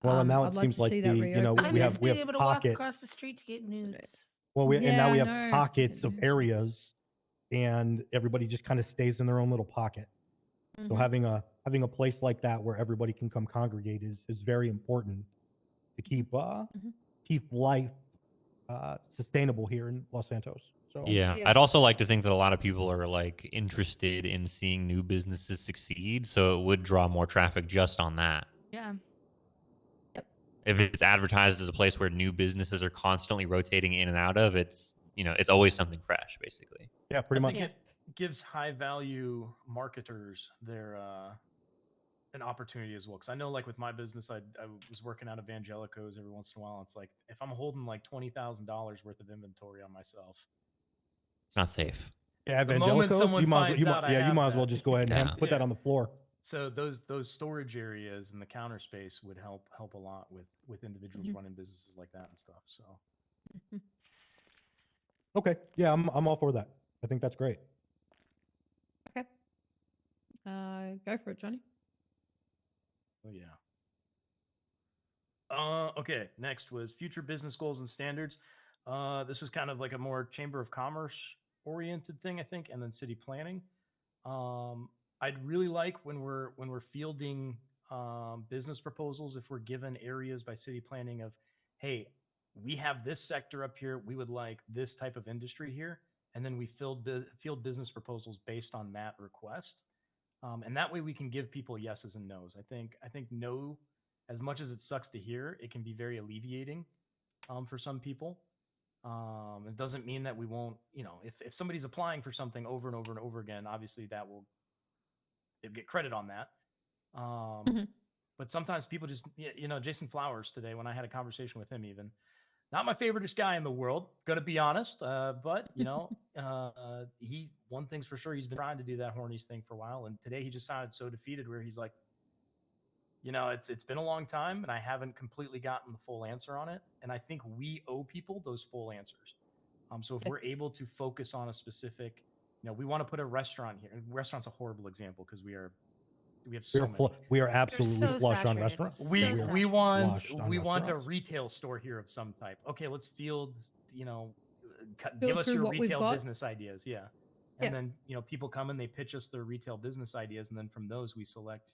Well, and now I'd it like seems to like see that we reopened. I we miss have being able to walk pocket. across the street to get nudes. Well, and now Yeah, we I have know. pockets Yeah, of nudes. areas, and everybody just kind of stays in their own little pocket. So Mhm. having a place like that where everybody can come congregate is very important to keep life sustainable here in Los Santos. So Yeah. I'd also like to think that a lot of people are like interested in seeing new businesses succeed, so it would draw more traffic just on that. Yeah. If it's advertised as a place where new businesses are constantly rotating in and out of, it's always something fresh, basically. yeah, pretty I much. think it gives high value marketers their an opportunity as well. Because I know, like with my business, I was working out Evangelicos every once in a while. It's like if I'm holding like $20,000 worth of inventory on myself, It's not safe. Yeah, the moment Evangelicals, someone you might, finds out I you have might as well that, just go ahead and Yeah. put that on the floor. So those storage areas and the counter space would help a lot with individuals running businesses like that and stuff. So Okay, yeah, I'm all for that. I think that's great. Okay. Go for it, Johnny. oh yeah. Okay. Next was future business goals and standards. This was kind of like a more chamber of commerce oriented thing, I think, and then city planning. I'd really like when we're fielding business proposals, if we're given areas by city planning of, hey, we have this sector up here, we would like this type of industry here, and then we field business proposals based on that request, and that way we can give people yeses and nos. I think no, as much as it sucks to hear, it can be very alleviating for some people. It doesn't mean that we won't, if somebody's applying for something over and over and over again, obviously they'll get credit on that. But sometimes people just, Jason Flowers today, when I had a conversation with him, even not my favoriteest guy in the world, gonna be honest. But one thing's for sure, he's been trying to do that Hornies thing for a while, and today he just sounded so defeated, where he's like, it's been a long time, and I haven't completely gotten the full answer on it, and I think we owe people those full answers. So if we're able to focus on a specific, we want to put a restaurant here. And restaurant's a horrible example because we have so many. We are absolutely flush on restaurants. We want a restaurants. retail store here of some type. Okay, let's field, give Field us through your what we've retail got. business ideas. Yeah. And then, people come and they pitch us their retail business ideas. And then from those we select,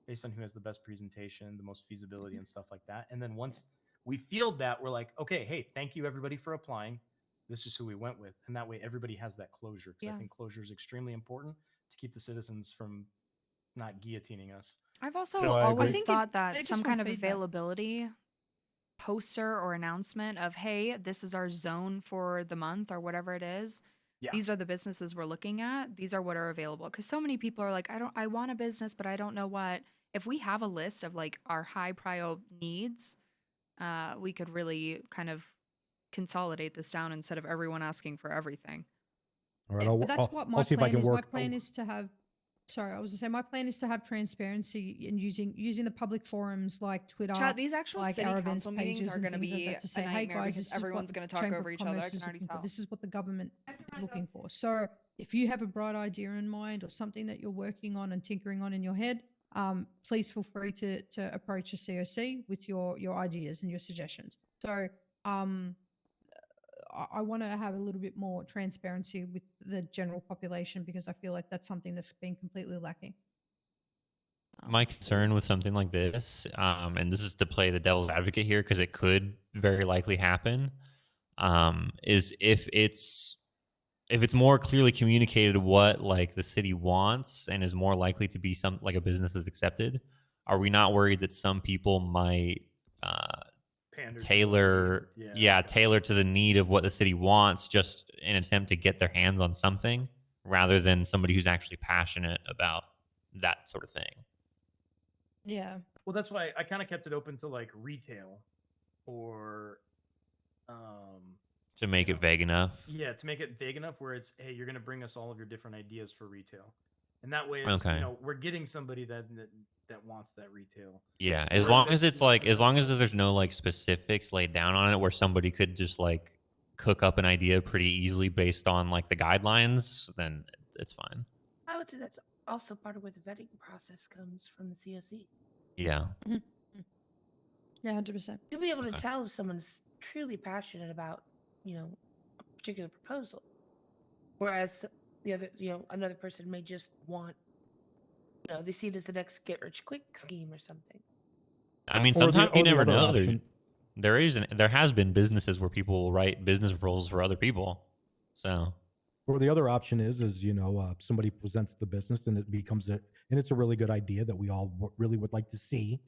based on who has the best presentation, the most feasibility and stuff like that. And then once we field that, we're like, okay, hey, thank you everybody for applying. This is who we went with. And that way everybody has that closure. Because I think closure is extremely important to keep the citizens from not guillotining us. I've also No, I always agree. thought they that just some want kind of feedback. availability poster or announcement of, hey, this is our zone for the month or whatever it is. Yeah. These are the businesses we're looking at. These are what are available. Because so many people are like, I want a business, but I don't know what. If we have a list of like our high prio needs, we could really kind of consolidate this down instead of everyone asking for everything. All right, But that's what my I'll see if I plan can is. My work. plan is to have. Sorry, I was gonna say my plan is to have transparency in using the public forums like Twitter. Chat, these actual like city our events council meetings pages are and going to things like be that to say, a hey nightmare guys, because this is everyone's what going to the talk Chamber over of each other. I Commerce can is already looking for. tell. This is what the government is looking for. So if you have a bright idea in mind or something that you're working on and tinkering on in your head, please feel free to approach a COC with your ideas and your suggestions. So I want to have a little bit more transparency with the general population because I feel like that's something that's been completely lacking. My concern with something like this, and this is to play the devil's advocate here because it could very likely happen, is if it's more clearly communicated what like the city wants and is more likely to be some like a business is accepted, are we not worried that some people might Pander to the tailor need. tailor to the need of what the city wants just in an attempt to get their hands on something rather than somebody who's actually passionate about that sort of thing? Yeah. Well, that's why I kind of kept it open to like retail or To make it vague enough. yeah, to make it vague enough where it's, hey, you're going to bring us all of your different ideas for retail. And that way it's, Okay. We're getting somebody that wants that retail. Yeah, as Or long if as it's like, as something long as else. there's no like specifics laid down on it where somebody could just like cook up an idea pretty easily based on like the guidelines, then it's fine. I would say that's also part of where the vetting process comes from the COC. Yeah. Yeah, 100%. You'll be able to Okay. tell if someone's truly passionate about, a particular proposal. Whereas the other, another person may just want, they see it as the next get rich quick scheme or something. I mean, Or the- sometimes or you the never other know. option- There has been businesses where people will write business proposals for other people. So Or the other option is somebody presents the business and it becomes and it's a really good idea that we all really would like to see,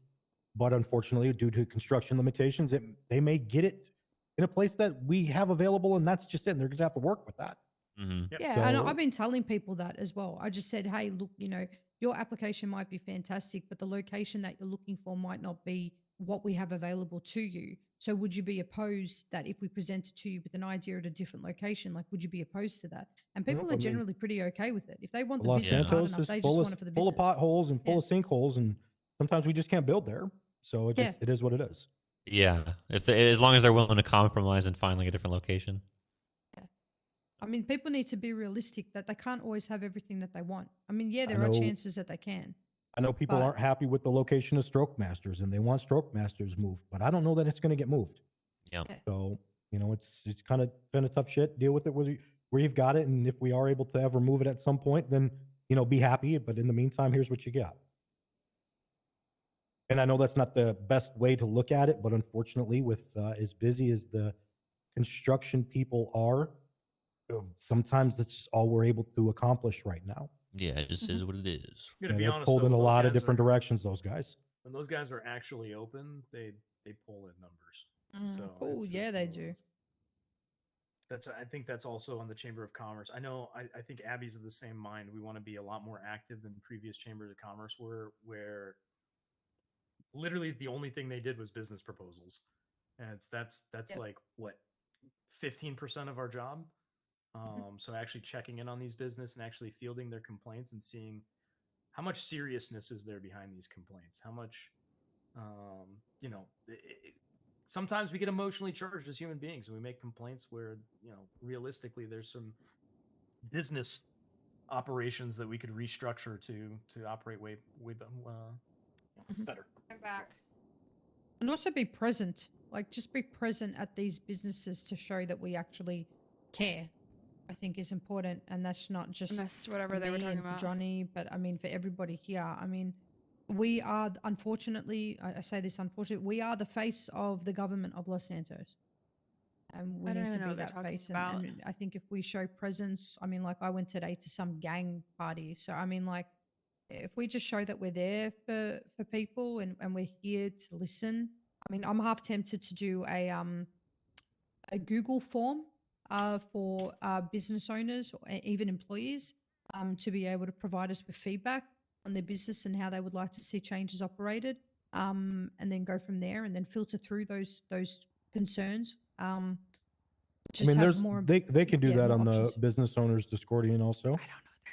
but unfortunately, due to construction limitations, they may get it in a place that we have available, and that's just it. And they're going to have to work with that. Yep. Yeah, and So- I've been telling people that as well. I just said, hey, look, your application might be fantastic, but the location that you're looking for might not be what we have available to you. So would you be opposed that if we presented to you with an idea at a different location, like would you be opposed to that? And people Nope, are I mean, generally pretty okay with it. If they want the Los business hard Santos enough, is they just full want of, it for the full business. of potholes and full Yeah. of sinkholes, and sometimes we just can't build there. So it Yeah. just it is what it is. yeah, as long as they're willing to compromise and find like a different location. I mean, people need to be realistic that they can't always have everything that they want. I mean, yeah, I there are know- chances that they can. I know people But- aren't happy with the location of Stroke Masters, and they want Stroke Masters moved, but I don't know that it's going to get moved. Yeah. Yeah. So it's kind of been a tough shit. Deal with it where you've got it, and if we are able to ever move it at some point, then be happy. But in the meantime, here's what you got. And I know that's not the best way to look at it, but unfortunately, with as busy as the construction people are, sometimes that's just all we're able to accomplish right now. Yeah, it just is what it is. I'm gonna Yeah, be they're honest, pulled though, in a when those lot of guys different are- directions. Those guys. When those guys are actually open, they pull in numbers. So Oh, it's yeah, one they of do. those. I think that's also on the Chamber of Commerce. I know I think Abby's of the same mind. We want to be a lot more active than previous chambers of commerce were, where literally the only thing they did was business proposals. And that's Yep. like what 15% of our job. So actually checking in on these business and actually fielding their complaints and seeing how much seriousness is there behind these complaints, how much you know, sometimes we get emotionally charged as human beings and we make complaints where, you know, realistically there's some business operations that we could restructure to operate way better. I'm back. And also be present. Like, just be present at these businesses to show that we actually care, I think is important. And that's not just And that's whatever for they were me talking and for about. Johnny, but I mean, for everybody here. I mean, we are, unfortunately, I say this unfortunately, we are the face of the government of Los Santos. And we I don't need to even know be what they're that talking face. about. And I think if we show presence, I mean, like I went today to some gang party. So, I mean, like, if we just show that we're there for people and we're here to listen. I mean, I'm half tempted to do a Google form for business owners or even employees to be able to provide us with feedback on their business and how they would like to see changes operated, and then go from there and then filter through those concerns. I Just mean, have there's more. they can do that more on options. the business owners Discordian also.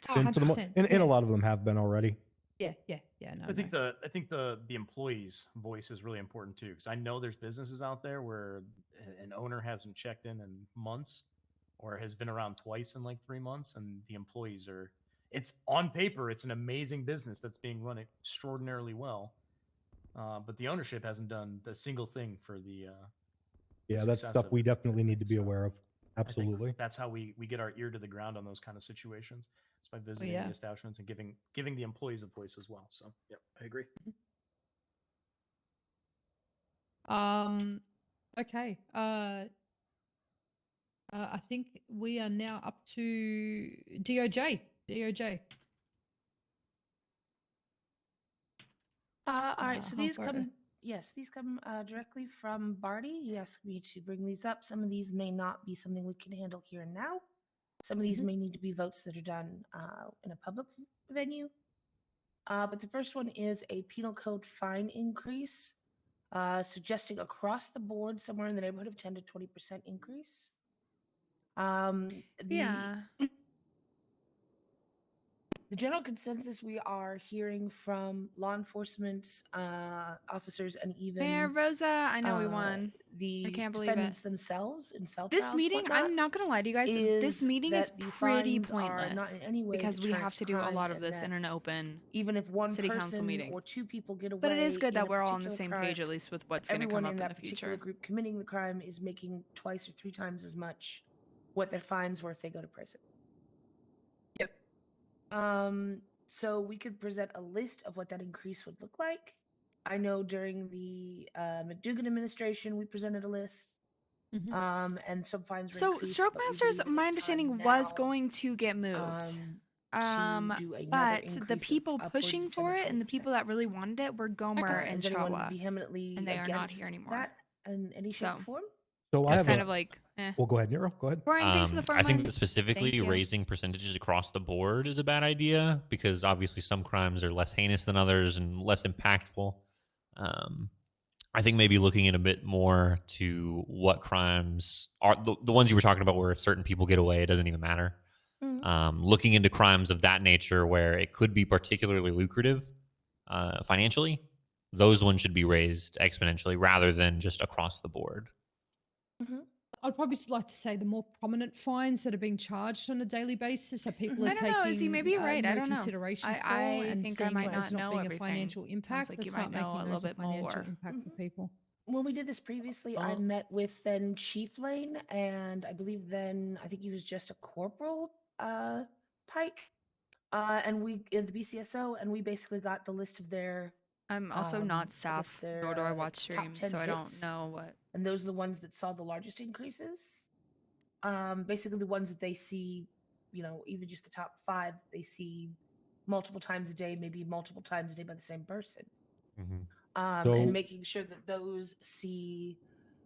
Oh, And for the 100%. and Yeah. a lot of them have been already. Yeah. No, I think the employee's voice is really important too, because I know there's businesses out there where an owner hasn't checked in months, or has been around twice in like 3 months, and the employees are. It's on paper, it's an amazing business that's being run extraordinarily well, but the ownership hasn't done a single thing for the. Yeah, that's stuff we definitely need to be aware of. Absolutely. That's how we get our ear to the ground on those kind of situations. It's by visiting yeah. the establishments and giving the employees a voice as well. So, yeah, I agree. Okay. I think we are now up to DOJ. All right, so these how far- come, yes, these come directly from Barty. He asked me to bring these up. Some of these may not be something we can handle here and now. Some of these may need to be votes that are done in a public venue. But the first one is a penal code fine increase, suggesting across the board somewhere in the neighborhood of 10 to 20% increase. Yeah. The general consensus we are hearing from law enforcement officers and even Mayor Rosa, I know we won. The I can't believe it. defendants themselves in cell This trials, meeting, I'm not gonna lie to you guys. This meeting is that the pretty fines are not pointless in any way because we deterrent have to to do a crime, lot of and this that in an open even if one city council person meeting. or two people get away, But it is good in that a we're all on the particular same crime, page, at least with what's going to everyone come up in in that the particular future. group committing the crime is making 2 or 3 times as much what their fines were if they go to prison. Yep. So we could present a list of what that increase would look like. I know during the McDougan administration, we presented a list. And some fines were So increased, Stroke but we Masters, believe it my is understanding time was now, going to get moved. to do another But the increase of people upwards pushing of 10 for to it and the 20%. people that really wanted it were Gomer and Is anyone Chawa, vehemently and they are not against here anymore. that in any shape So or form? So I it's have kind a, of like, eh. Well, go ahead, Nero. Go ahead. Brian, thanks for the 4 I think that months. specifically Thank you. raising percentages across the board is a bad idea because obviously some crimes are less heinous than others and less impactful. I think maybe looking in a bit more to what crimes are the ones you were talking about where if certain people get away, it doesn't even matter. Looking into crimes of that nature where it could be particularly lucrative financially, those ones should be raised exponentially rather than just across the board. I'd probably like to say the more prominent fines that are being charged on a daily basis that people are I don't taking know, Izzy, maybe you're right. I no don't know. consideration for I and think I seeing might it as not not know being everything. a financial Sounds impact. like you Let's might start know making a it little as a bit financial more. impact for people. When we did this previously, I met with then Chief Lane, and I believe then I think he was just a corporal, Pike, and we in the BCSO, and we basically got the list of their. I'm also not staff, nor do I watch top streams, 10 so I don't hits, know what. And those are the ones that saw the largest increases. Basically the ones that they see, even just the top 5, they see multiple times a day, maybe multiple times a day by the same person. And making sure that those see.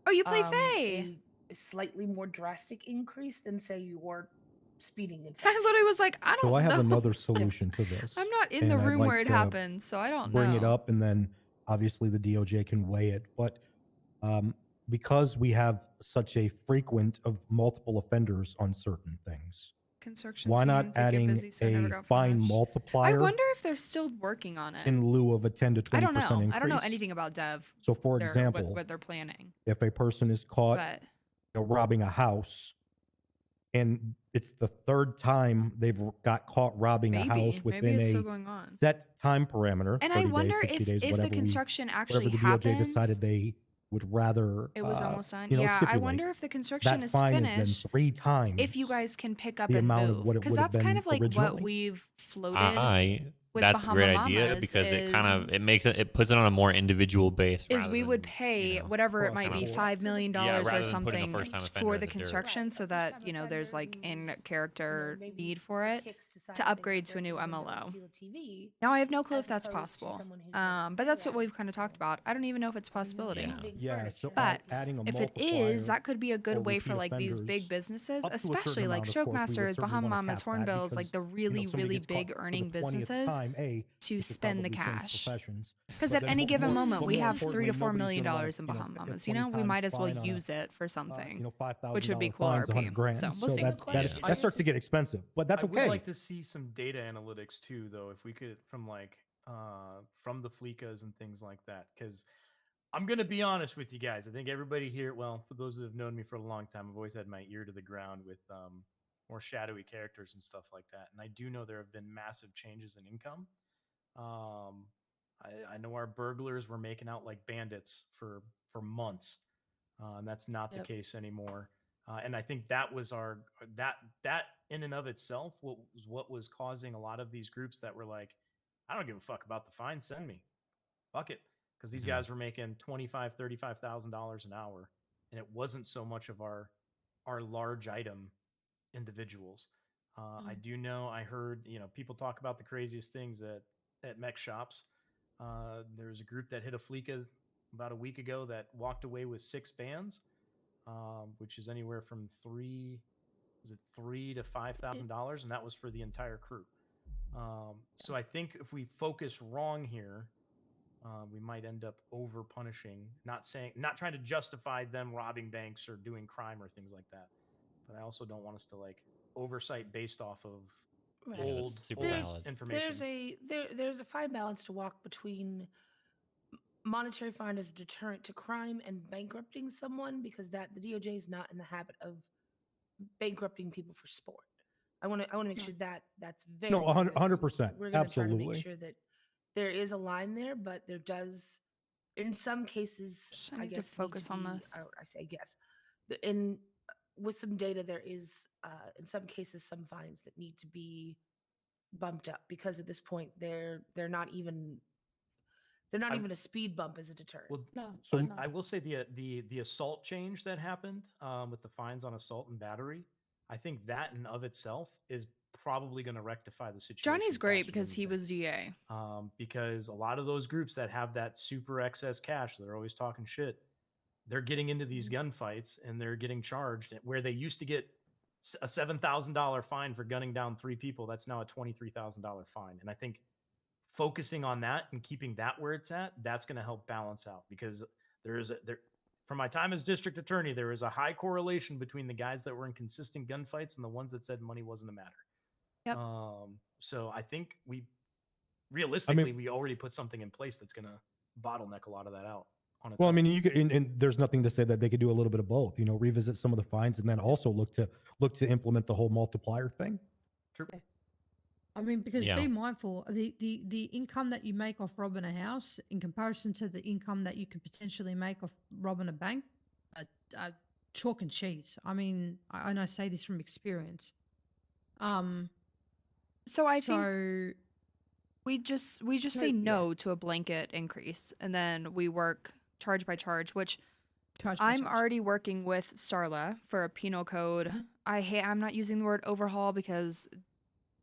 Oh, you play Faye. a slightly more drastic increase than say your speeding I infraction. literally was like, I So don't I have know. another solution to this. I'm not in the and I'd room where like it to happened, so I don't bring know. it up, and then obviously the DOJ can weigh it. But because we have such a frequent of multiple offenders on certain things, Construction why not teams that get adding busy, so I never a got fine finished. I multiplier wonder if they're still working on it. in lieu of a 10 to 20% I don't know. increase? I don't know anything about Dev. So, for Their- example, what they're planning. if a person is caught But robbing a house, and it's the third time they've got caught robbing a house maybe within it's still a going on. set time parameter, And 30 I wonder days, 60 days, if the whatever construction actually whatever the DOJ happens. decided they would rather, It was almost done. you know, Yeah, I stipulate, wonder if the construction that is fine finished. is then 3 times If you guys can pick up the and amount of move, what it because would have that's kind been of like originally. what we've floated. With That's a Bahama great idea Mamas because it kind is- of it puts it on a more individual base. Is rather we would than, pay whatever it might be, kind of- $5 million Yeah, or rather than putting a something first-time offender for in the the dirt. construction, so that there's like in character need for it to upgrade to a new MLO. Now I have no clue if that's possible, but that's what we've kind of talked about. I don't even know if it's a possibility. Yeah, so But adding a if it multiplier is, that could be a or good way for repeat like these offenders big businesses, up to a certain especially like amount, of Stroke course, we would Masters, certainly Bahama wanna Mamas, cap that Hornbills, because, like the you know, really, somebody really gets caught big for the earning 20th businesses time, to we should spend the probably change cash. professions. Because But at then any more- given more- moment, but we more have $3 importantly, to $4 nobody's million gonna wanna, in you know, Bahama get Mamas. 20 We might times as well fine on a, use it for something, you know, $5,000 which would be cool fines, RP. 100 grand. So we'll see. That starts to get expensive, but that's I okay. would like to see some data analytics too, though, if we could from from the Fleekas and things like that. Because I'm gonna be honest with you guys. I think everybody here, well, for those that have known me for a long time, I've always had my ear to the ground with more shadowy characters and stuff like that. And I do know there have been massive changes in income. I know our burglars were making out like bandits for months, and that's not the case anymore. And I think that was that in and of itself what was causing a lot of these groups that were like, I don't give a fuck about the fine, send me, fuck it, because these guys were making $35,000 an hour, and it wasn't so much of our large item individuals. I do know, I heard, people talk about the craziest things at mech shops. There was a group that hit a Fleeka about a week ago that walked away with 6 bands, which is anywhere from $3,000 to $5,000, and that was for the entire crew. So I think if we focus wrong here, we might end up over punishing. Not trying to justify them robbing banks or doing crime or things like that, but I also don't want us to like oversight based off of old information. There's a fine balance to walk between monetary fine as a deterrent to crime and bankrupting someone, because the DOJ is not in the habit of bankrupting people for sport. I want to make sure that that's very 100%. We're going to try to Absolutely. make sure that there is a line there, but there does, in some cases, I need to focus on this. I say yes. With some data, there is in some cases some fines that need to be bumped up, because at this point they're not even a speed bump as a deterrent. Well, I will say the assault change that happened with the fines on assault and battery, I think that in of itself is probably going to rectify the situation. Johnny's great because he was DA. Because a lot of those groups that have that super excess cash, they're always talking shit. They're getting into these gunfights and they're getting charged where they used to get a $7,000 fine for gunning down 3 people. That's now a $23,000 fine. And I think focusing on that and keeping that where it's at, that's going to help balance out, because from my time as district attorney, there is a high correlation between the guys that were in consistent gunfights and the ones that said money wasn't a matter. Yep. So I think we already put something in place that's going to bottleneck a lot of that out. Well, I mean, you could, and there's nothing to say that they could do a little bit of both. Revisit some of the fines and then also look to implement the whole multiplier thing. True. I mean, because be mindful, the income that you make off robbing a house in comparison to the income that you could potentially make off robbing a bank, chalk and cheese. I mean, and I say this from experience. So I think we just say no to a blanket increase, and then we work charge by charge, which I'm already working with Starla for a penal code. I'm not using the word overhaul because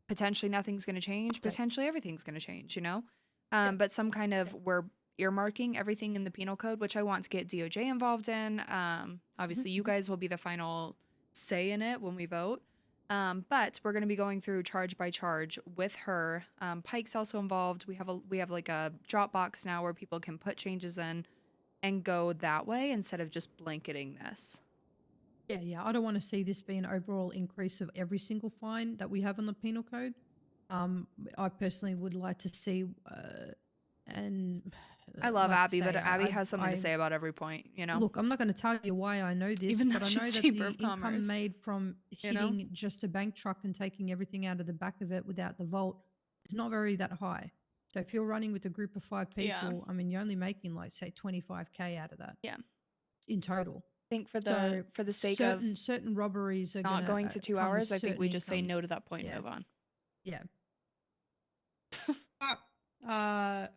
potentially nothing's going to change. Potentially everything's going to change, but some kind of, we're earmarking everything in the penal code, which I want to get DOJ involved in. Obviously, you guys will be the final say in it when we vote. But we're going to be going through charge by charge with her. Pike's also involved. We have like a Dropbox now where people can put changes in and go that way instead of just blanketing this. Yeah. I don't want to see this be an overall increase of every single fine that we have on the penal code. I personally would like to see, and I love like I Abby, but say, Abby has something to say about every point, you know? Look, I'm not going to tell you why I know this, Even though but I know she's that Chamber the of Commerce, income made from you know? hitting just a bank truck and taking everything out of the back of it without the vault is not very that high. So if you're running with a group of 5 people, Yeah. I mean, you're only making like say 25K out of that. Yeah. In total. I think for the sake certain of certain robberies are not gonna, going to 2 come with hours, I think we certain just say no incomes. to that point and Yeah. move on. Yeah.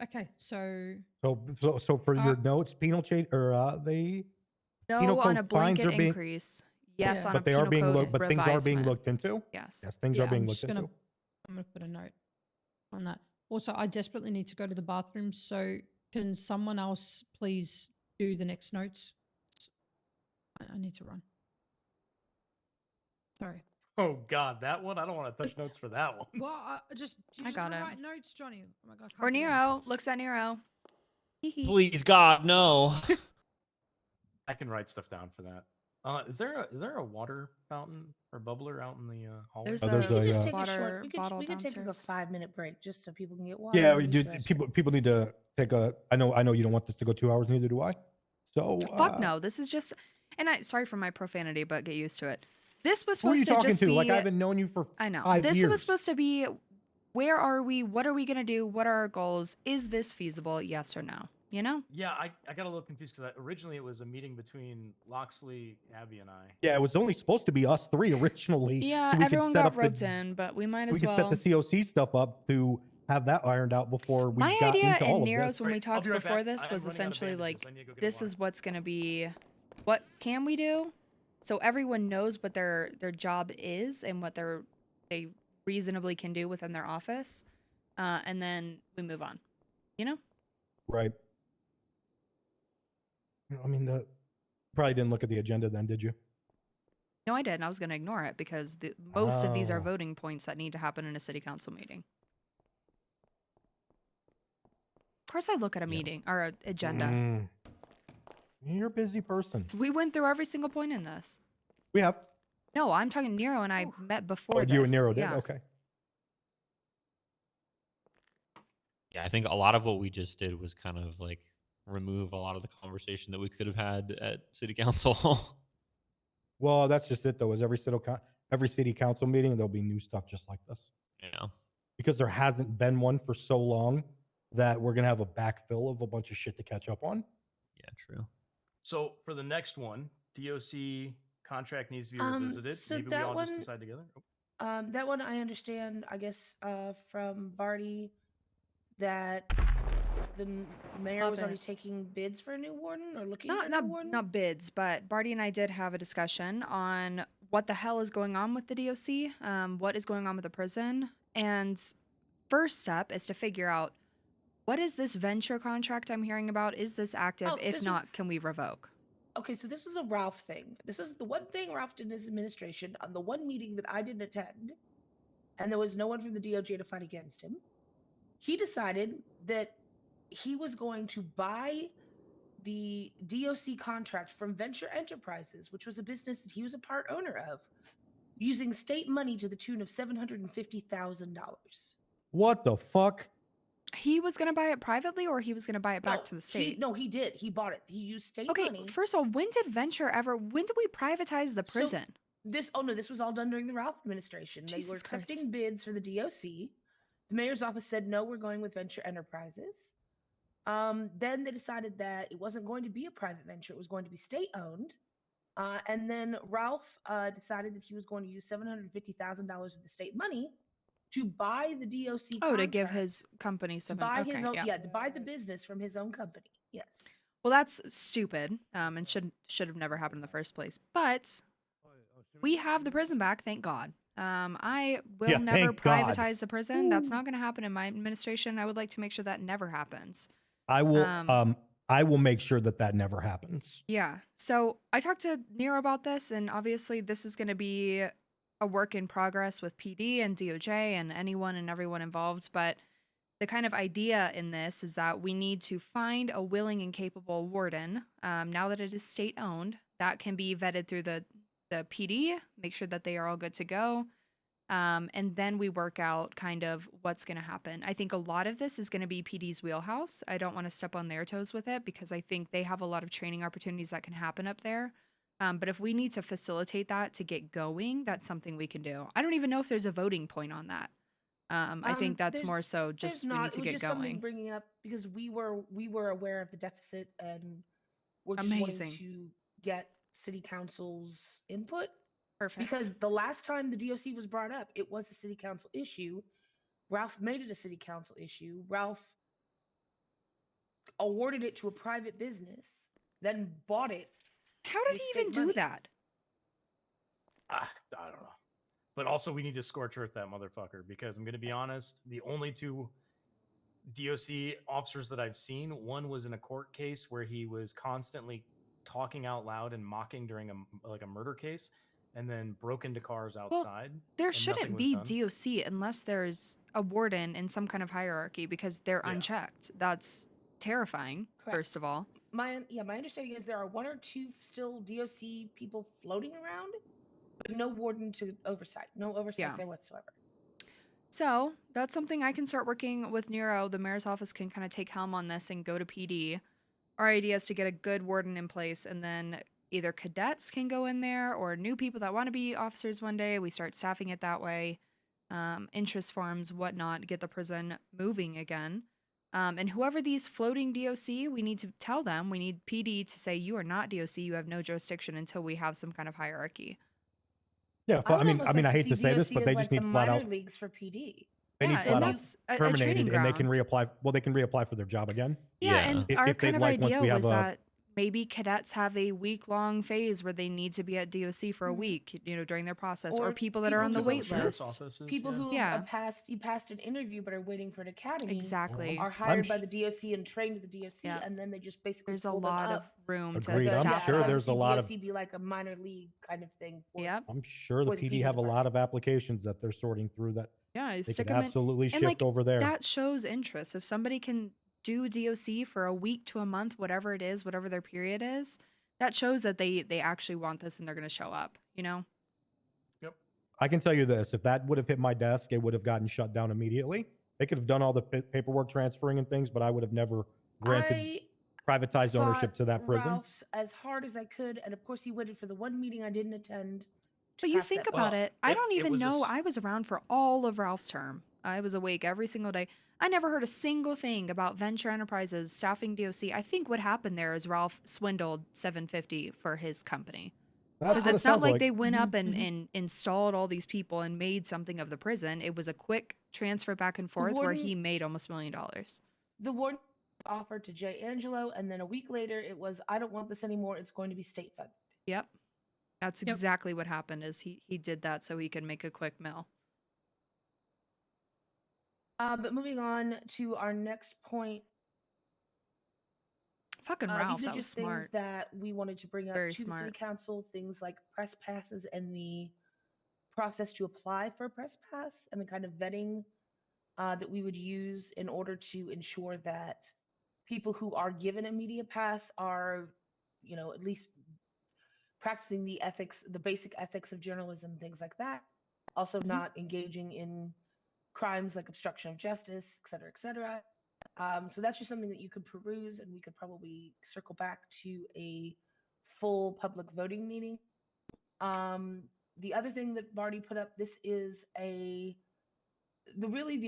Okay, so So for your notes, penal change or the penal No on code a fines blanket are being, increase. Yes, Yeah. on a but they are penal being code looked, but things are being revisement. looked into. Yes. Yes, things yeah, are being I'm looked just gonna into. I'm gonna put a note on that. Also, I desperately need to go to the bathroom, so can someone else please do the next notes? I need to run. Sorry. Oh God, that one! I don't want to touch notes for that one. Well, you just got gotta it. write notes, Johnny. Oh my God, I Or can't do that. Nero. Looks at Nero. Please, God, no. I can write stuff down for that. Is there a water fountain or bubbler out in the hallway? There's there's a a, Just take a water short. We bottle could take like a downstairs. 5-minute break just so people can get water. Yeah, and we use do. the restroom. People need to take a. I know you don't want this to go 2 hours. Neither do I. So Fuck no. This is just, and sorry for my profanity, but get used to it. This was Who are you supposed to talking just to? be. Like I haven't known you for I know. 5 This years. was supposed to be. Where are we? What are we gonna do? What are our goals? Is this feasible? Yes or no? You know? Yeah, I got a little confused because originally it was a meeting between Loxley, Abby, and I. Yeah, it was only supposed to be us 3 originally. Yeah, so we everyone could set got up roped the, in, but we might we as could well. set the COC stuff up to have that ironed out before we My got idea into all and of Nero's this. when we Right, I'll talked be right before back. this I'm was running out of essentially bandages. like I need to go get this water. is what's gonna be. What can we do? So everyone knows what their job is and what they reasonably can do within their office, and then we move on. You know? Right. I mean, probably didn't look at the agenda then, did you? No, I didn't. I was gonna ignore it because most of these are Oh. voting points that need to happen in a city council meeting. Of course, I look at a meeting or an agenda. Mm. You're a busy person. We went through every single point in this. We have. No, I'm talking Nero and I met before Oh, this. you and Nero did? Yeah. Okay. Yeah, I think a lot of what we just did was kind of like remove a lot of the conversation that we could have had at city council. Well, that's just it, though. Is every city council meeting, there'll be new stuff just like this. Yeah. Because there hasn't been one for so long that we're going to have a backfill of a bunch of shit to catch up on. Yeah, true. So for the next one, DOC contract needs to be revisited. so Maybe we that all just one- decide together. That one I understand, I guess, from Barty that the mayor Love was already it. taking bids for a new warden or looking for a new Not warden. not bids, but Barty and I did have a discussion on what the hell is going on with the DOC, what is going on with the prison, and first step is to figure out what is this venture contract I'm hearing about? Is this active? Oh, If this not, was- can we revoke? Okay, so this was a Ralph thing. This is the one thing Ralph did in his administration on the one meeting that I didn't attend, and there was no one from the DOJ to fight against him. He decided that he was going to buy the DOC contract from Venture Enterprises, which was a business that he was a part owner of, using state money to the tune of $750,000. What the fuck? He was going to buy it privately or he was going to buy it back No, to the state? He did. He bought it. He used state Okay, money. first of all, when did we privatize the prison? This was all done during the Ralph administration. They were Jesus Christ. accepting bids for the DOC. The mayor's office said no, we're going with Venture Enterprises. Then they decided that it wasn't going to be a private venture; it was going to be state-owned. And then Ralph decided that he was going to use $750,000 of the state money to buy the DOC. Oh, to give contract, his company to some. buy Okay, his own, yeah. to buy the business from his own company. Yes. Well, that's stupid, and should have never happened in the first place. But we have the prison back, thank God. I will Yeah, never thank God. privatize the prison. That's not going to happen in my administration. I would like to make sure that never happens. I will make sure that that never happens. Yeah. So I talked to Nero about this, and obviously this is going to be a work in progress with PD and DOJ and anyone and everyone involved. But the kind of idea in this is that we need to find a willing and capable warden. Now that it is state owned, that can be vetted through the PD, make sure that they are all good to go. And then we work out kind of what's going to happen. I think a lot of this is going to be PD's wheelhouse. I don't want to step on their toes with it because I think they have a lot of training opportunities that can happen up there. But if we need to facilitate that to get going, that's something we can do. I don't even know if there's a voting point on that. I think that's more so just we need to get going. Bringing up because we were aware of the deficit and we're just Amazing. wanting to get city council's input. Perfect. Because the last time the DOC was brought up, it was a city council issue. Ralph made it a city council issue. Ralph awarded it to a private business, then bought it. How did he even do that? I don't know. But also, we need to scorch earth that motherfucker because I'm going to be honest. The only two DOC officers that I've seen, one was in a court case where he was constantly talking out loud and mocking during a murder case, and then broke into cars outside. Well, there shouldn't be DOC unless there's a warden in some kind of hierarchy because they're unchecked. That's terrifying. Correct. First of all, my understanding is there are one or two still DOC people floating around, but no warden to oversight. No oversight there whatsoever. So that's something I can start working with Nero. The mayor's office can kind of take helm on this and go to PD. Our idea is to get a good warden in place, and then either cadets can go in there or new people that want to be officers one day. We start staffing it that way. Interest forms, whatnot, get the prison moving again. And whoever these floating DOC, we need to tell them, we need PD to say, you are not DOC, you have no jurisdiction until we have some kind of hierarchy. Yeah, but I mean, I hate to say this, but they just need flat out leagues for PD. They need flat out terminated, and they can reapply. Well, they can reapply for their job again. Yeah, and our kind of idea was a, that maybe cadets have a week-long phase where they need to be at DOC for a week, during their process, or people that are on the wait list. People who have passed an interview but are waiting for an academy. Exactly. Are hired by the DOC and trained at the DOC, and then they just basically there's a lot of room Agreed. to I'm sure there's a lot DOC be like a minor league kind of thing. I'm sure the PD have a lot of applications that they're sorting through that they could absolutely shift over there. That shows interest. If somebody can do DOC for a week to a month, whatever it is, whatever their period is, that shows that they actually want this and they're going to show up, Yep. I can tell you this, if that would have hit my desk, it would have gotten shut down immediately. They could have done all the paperwork transferring and things, but I would have never granted privatized ownership to that prison. Ralph's as hard as I could, and of course he waited for the one meeting I didn't attend. But you think about it, I don't even know I was around for all of Ralph's term. I was awake every single day. I never heard a single thing about Venture Enterprises staffing DOC. I think what happened there is Ralph swindled $750 for his company. Because it's not like they went up and installed all these people and made something of the prison. It was a quick transfer back and forth where he made almost $1 million. The warden offered to Jay Angelo, and then a week later it was, I don't want this anymore. It's going to be state funded. Yep. That's exactly what happened is he did that so he could make a quick mill. But moving on to our next point. Fucking Ralph, these are that was just smart. things that we wanted to bring up Very to smart. the city council, things like press passes and the process to apply for a press pass and the kind of vetting that we would use in order to ensure that people who are given a media pass are, at least practicing the ethics, the basic ethics of journalism, things like that. Also not engaging in crimes like obstruction of justice, et cetera, et cetera. So that's just something that you could peruse, and we could probably circle back to a full public voting meeting. The other thing that Barty put up, this is the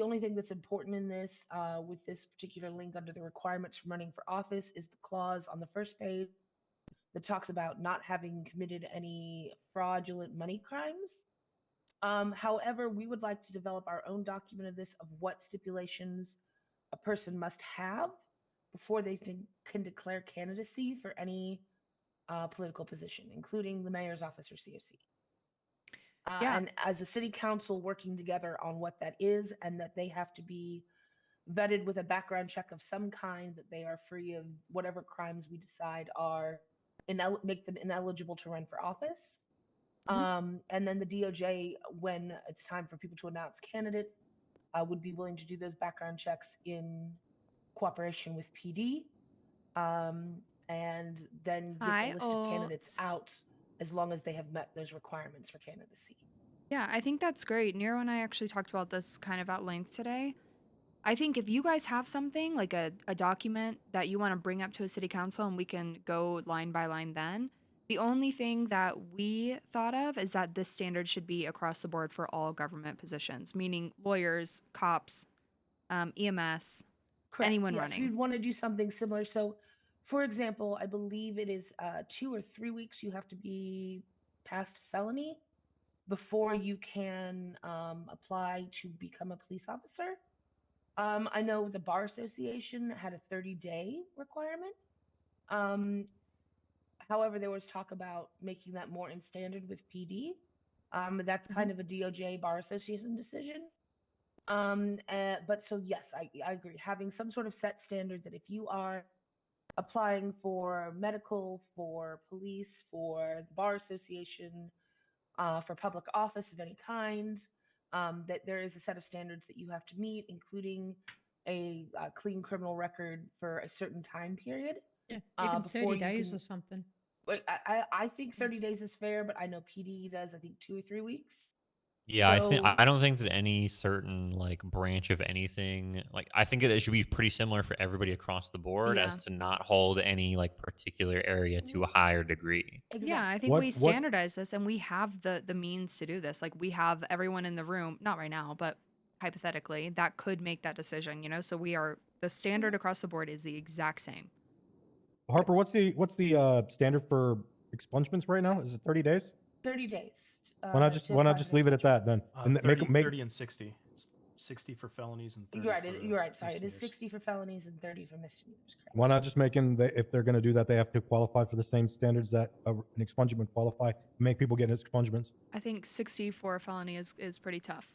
only thing that's important in this, with this particular link under the requirements for running for office, is the clause on the first page that talks about not having committed any fraudulent money crimes. However, we would like to develop our own document of this, of what stipulations a person must have before they can declare candidacy for any political position, including the mayor's office or COC. And as a city council working together on what that is, and that they have to be vetted with a background check of some kind, that they are free of whatever crimes we decide are make them ineligible to run for office. And then the DOJ, when it's time for people to announce candidate, would be willing to do those background checks in cooperation with PD, and then get Hi, the list of candidates Alt. out as long as they have met those requirements for candidacy. Yeah, I think that's great. Nero and I actually talked about this kind of at length today. I think if you guys have something like a document that you want to bring up to a city council and we can go line by line then, the only thing that we thought of is that this standard should be across the board for all government positions, meaning lawyers, cops, EMS, Correct. anyone Yes, running. we'd want to do something similar. So, for example, I believe it is 2 or 3 weeks you have to be past felony before you can apply to become a police officer. I know the Bar Association had a 30-day requirement. However, there was talk about making that more in standard with PD. That's kind of a DOJ Bar Association decision. But so yes, I agree. Having some sort of set standard that if you are applying for medical, for police, for the Bar Association, for public office of any kind, that there is a set of standards that you have to meet, including a clean criminal record for a certain time period. Yeah, even before 30 you days can- or something. Wait, I think 30 days is fair, but I know PD does, I think, 2 or 3 weeks. Yeah, So- I don't think that any certain like branch of anything, like I think that it should be pretty similar for everybody across the board Yeah. as to not hold any like particular area to a higher degree. Yeah, I think we standardize this and we have the means to do this. Like we have everyone in the room, not right now, but hypothetically, that could make that decision, you know? So the standard across the board is the exact same. Harper, what's the standard for expungements right now? Is it 30 days? 30 days. Why not just leave it at that then? And 30, make 30 and 60. 60 for felonies and 30 You're right. for You're right. Sorry, it is misdemeanors. 60 for felonies and 30 for misdemeanors. Correct. Why not just if they're going to do that, they have to qualify for the same standards that an expungement qualify? Make people get expungements. I think 60 for a felony is pretty tough.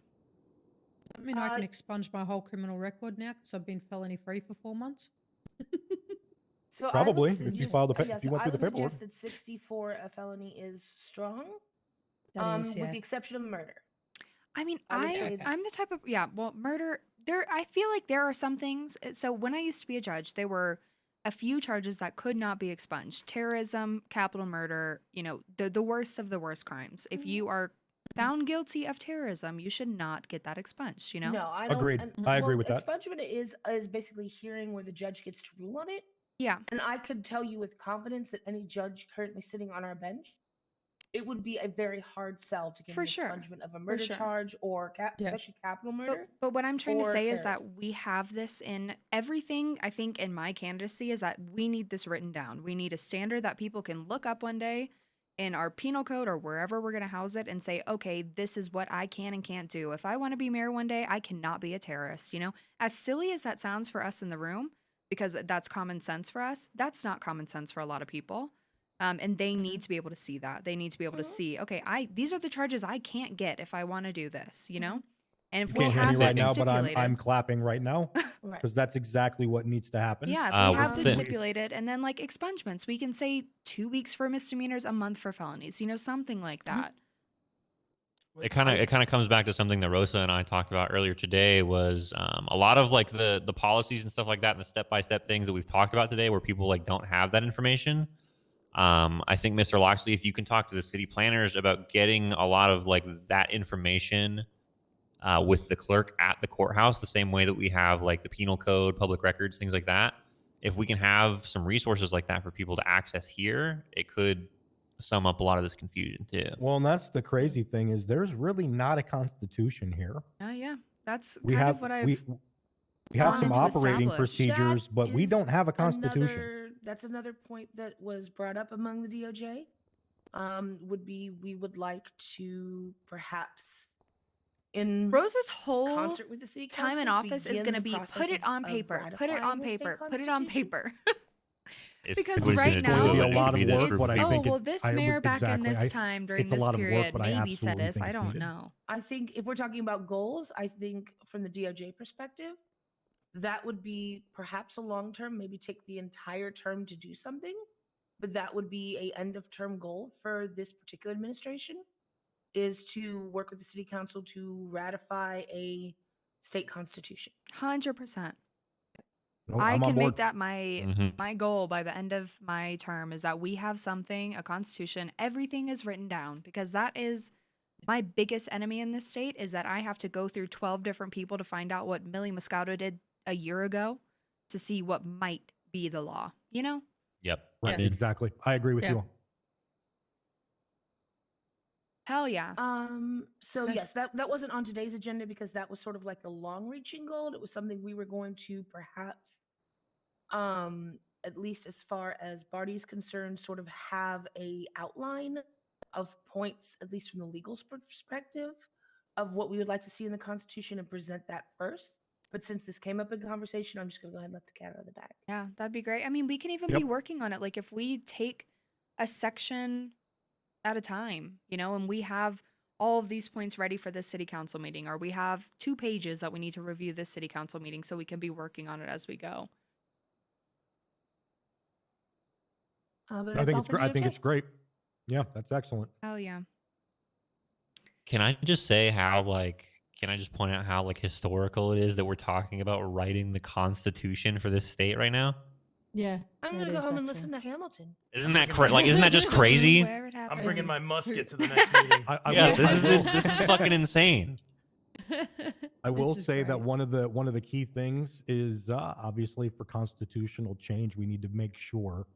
I mean, I can expunge my whole criminal record now because I've been felony free for 4 months. So Probably, I would if you suggest- filed yes, if you went I through the would paperwork. suggest that 60 for a felony is strong, That is, yeah. with the exception of murder. I mean, I would say I'm the type of murder. I feel like there are some things. So when I used to be a judge, there were a few charges that could not be expunged: terrorism, capital murder. You know, the worst of the worst crimes. If you are found guilty of terrorism, you should not get that expunged. You know? No, I don't. Agreed. and- I agree well, with that. Expungement is basically hearing where the judge gets to rule on it. Yeah. And I could tell you with confidence that any judge currently sitting on our bench, it would be a very hard sell to get For an sure. expungement of a For murder sure. charge or especially capital murder. But what I'm trying to or say is terrorism. that we have this in everything. I think in my candidacy is that we need this written down. We need a standard that people can look up one day in our penal code or wherever we're going to house it and say, okay, this is what I can and can't do. If I want to be mayor one day, I cannot be a terrorist. You know, as silly as that sounds for us in the room, because that's common sense for us, that's not common sense for a lot of people. And they need to be able to see that. They need to be able to see, okay, these are the charges I can't get if I want to do this, you know? And if You we can't hear have me that right now, but stipulated, I'm clapping right now Right. because that's exactly what needs to happen. yeah, if we have this stipulated, and then like expungements, we can say 2 weeks for misdemeanors, a month for felonies, you know, something like that. It kind of comes back to something that Rosa and I talked about earlier today was a lot of like the policies and stuff like that and the step-by-step things that we've talked about today where people like don't have that information. I think Mr. Loxley, if you can talk to the city planners about getting a lot of like that information with the clerk at the courthouse, the same way that we have like the penal code, public records, things like that. If we can have some resources like that for people to access here, it could sum up a lot of this confusion too. Well, and that's the crazy thing is there's really not a constitution here. Oh yeah, that's We kind have of what I've we have some wanted to operating establish. procedures, but we is don't have a constitution. That's another point that was brought up among the DOJ. Would be we would like to perhaps in Rosa's whole concert with the city time in council office is begin going to the be process put it on of paper, put it ratifying on the state paper, put it on constitution. paper. If Because everybody's right gonna now, do it, be a it'd lot of be this work, group but I of think people. well, this I mayor was back in exactly- this time during it's a this lot of work, period but I maybe said absolutely this. think I it's don't needed. know. I think if we're talking about goals, I think from the DOJ perspective, that would be perhaps a long term, maybe take the entire term to do something, but that would be a end of term goal for this particular administration, is to work with the city council to ratify a state constitution. 100%. No, I I'm on can make board. that my goal by the end of my term, is that we have something, a constitution, everything is written down, because that is my biggest enemy in this state, is that I have to go through 12 different people to find out what Millie Moscato did a year ago to see what might be the law, you know? Yep. Right, Yeah. exactly. I agree with Yeah. you. Hell yeah. So yes, that wasn't on today's agenda because that was sort of like a long-reaching goal. It was something we were going to perhaps, at least as far as Barty's concerned, sort of have a outline of points, at least from the legal perspective, of what we would like to see in the Constitution and present that first. But since this came up in conversation, I'm just going to go ahead and let the cat out of the bag. Yeah, that'd be great. I mean, we can even be working on it. Like if we take a section at a time, you know, and we have all of these points ready for this city council meeting, or we have 2 pages that we need to review this city council meeting, so we can be working on it as we go. I think it's great. I think it's great. Yeah, that's excellent. Oh yeah. Can I just say how, like, can I just point out how, like, historical it is that we're talking about writing the Constitution for this state right now? Yeah. I'm going to go home and listen to Hamilton. Isn't that isn't that just crazy? Where it I'm happens. bringing my musket to the next meeting. Yeah, this is fucking insane. I will This is say that great. one of the key things is obviously for constitutional change, we need to make sure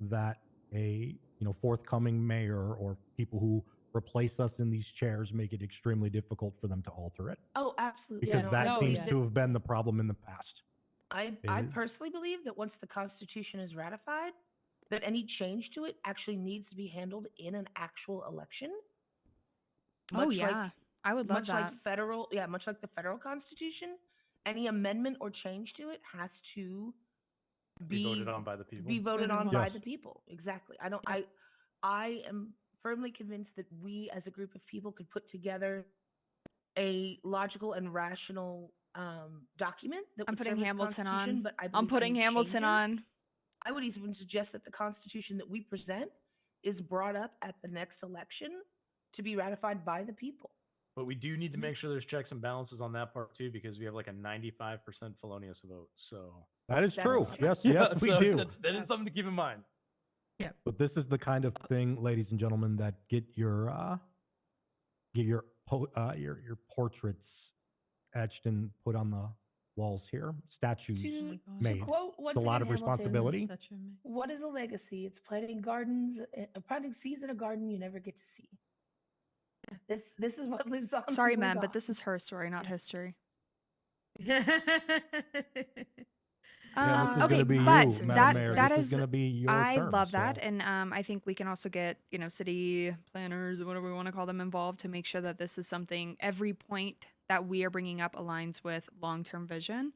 that a forthcoming mayor or people who replace us in these chairs make it extremely difficult for them to alter it, Oh, absolutely. because No, that I seems believe to have been the problem in the past. I is- personally believe that once the Constitution is ratified, that any change to it actually needs to be handled in an actual election. Oh yeah. I would love much like that. much like the federal Constitution, any amendment or change to it has to Be voted on by the people. Be voted on Voted by Yes. the people. Exactly. I am firmly convinced that we as a group of people could put together a logical and rational document that I'm would putting serve as a Hamilton constitution, on. but I I'm believe putting any Hamilton changes- on. I would even suggest that the Constitution that we present is brought up at the next election to be ratified by the people. But we do need to make sure there's checks and balances on that part too, because we have like a 95% felonious vote. So That is That true. is true. Yes, yes, we so do. that is something to keep in mind. But this is the kind of thing, ladies and gentlemen, that get your portraits etched and put on the walls here. Statues To made. quote once It's a lot again, of Hamilton, responsibility. what is a legacy? It's planting seeds in a garden you never get to see. This is what lives on. Sorry, when we're man, but gone. this is her story, not history. Yeah, this is Okay, gonna be but you, Madam that Mayor. that This is is gonna be your I term, love that, so- and I think we can also get city planners or whatever we want to call them involved to make sure that this is something, every point that we are bringing up aligns with long-term vision.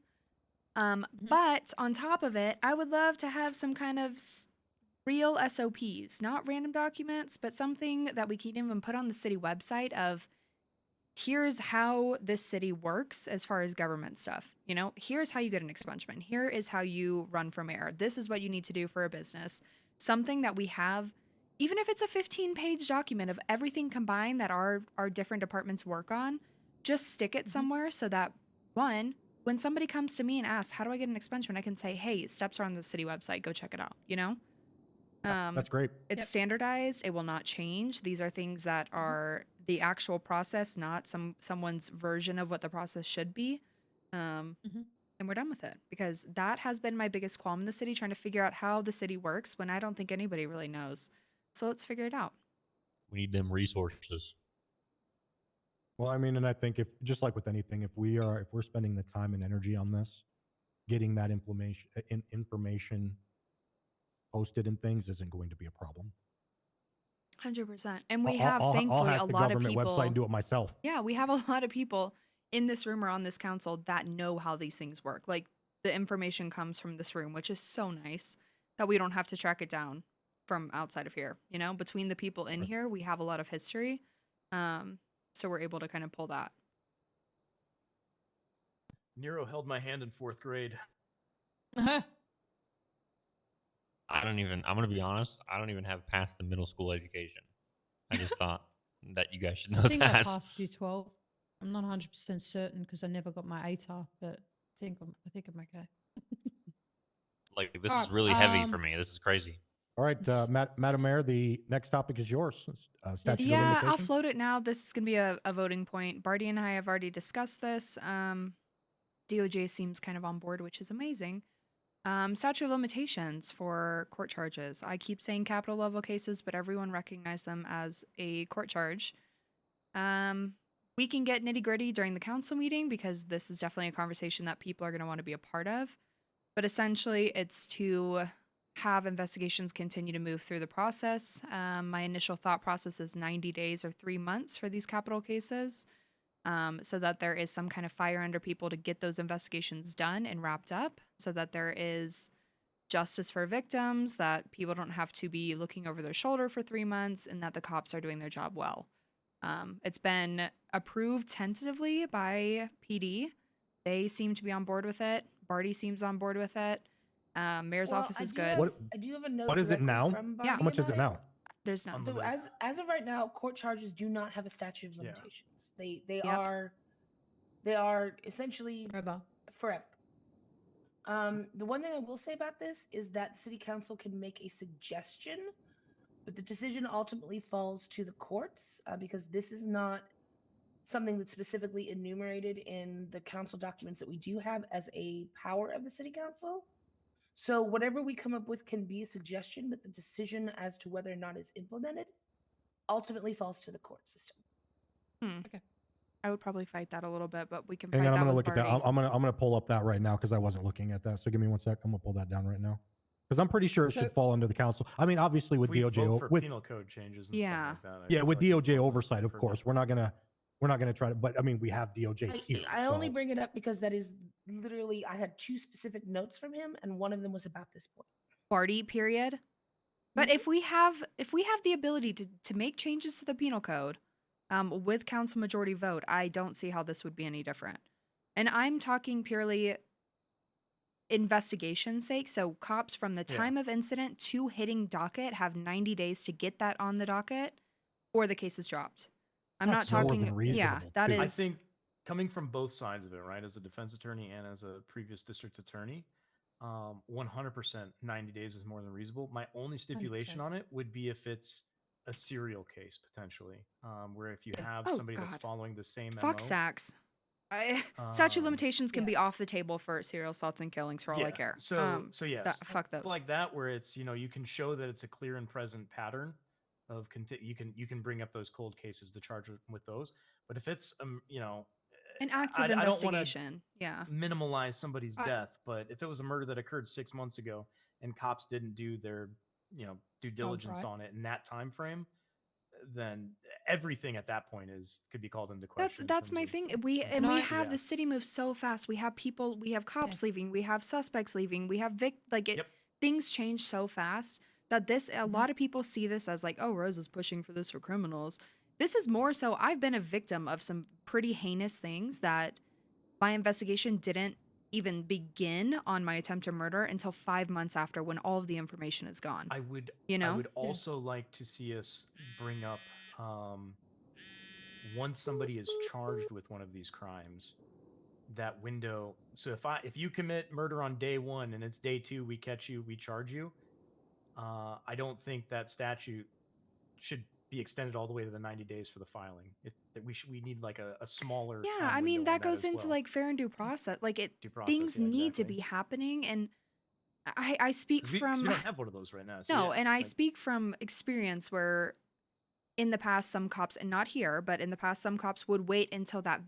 But on top of it, I would love to have some kind of real SOPs, not random documents, but something that we can even put on the city website of, here's how this city works as far as government stuff. You know, here's how you get an expungement. Here is how you run for mayor. This is what you need to do for a business. Something that we have, even if it's a 15-page document of everything combined that our different departments work on, just stick it somewhere so that, one, when somebody comes to me and asks, how do I get an expungement? I can say, hey, steps are on the city website. Go check it out, you know? That's great. It's standardized. It will not change. These are things that are the actual process, not someone's version of what the process should be. And we're done with it, because that has been my biggest qualm in the city, trying to figure out how the city works when I don't think anybody really knows. So let's figure it out. We need them resources. Well, I mean, and I think if, just like with anything, if we're spending the time and energy on this, getting that information posted and things isn't going to be a problem. 100%. And we I'll- have, I'll thankfully, hack a the lot of government people. website and do it myself. Yeah, we have a lot of people in this room or on this council that know how these things work. Like, the information comes from this room, which is so nice that we don't have to track it down from outside of here. You know, between the people in here, we have a lot of history. So we're able to kind of pull that. Nero held my hand in 4th grade. I'm gonna be honest, I don't even have past the middle school education. I just thought that you guys should know I think I that. passed year 12. I'm not 100% certain because I never got my ATAR, but I think I'm okay. Like, this All is right, really heavy for me. This is crazy. All right, Madam Mayor, the next topic is yours. Statute of Yeah, I'll limitations. float it now. This is going to be a voting point. Barty and I have already discussed this. DOJ seems kind of on board, which is amazing. Statute of limitations for court charges. I keep saying capital level cases, but everyone recognizes them as a court charge. We can get nitty gritty during the council meeting because this is definitely a conversation that people are going to want to be a part of. But essentially, it's to have investigations continue to move through the process. My initial thought process is 90 days or 3 months for these capital cases, so that there is some kind of fire under people to get those investigations done and wrapped up, so that there is justice for victims, that people don't have to be looking over their shoulder for 3 months, and that the cops are doing their job well. It's been approved tentatively by PD. They seem to be on board with it. Barty seems on board with it. Mayor's office is good. I do have a note. What is it directly now? From Yeah. Barty How much is about it now? There's none. So as of right now, court charges do not have a statute of limitations. They Yep. they are essentially Forever. forever. The one thing I will say about this is that the city council can make a suggestion, but the decision ultimately falls to the courts because this is not something that's specifically enumerated in the council documents that we do have as a power of the city council. So whatever we come up with can be a suggestion, but the decision as to whether or not it's implemented ultimately falls to the court system. Okay. I would probably fight that a little bit, but we can Hang fight on, I'm that gonna with look at that. Barty. I'm gonna pull up that right now because I wasn't looking at that. So give me 1 sec. I'm gonna pull that down right now because I'm pretty sure it should fall under the council. I mean, obviously with If we DOJ vote for with penal code changes and Yeah. stuff like that. I yeah feel with like it DOJ falls oversight, under of purview. course, we're not gonna try to. But I mean, we have DOJ here. I only so- bring it up because that is literally I had 2 specific notes from him, and one of them was about this point. Barty, period. But if we have the ability to make changes to the penal code, with council majority vote, I don't see how this would be any different. And I'm talking purely investigation sake. So cops from the time of incident to hitting docket have 90 days to get that on the docket, or the case is dropped. I'm That's not more talking. than reasonable, Yeah, that too. is. I think coming from both sides of it, right, as a defense attorney and as a previous district attorney, 100% 90 days is more than reasonable. My only stipulation 100%. on it would be if it's a serial case potentially, where if you have Oh, somebody that's God. following the same Fuck MO. sacks. Statute of limitations can be off the table for serial assaults and killings for all I care. So yes, fuck those. like that, where it's you can show that it's a clear and present pattern of you can bring up those cold cases to charge with those. But if it's An active I don't want to investigation. Yeah. minimalize somebody's death, but if it was a murder that occurred 6 months ago and cops didn't do their due diligence right. on it in that time frame, then everything at that point could be called into question. That's my thing. We have the city move so fast. We have people, we have cops leaving, we have suspects leaving, we have things change so fast that a lot of people see this as like, oh, Rosa's pushing for this for criminals. This is more so I've been a victim of some pretty heinous things that my investigation didn't even begin on my attempt to murder until 5 months after, when all of the information is gone. I would also like to see us bring up once somebody is charged with one of these crimes, that window. So if you commit murder on day 1 and it's day 2, we catch you, we charge you. I don't think that statute should be extended all the way to the 90 days for the filing. We need like a smaller. Yeah, time I mean window on that goes into well. like fair and due process. Like Due process, things yeah, need to exactly. be happening, and I speak 'Cause we from don't have one of those right now. So no, yeah, and I speak from experience where in the past some cops, and not here, but in the past some cops would wait until that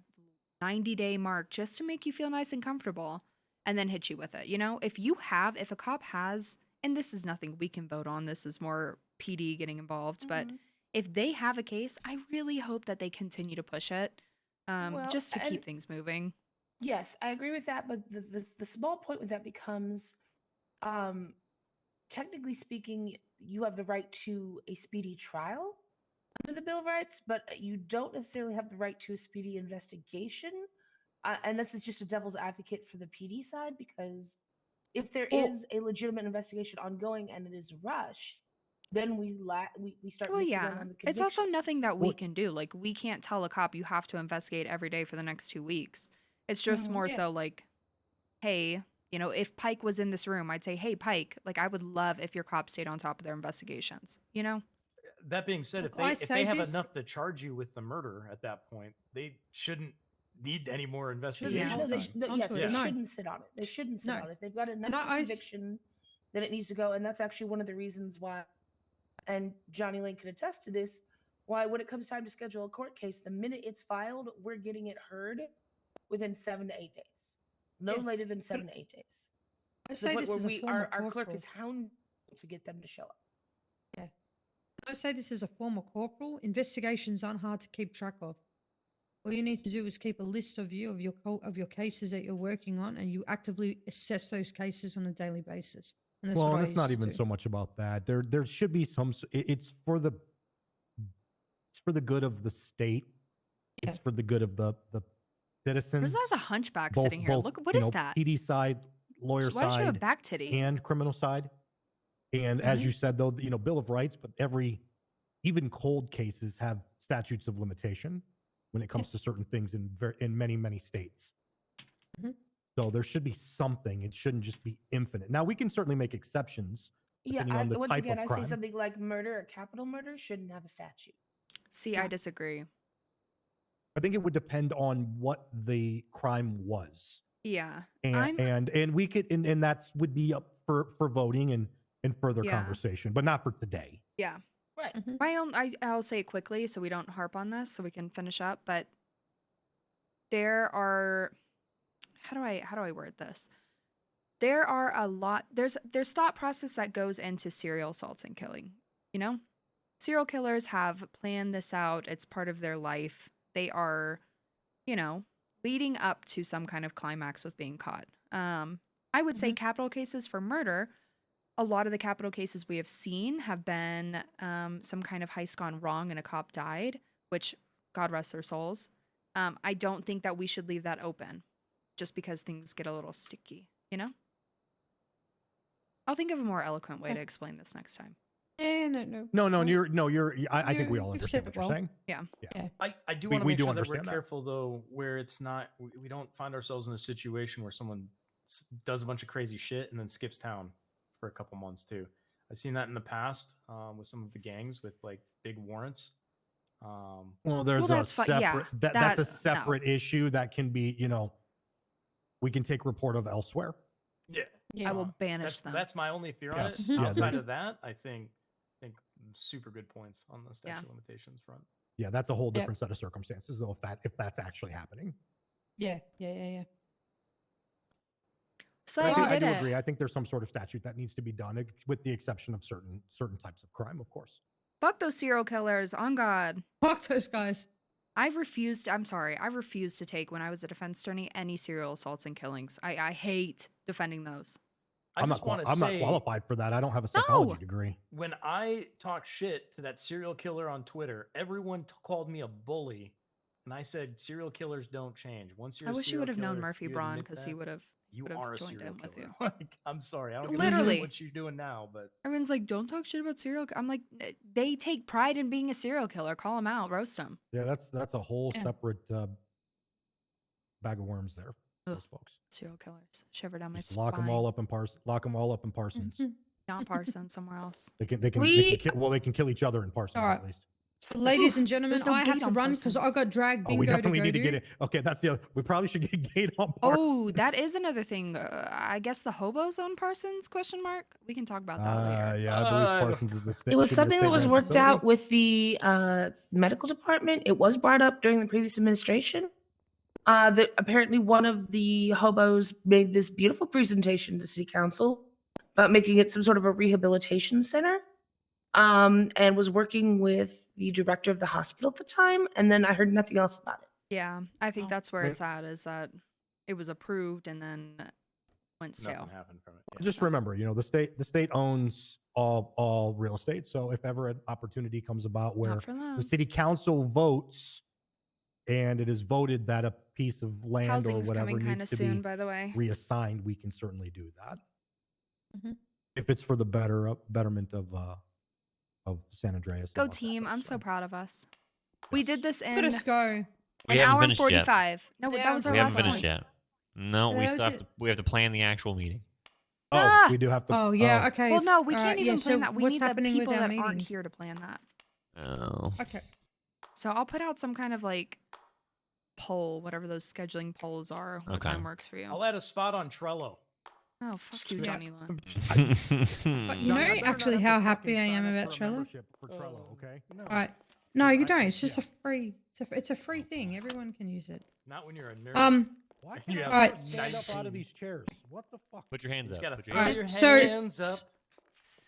90-day mark just to make you feel nice and comfortable and then hit you with it. If a cop has, and this is nothing we can vote on, this is more PD getting involved, but if they have a case, I really hope that they continue to push it, just to keep things moving. Yes, I agree with that, but the small point with that becomes, technically speaking, you have the right to a speedy trial under the Bill of Rights, but you don't necessarily have the right to a speedy investigation and this is just a devil's advocate for the PD side, because if there Well- is a legitimate investigation ongoing and it is rushed, then we start Well, missing out yeah. on the It's also nothing convictions. that we can do. Like, we can't tell a cop you have to investigate every day for the next 2 weeks. It's just more Yeah. so like, hey, you know, if Pike was in this room, I'd say, hey, Pike, like, I would love if your cops stayed on top of their investigations, you know? That being said, Look, if they I if they say have this- enough to charge you with the murder at that point, they shouldn't need any more Shouldn't investigation. hold No, they on sh- no, onto yes, it, they no. shouldn't sit on it. They shouldn't sit No. on it. They've got enough And of a I s- conviction that it needs to go, and that's actually one of the reasons why. And Johnny Lane can attest to this. Why, when it comes time to schedule a court case, the minute it's filed, we're getting it heard within 7 to 8 days. No Yeah. later than 7 to 8 days. I To the say point this where is a former our clerk corporal. is hounding to get them to show up. Yeah. I say this as a former corporal. Investigations aren't hard to keep track of. All you need to do is keep a list of your cases that you're working on, and you actively assess those cases on a daily basis. And that's Well, what and I it's not used to even do. so much about that. There should be some. It's for the good of the state. It's for the good of the citizens. There's a hunchback both- sitting here. both, Look, what you is know, that? PD side, lawyer Why does she have a side, back titty? and criminal side. And as you said, though, you know, Bill of Rights, but even cold cases have statutes of limitation when it comes to certain things in many states. Mhm. So there should be something. It shouldn't just be infinite. Now we can certainly make exceptions Yeah, depending on the once type again, of I crime. say something like murder or capital murder shouldn't have a statute. See, I disagree. I think it would depend on what the crime was. Yeah. And we could and that's would be up for voting and further Yeah. conversation, but not for today. Yeah. Right. I'll say it quickly so we don't harp on this so we can finish up, but there are how do I word this? There are a lot there's thought process that goes into serial assaults and killing, you know? Serial killers have planned this out. It's part of their life. They are, you know, leading up to some kind of climax with being caught. I would say capital cases for murder, a lot of the capital cases we have seen have been some kind of heist gone wrong and a cop died, which God rest their souls. I don't think that we should leave that open just because things get a little sticky, you know? I'll think of a more eloquent way to explain this next time. No, I think we all understand what you're saying. Yeah. I do We- want to we make do sure that we're understand that. careful though, where it's not we don't find ourselves in a situation where someone does a bunch of crazy shit and then skips town for a couple months too. I've seen that in the past with some of the gangs with like big warrants. Well, there's a that's separate yeah, that's a no. separate issue that can be, you know, we can take report of elsewhere. Yeah, I will banish them. That's my only fear Yes. on it. Yeah, Outside that- of that, I think super good points on the statute of limitations front. Yeah, that's a whole different set of circumstances though if that's actually happening. Yeah. So But I did do it. agree. I think there's some sort of statute that needs to be done, with the exception of certain types of crime, of course. Fuck those serial killers, on God. Fuck those guys. I refused to take, when I was a defense attorney, any serial assaults and killings. I hate defending those. I'm not qualified for that. I don't have a psychology degree. When I talk shit to that serial killer on Twitter, everyone called me a bully, and I said serial killers don't change. Once you're I a wish you serial would have known killer, if Murphy you Braun admit because he that, would have you would are have a joined serial in with killer. you. Like, I'm sorry, I don't Literally. know what you're doing now, but Everyone's like, don't talk shit about serial. I'm like, they take pride in being a serial killer. Call them out, roast them. Yeah, that's a whole separate bag of worms there. Those folks. Serial killers. Shiver down my Just lock them all up in Parsons. Not Parsons, somewhere else. They can kill each other in Parsons All right. at least. Ladies and gentlemen, There's no I have gate to on run because I got drag Oh, bingo we to definitely go need to to. get it. Okay, that's the other. We probably should get a gate on Parsons. Oh, that is another thing. I guess the hobos own Parsons? Question mark. We can talk about that later. Yeah, I believe Parsons is a state. It was should be a something that was state-run worked facility. out with the medical department. It was brought up during the previous administration. That apparently one of the hobos made this beautiful presentation to city council about making it some sort of a rehabilitation center, and was working with the director of the hospital at the time. And then I heard nothing else about it. Yeah, I think that's where Right. it's at, is that it was approved and then went stale. nothing happened from it. Just remember, you know, the state owns all real estate. So if ever an opportunity comes about where Not for long. the city council votes and it is voted that a piece of land or Housing's whatever coming kind needs of to be soon, by the way. reassigned, we can certainly do that Mhm. if it's for the betterment of San Andreas. and Go Los team! Santos, I'm so proud of us. We did this Let us in go. We an haven't hour and finished yet. 45. No, that Yeah, was our We haven't last finished point. yet. No, we Yeah, still have to. We have to plan the actual meeting. Oh, Ah! we do have to. Oh yeah, okay. Well, no, if- we all can't right, even yeah, plan so that. We what's need the happening with people our that aren't meeting? here to plan that. Oh. Okay. So I'll put out some kind of like poll, whatever those scheduling polls are. What Okay. time works for you? I'll add a spot on Trello. Oh, fuck you, Johnny Lund. But you Johnny, know I better not actually have to how fucking happy I am sign up about for a Trello. membership for Trello, okay? No. All right. No, you don't. It's just yeah. a free. It's a free thing. Everyone can use it. Not when you're a nerd. Why You can't have I Alright. never stand up out of these chairs? What the fuck? Put your hands You up. gotta Put throw your Alright, hands your up. so- hands up.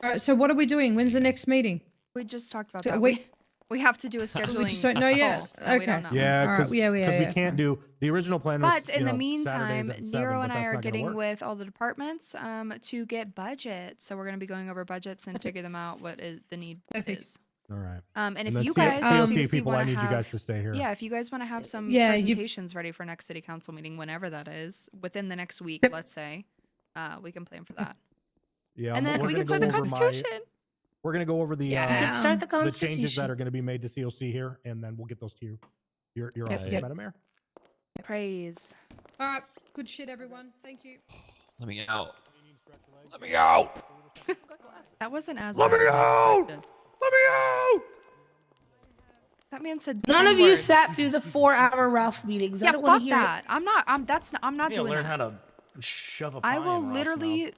All right. So what are we doing? When's the next meeting? We just talked about So that. wait- We have to do a scheduling. We just don't know yet. poll. No, we don't Okay. know. Yeah, All right, because yeah, we can't do the original plan. Was, But in you the know, meantime, Saturdays at 7, Nero but and I that's are not gonna getting work. with all the departments to get budgets. So we're going to be going over budgets and figure them out what is, the need Perfect. is. All right. And if then you C- guys, CLT COC, people, I wanna need you have- guys to stay here. Yeah, if you guys want to have some Yeah, you've- presentations ready for next city council meeting, whenever that is, within the next week, Yep. let's say, we can plan for that. Yeah, And then we're we gonna can start the go over my- Constitution. We're going to go over the Yeah. We can start the the changes that Constitution. are going to be made to COC here, and then we'll get those to you. Your Yep, office, yep. Madam Mayor. Praise. All right. Good shit, everyone. Thank you. Let me out. Let me out. That wasn't as Let bad me as I out! expected. Let me out. That man said None 10 of you words. sat through the 4-hour Ralph meetings. I Yeah, don't want fuck to hear that. I'm not. I'm not You doing learn that. how to shove a I pie will in Ralph's literally mouth.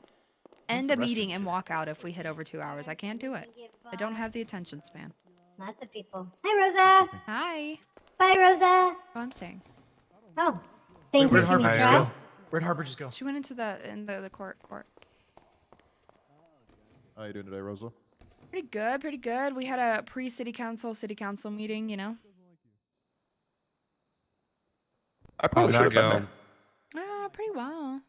end the a meeting restroom and shit? walk out if we hit over 2 hours. I can't do it. I don't have the attention span. Lots of people. Hi, Rosa. Hi. Bye, Rosa. Oh, I'm saying. Oh, Wait, thank where'd you, Harper Jimmy just Trout. go? Where'd Harper just go? She went into the court. How you doing today, Rosa? Pretty good. Pretty good. We had a pre-city council meeting. You know. I probably should have been there. Pretty well.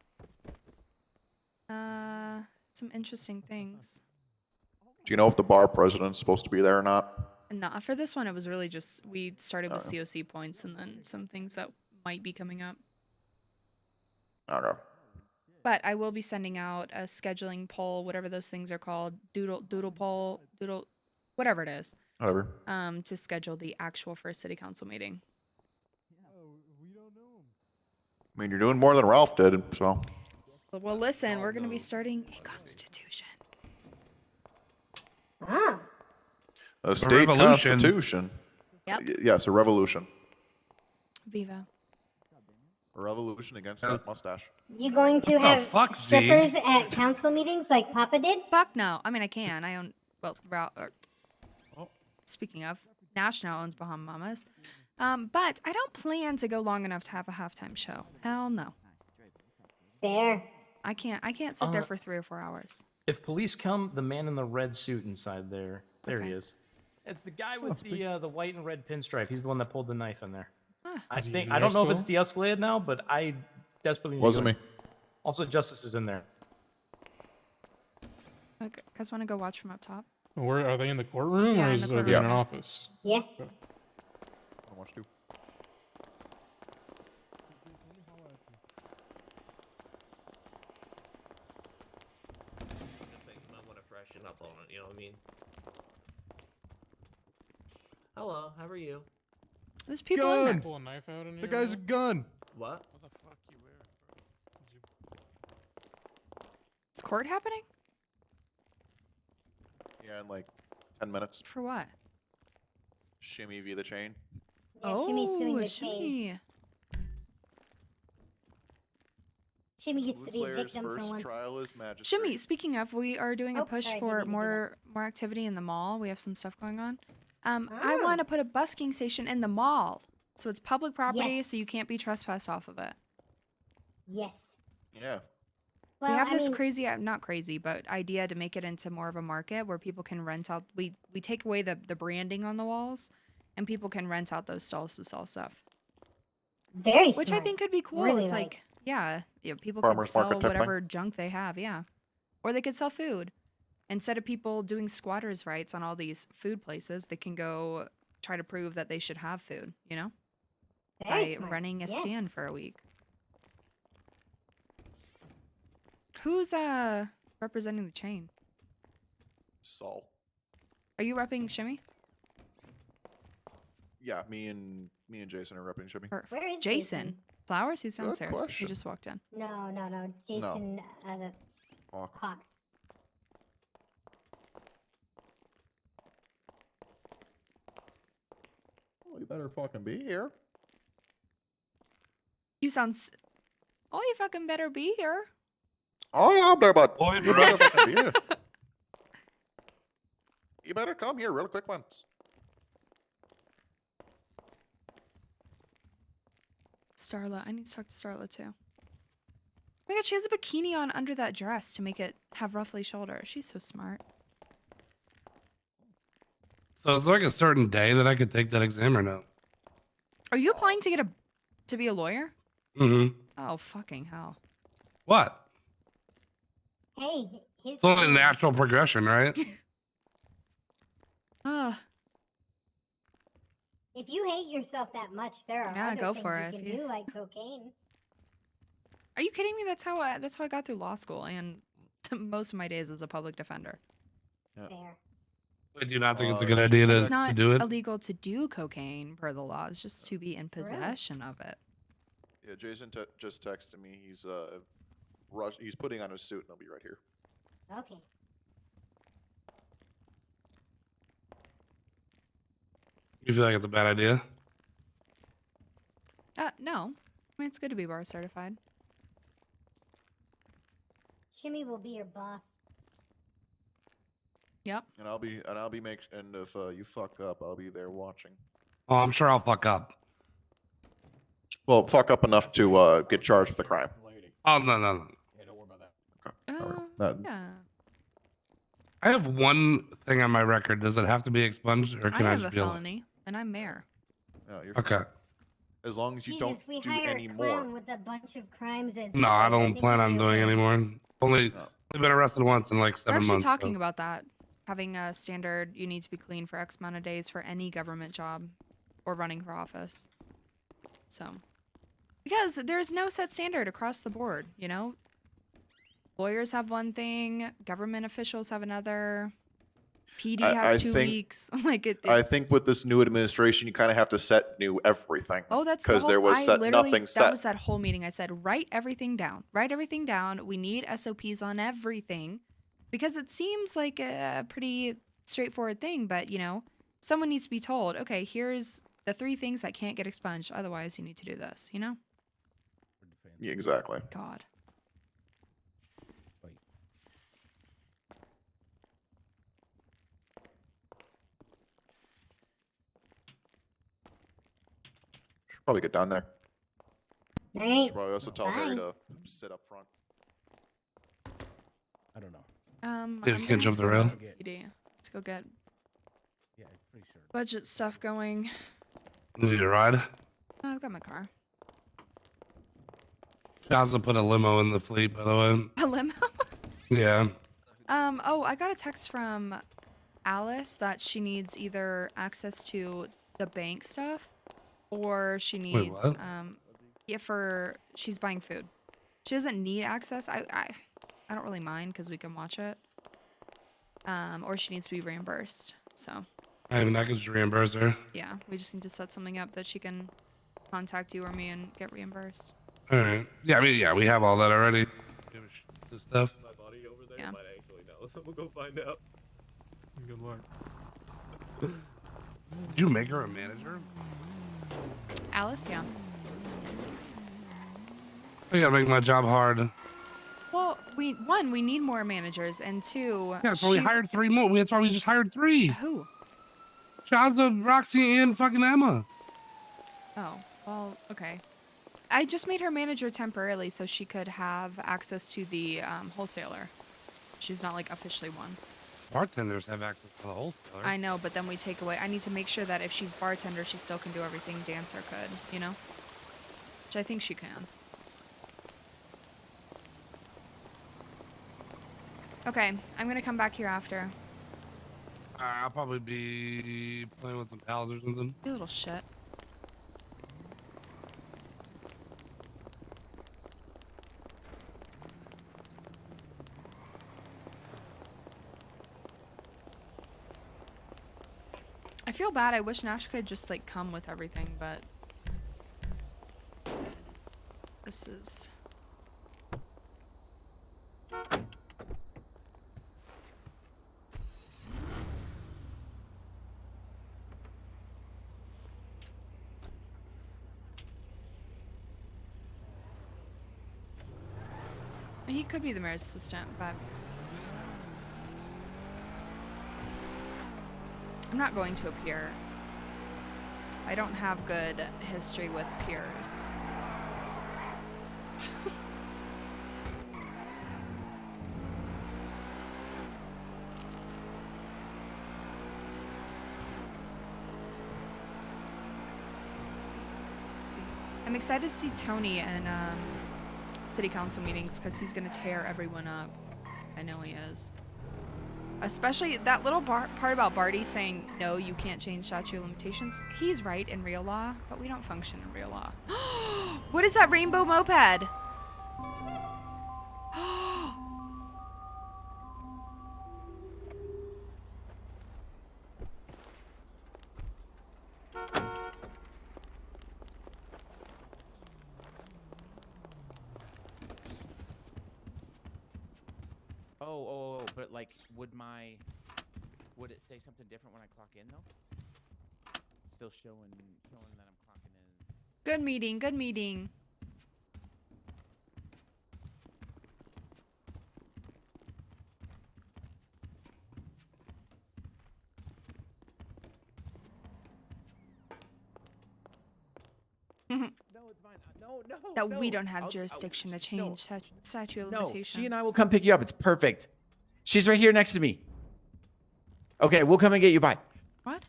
Some interesting things. Do you know if the bar president's supposed to be there or not? Not for this one. It was really just we started with Oh. COC points and then some things that might be coming up. Okay. But I will be sending out a scheduling poll, whatever those things are called, doodle poll, whatever it is, Whatever. to schedule the actual first city council meeting. I mean, you're doing more than Ralph did, so. Well, listen, we're going to be starting a constitution. Ah, A state revolution. constitution. Yep. Yes, a revolution. Viva. A revolution against that mustache. you going to What the have fuck, Z? strippers at council meetings like Papa did? Fuck no. I mean, I can. I own, well, speaking of, Nash now owns Bahama Mamas. But I don't plan to go long enough to have a halftime show. Hell no. Fair. I can't sit there for 3 or 4 hours. If police come, the man in the red suit inside there. There he Okay. is. It's the guy with the white and red pinstripe. He's the one that pulled the knife in there. Ah. I Is he think in I don't there know if it's still? de-escalated now, but I desperately need to Wasn't go. me. Also, Justice is in there. Okay, guys want to go watch from up top? Where are they in the courtroom Yeah, or in the are they in an courtroom. office? Yeah. I watched you. You might want to freshen up on it, you know what I mean? Hello, how are you? There's people in there. Pull a knife out in The here guy's or a gun. What? What the fuck you wearing, bro? Is court happening? Yeah, in like 10 minutes. For what? Shimmy via the chain. Yeah, Shimmy's suing Oh, the chain. shimmy. Shimmy gets Smooth to be a Slayer's victim for first once. trial is magistrate. Shimmy, speaking of, we are doing a Oh, push sorry, for didn't mean to do more activity in the mall. We have some stuff going on. I Ah. want to put a busking station in the mall. So it's public property, Yes. so you can't be trespassed off of it. Yes. Yeah. Well, we have I this mean, crazy, not crazy, but idea to make it into more of a market where people can rent out. We take away the branding on the walls, and people can rent out those stalls to sell stuff. very Which I smart. think could be cool. Really It's like. like, yeah, people Farmer's could sell market type thing. whatever junk they have, yeah. Or they could sell food. Instead of people doing squatters' rights on all these food places, they can go try to prove that they should have food, you know? Very by smart. running a Yes. stand for a week. Who's representing the chain? Saul. Are you repping Shimmy? Yeah, me and Jason are repping Shimmy. Or Where is Jason? Flowers? He's Good downstairs. He question. just walked in. No. Jason as a Hawks. Well, you better fucking be here. You sound. Oh, you fucking better be here. Oh yeah, I'm there, bud. Boy, You better fucking be here. You better come here real quick once. Starla. I need to talk to Starla too. Oh my god, she has a bikini on under that dress to make it have ruffly shoulders. She's so smart. So is there like a certain day that I could take that exam or no? Are you applying to be a lawyer? Mm-hmm. Oh fucking hell. What? Hey, his It's only a natural progression, right? If you hate yourself that much, there are Yeah, other go things for you it, can if you- do, like cocaine. Are you kidding me? That's how I got through law school and most of my days as a public defender. Fair. I do not think it's a good idea to, It's not to do it. illegal to do cocaine per the law. It's just to be in possession of it. Yeah, Jason just texted me. He's he's putting on his suit and he'll be right here. Okay. You feel like it's a bad idea? No. I mean, it's good to be bar certified. Shimmy will be your boss. Yep. And I'll be and if you fuck up, I'll be there watching. Oh, I'm sure I'll fuck up. Well, fuck up enough to get charged with a crime. Oh, no. Yeah. I have one thing on my record. Does it have to be expunged, or I can I, have just a be allowed? felony, and I'm mayor. No, you're Okay. fine. As long as you Jesus, don't we do hire any a more. clown with a bunch of crimes as No, I I don't think plan he'll on be doing okay. anymore. Only been arrested once in like We're 7 actually months. talking so. about that. Having a standard, you need to be clean for X amount of days for any government job or running for office. So, because there's no set standard across the board, you know? Lawyers have one thing, government officials have another. PD has 2 weeks. Like I think with this new administration, you kind of have to set new everything. Oh, that's the because whole, there was I set, literally, nothing that set. was that whole meeting. I said, write everything down. Write everything down. We need SOPs on everything because it seems like a pretty straightforward thing, but you know, someone needs to be told, okay, here's the 3 things that can't get expunged. Otherwise, you need to do this, you know? Yeah, exactly. God. Should probably get down there. Alright. Should probably also tell Harry to sit up front. I don't know. I'm Yeah, you can't jump the rail. PD. Let's go get Yeah, I'm pretty sure. budget stuff going. You need a ride? Oh, I've got my car. She also put a limo in the fleet, by the way. A limo? Yeah. Oh, I got a text from Alice that she needs either access to the bank stuff or she needs what? she's buying food. She doesn't need access. I don't really mind because we can watch it. Or she needs to be reimbursed. So I mean, I can just reimburse her. yeah, we just need to set something up that she can contact you or me and get reimbursed. All right. Yeah, I mean, yeah, we have all that already. The stuff. My buddy over there Yeah. might actually know, so we'll go find out. Good luck. Did you make her a manager? Alice, yeah. I gotta make my job hard. Well, we need more managers, and 2, Yeah, so we hired 3 more. That's why we just hired 3. Who? Shaza, Roxy, and fucking Emma. Oh, well, okay. I just made her manager temporarily so she could have access to the wholesaler. She's not like officially one. Bartenders have access to the wholesaler. I know, but then we take away. I need to make sure that if she's bartender, she still can do everything dancer could, you know? Which I think she can. Okay, I'm gonna come back here after. I'll probably be playing with some pals or something. You little shit. I feel bad. I wish Nash could just like come with everything, but this is. He could be the mayor's assistant, but I'm not going to appear. I don't have good history with peers. Let's see. I'm excited to see Tony in city council meetings because he's gonna tear everyone up. I know he is. Especially that little part about Barty saying, no, you can't change statute of limitations. He's right in real law, but we don't function in real law. What is that rainbow moped? Oh, but like, would it say something different when I clock in though? Still showing that I'm clocking in. Good meeting, good meeting. No, it's fine. No. That we don't have jurisdiction to change statute of No, limitations. she and I will come pick you up. It's perfect. She's right here next to me. Okay, we'll come and get you. Bye. What?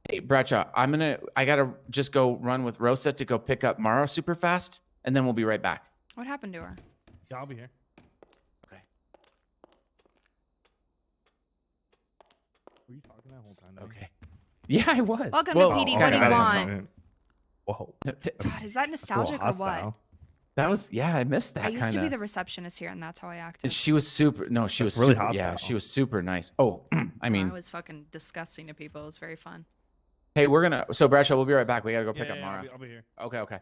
Hey, Bradshaw, I gotta just go run with Rosa to go pick up Mara super fast, and then we'll be right back. What happened to her? Yeah, I'll be here. Okay. Were you talking that whole time? Okay. Yeah, I was. Welcome to PD. What do you want? Whoa. God, is that nostalgic or what? That was, yeah, I missed that. I used to be the receptionist here, and that's how I acted. And she was super. No, she was really super. Yeah, hostile. she was super nice. Oh, I mean, I was fucking disgusting to people. It was very fun. hey, we're gonna. So Bradshaw, we'll be right back. We gotta go pick up Yeah, Mara. I'll be here. Okay.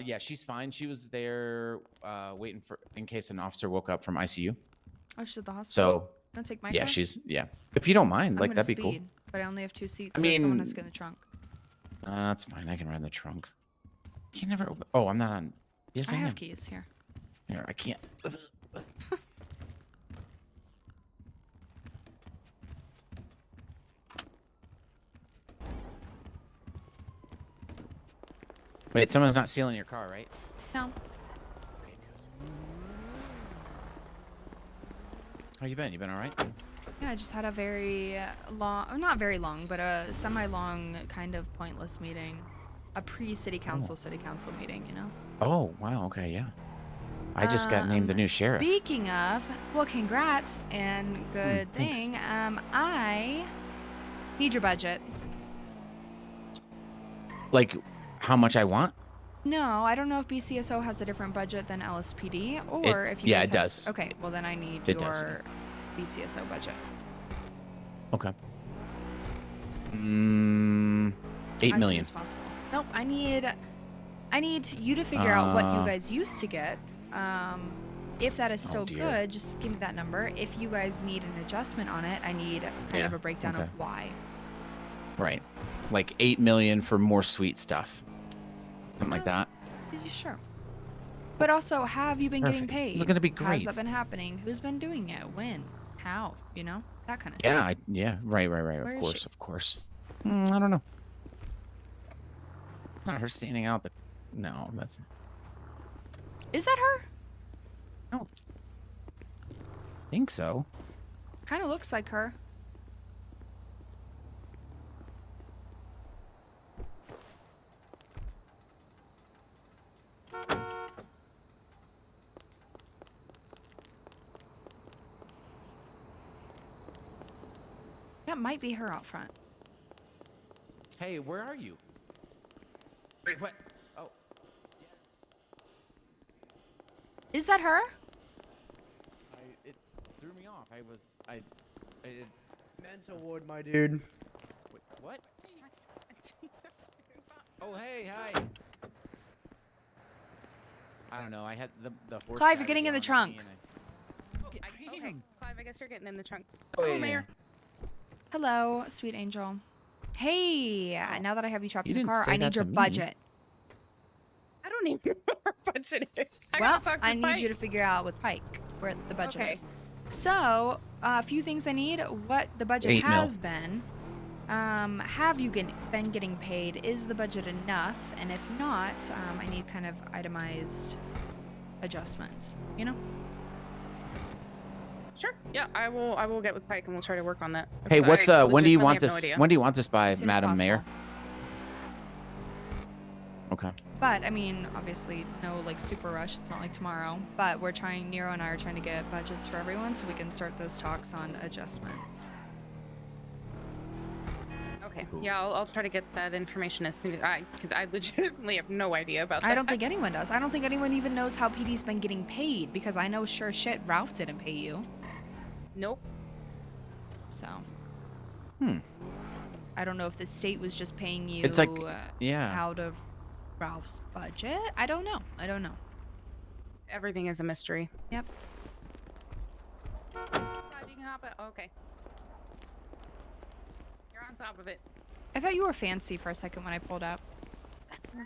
Yeah, she's fine. She was there waiting for in case an officer woke up from ICU. Oh, she's at the hospital. So Don't take my yeah, car? she's if you don't mind, I'm like gonna that'd be cool. speed, but I only have 2 seats, I so someone mean- has to get in the trunk. That's fine. I can ride in the trunk. You never. Oh, I'm not on. Yes, I I have am. keys here. Here, I can't. Wait, someone's not stealing your car, right? No. Okay, good. How you been? You been all right? Yeah, I just had a very long, not very long, but a semi-long kind of pointless meeting. A pre-city council meeting, you know? Oh, wow. Okay, yeah. I just got named the new sheriff. Speaking of, well, congrats and good thanks. thing. I need your budget. Like, how much I want? No, I don't know if BCSO has a different budget than LSPD, or if you yeah, guys it have- does. Okay, well then I need It does. your BCSO budget. Okay. 8 As soon million. as possible. Nope, I need you to figure out what you guys used to get. If that is so dear. good, just give me that number. If you guys need an adjustment on it, I need kind of Yeah, a breakdown okay. of why. Right. Like 8 million for more sweet stuff. Something like that. Sure. But also, have you been getting Perfect. paid? This is gonna be How's great. that been happening? Who's been doing it? When? How? You know? That kind of Yeah, stuff. yeah. Right. Where Of is course, she? of course. I don't know. Not her standing out. No, that's. Is that her? I don't think so. Kind of looks like her. That might be her out front. Hey, where are you? Wait, what? Oh. Is that her? It threw me off. Mental ward, my dude. Wait, what? Oh, hey, hi. I don't know. I had the horse. Clive, guy you're was getting in the yelling at trunk. me and Okay, Clive, I guess you're getting in the trunk. Oh, Hello, yeah, Mayor. Hello, sweet angel. Hey, now that I have you trapped You in the didn't car, say I that need your to me. budget. I don't need your budget is. Well, gotta talk to I need Pike. you to figure out with Pike where the budget Okay. is. So, a few things I need. What the budget 8 mil. has been. Have you been getting paid? Is the budget enough? And if not, I need kind of itemized adjustments. You know? Sure. Yeah, I will get with Pike and we'll try to work on that. Hey, Because what's I when do you legitimately want have no this? idea. When do you want this by, As soon as Madam possible. Mayor? Okay. But I mean, obviously, no like super rush. It's not like tomorrow. But we're trying. Nero and I are trying to get budgets for everyone so we can start those talks on adjustments. Okay. Yeah, I'll try to get that information as soon as because I legitimately have no idea about that. I don't think anyone does. I don't think anyone even knows how PD's been getting paid because I know sure shit Ralph didn't pay you. Nope. So. Hmm. I don't know if the state was just paying you. It's like, yeah. Out of Ralph's budget. I don't know. I don't know. Everything is a mystery. Yep. Clive, you can hop it. Okay. You're on top of it. I thought you were fancy for a second when I pulled up.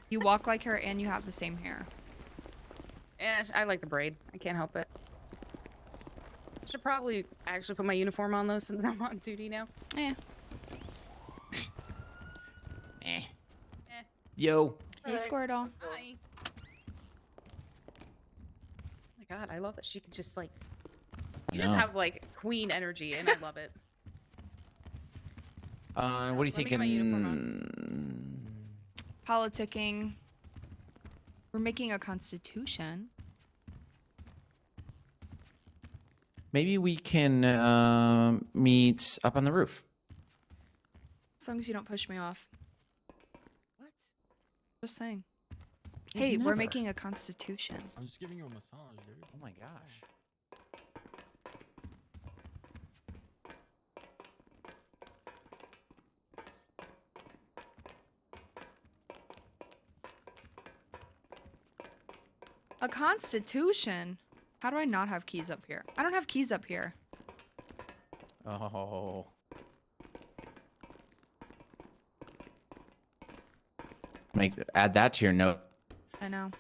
You walk like her and you have the same hair. Yeah, I like the braid. I can't help it. I should probably actually put my uniform on though since I'm on duty now. Yeah. Yo. Hey, Squirtle. Hi. Oh my god, I love that she can just like you just know. have like queen energy and I love it. What are you Let me get my uniform thinking? Politicking. We're making a constitution. Maybe we can meet up on the roof. As long as you don't push me off. What? Just saying. You'd Hey, we're never. making a constitution. I'm just giving you a massage, dude. Oh my gosh. A constitution? How do I not have keys up here? I don't have keys up here. Oh. Add that to your note. I know.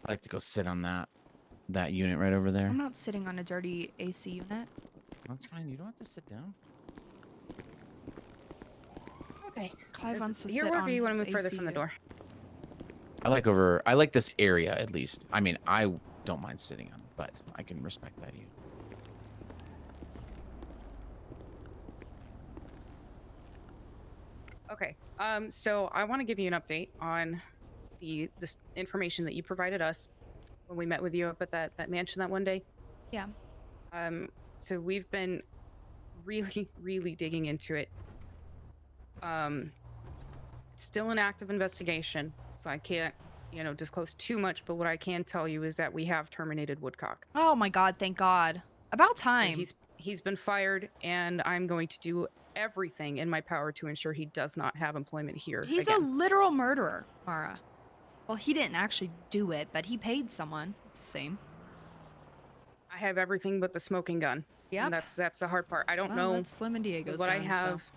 I'd like to go sit on that unit right over there. I'm not sitting on a dirty AC unit. That's fine. You don't have to sit down. Okay. Clive wants to your sit work on or you want his to move further AC from the door? I like this area at least. I mean, I don't mind sitting on it, but I can respect that unit. Okay. So I want to give you an update on this information that you provided us when we met with you up at that mansion that one day. Yeah. So we've been really digging into it. It's still an active investigation, so I can't, disclose too much, but what I can tell you is that we have terminated Woodcock. Oh my god, thank God. About So time. he's been fired, and I'm going to do everything in my power to ensure he does not have employment here He's again. a literal murderer, Mara. Well, he didn't actually do it, but he paid someone. It's the same. I have everything but the smoking gun. Yep. And that's the hard part. I don't Well, know that's Slim and Diego's what I gun, have. so.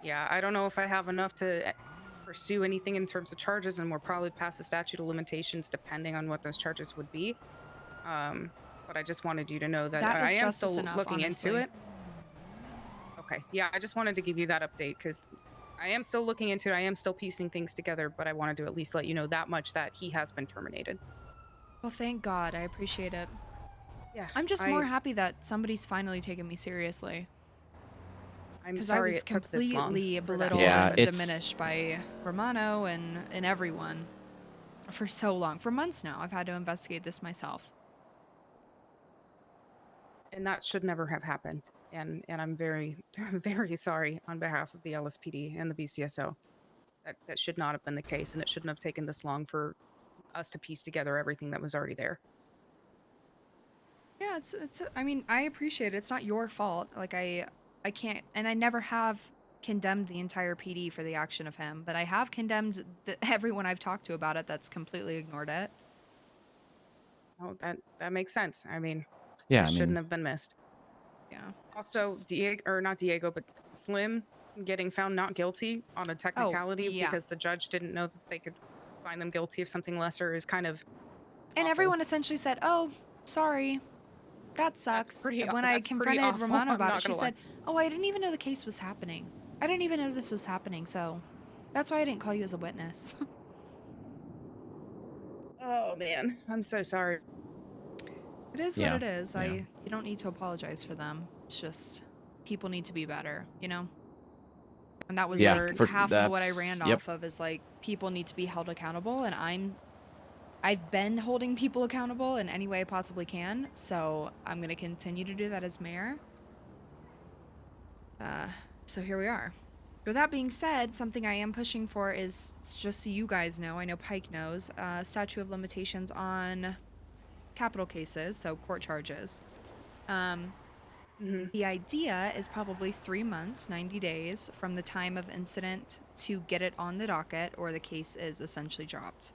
Yeah, I don't know if I have enough to pursue anything in terms of charges, and we're probably past the statute of limitations depending on what those charges would be. But I just wanted you to know that That I is am justice still enough, looking honestly. into it. Okay, yeah, I just wanted to give you that update because I am still looking into it. I am still piecing things together, but I wanted to at least let you know that much that he has been terminated. Well, thank God. I appreciate it. Yeah, I'm just more happy that somebody's finally taken me seriously. I'm Because sorry I was it took this long completely for that. belittled Yeah, and it's- diminished by Romano and everyone for so long. For months now, I've had to investigate this myself. And that should never have happened. And I'm very, very sorry on behalf of the LSPD and the BCSO. That should not have been the case, and it shouldn't have taken this long for us to piece together everything that was already there. Yeah, I mean, I appreciate it. It's not your fault. Like I can't, and I never have condemned the entire PD for the action of him, but I have condemned everyone I've talked to about it that's completely ignored it. Oh, that makes sense. I mean, Yeah, it I shouldn't mean, have been missed. Yeah. Also, Diego, or not Diego, but Slim getting found not guilty on a technicality yeah. because the judge didn't know that they could find them guilty of something lesser is kind of And awful. everyone essentially said, "Oh, sorry, that sucks." When I that's pretty confronted awful, Romano I'm about it, not she gonna lie. said, "Oh, I didn't even know the case was happening. I didn't even know this was happening, so that's why I didn't call you as a witness." Oh man, I'm so sorry. It is Yeah, what it is. yeah. You don't need to apologize for them. It's just people need to be better, you know? And that was Yeah, like for half of what I ran yep. off of is like people need to be held accountable, and I've been holding people accountable in any way I possibly can, so I'm gonna continue to do that as mayor. So here we are. With that being said, something I am pushing for is, just so you guys know, I know Pike knows, statute of limitations on capital cases, so court charges. The idea is probably 3 months, 90 days from the time of incident to get it on the docket or the case is essentially dropped.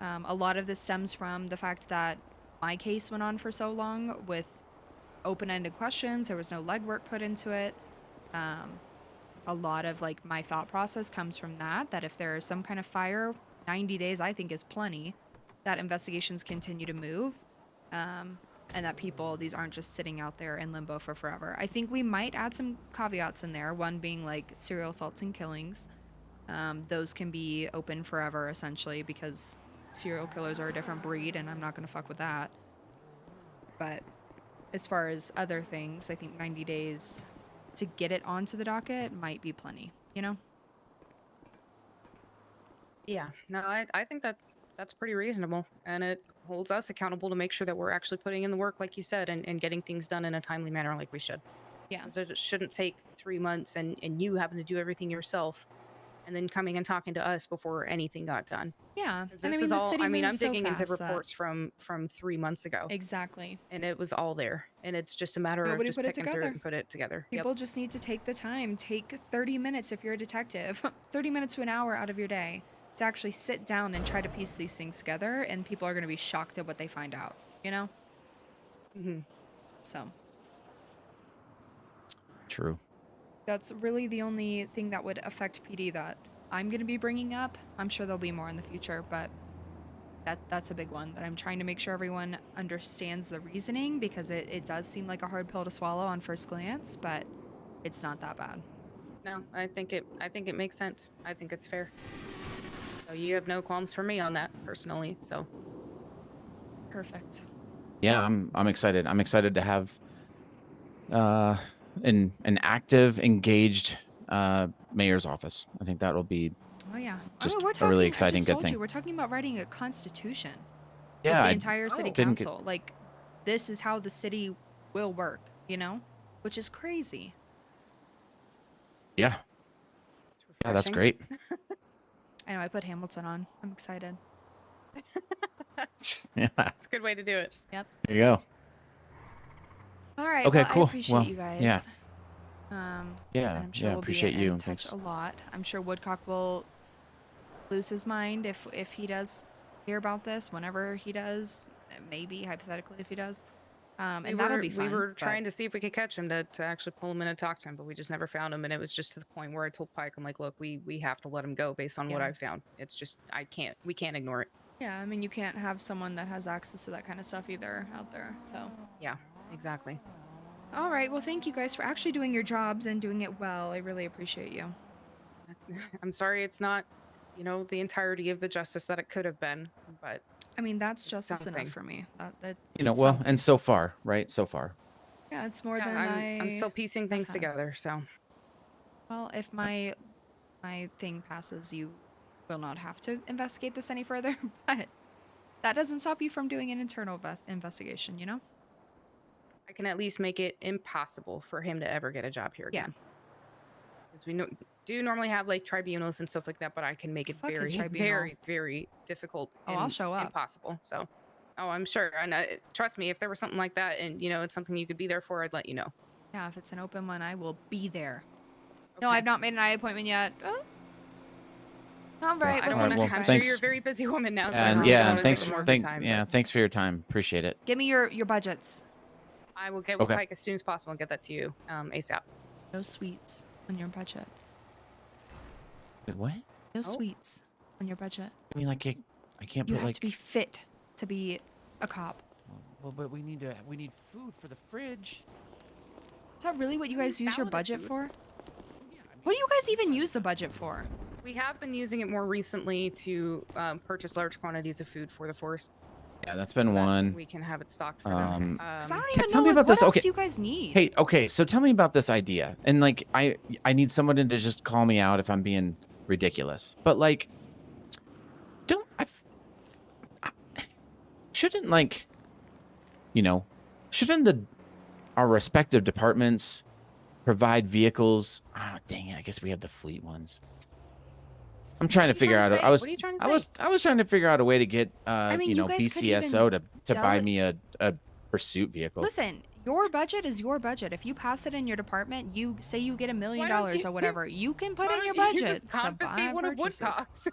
A lot of this stems from the fact that my case went on for so long with open-ended questions. There was no legwork put into it. A lot of like my thought process comes from that if there is some kind of fire, 90 days I think is plenty, that investigations continue to move. And that these aren't just sitting out there in limbo for forever. I think we might add some caveats in there, one being like serial assaults and killings. Those can be open forever, essentially, because serial killers are a different breed, and I'm not going to fuck with that. But as far as other things, I think 90 days to get it onto the docket might be plenty, you know? Yeah, no, I think that's pretty reasonable, and it holds us accountable to make sure that we're actually putting in the work, like you said, and getting things done in a timely manner like we should. Yeah. So it shouldn't take 3 months and you having to do everything yourself and then coming and talking to us before anything got done. Yeah. 'Cause And I this mean, is the all, city I mean, I'm moves so digging into fast that- reports from 3 months ago. Exactly. And it was all there. And it's just a matter Nobody of just put it picking through it together. and put it together. People just need to take the time. Take 30 minutes if you're a detective, 30 minutes to an hour out of your day to actually sit down and try to piece these things together, and people are going to be shocked at what they find out, you know? So True. that's really the only thing that would affect PD that I'm going to be bringing up. I'm sure there'll be more in the future, but that's a big one that I'm trying to make sure everyone understands the reasoning, because it does seem like a hard pill to swallow on first glance, but it's not that bad. No, I think it makes sense. I think it's fair. So you have no qualms for me on that personally, so perfect. Yeah, I'm excited. I'm excited to have an active, engaged mayor's office. I think that'll be Oh yeah. just we're a talking, really I exciting just good told thing. you, we're talking about writing a constitution. Yeah, With the I entire city didn't get- council. Like, this is how the city will work, you know? Which is crazy. Yeah. Yeah, that's great. I know, I put Hamilton on. I'm excited. Yeah. it's a good way to do it. Yep. There you go. All right. Okay, well, cool. I appreciate Well, you guys. yeah. And Yeah, I'm sure yeah, we'll appreciate be you, in and touch thanks. a lot. I'm sure Woodcock will lose his mind if he does hear about this, whenever he does. Maybe, hypothetically, if he does. And that'll be fun. We were but- trying to see if we could catch him to actually pull him in and talk to him, but we just never found him. And it was just to the point where I told Pike, I'm like, look, we have to let him go based on what Yeah. I've found. It's just, we can't ignore it. Yeah, I mean, you can't have someone that has access to that kind of stuff either out there, so. Yeah, exactly. All right, well, thank you guys for actually doing your jobs and doing it well. I really appreciate you. I'm sorry it's not, the entirety of the justice that it could have been, but I mean, that's justice something. enough for me. That Well, and so far, right? So far. yeah, it's more Yeah, than I'm still piecing things had. together, so. Well, if my thing passes, you will not have to investigate this any further, but that doesn't stop you from doing an internal investigation, you know? I can at least make it impossible for him to ever get a job here again. Because we do normally have like tribunals and stuff like that, but I can make it Fuck his very, tribunal. very, very difficult. Oh, I'll show up. Impossible. So Oh, I'm sure. And trust me, if there was something like that, and it's something you could be there for, I'd let you know. Yeah, if it's an open one, I will be there. No, I've not made an eye appointment yet. Oh. All right. I don't well, want to. well, I'm sure thanks. you're a very busy woman now, so I And really don't yeah, want and to take thanks, more of your time. but thanks for your time. Appreciate it. Give me your budgets. I will get with Okay. Pike as soon as possible and get that to you ASAP. No sweets on your budget. Wait, what? No Oh. sweets on your budget. I mean, like, I can't You put have like. to be fit to be a cop. Well, but we need food for the fridge. Is that really what you guys use your salad is budget food. for? What do you guys even use the budget for? We have been using it more recently to purchase large quantities of food for the force. Yeah, that's been so that one. we can have it stocked for them. 'Cause I don't Tell even know me about what this. else Okay. you guys need. Hey, okay, so tell me about this idea. And like I need someone to just call me out if I'm being ridiculous. But like shouldn't like shouldn't our respective departments provide vehicles? Ah, dang it, I guess we have the fleet ones. I'm trying to figure out What are you trying to say? I was trying to figure out a way to get mean, you guys could even BCSO to buy dele- me a pursuit vehicle. Listen, your budget is your budget. If you pass it in your department, you say you get $1 million or whatever, you can put in your Why don't budget. you just confiscate one of purchases. Woodcock's?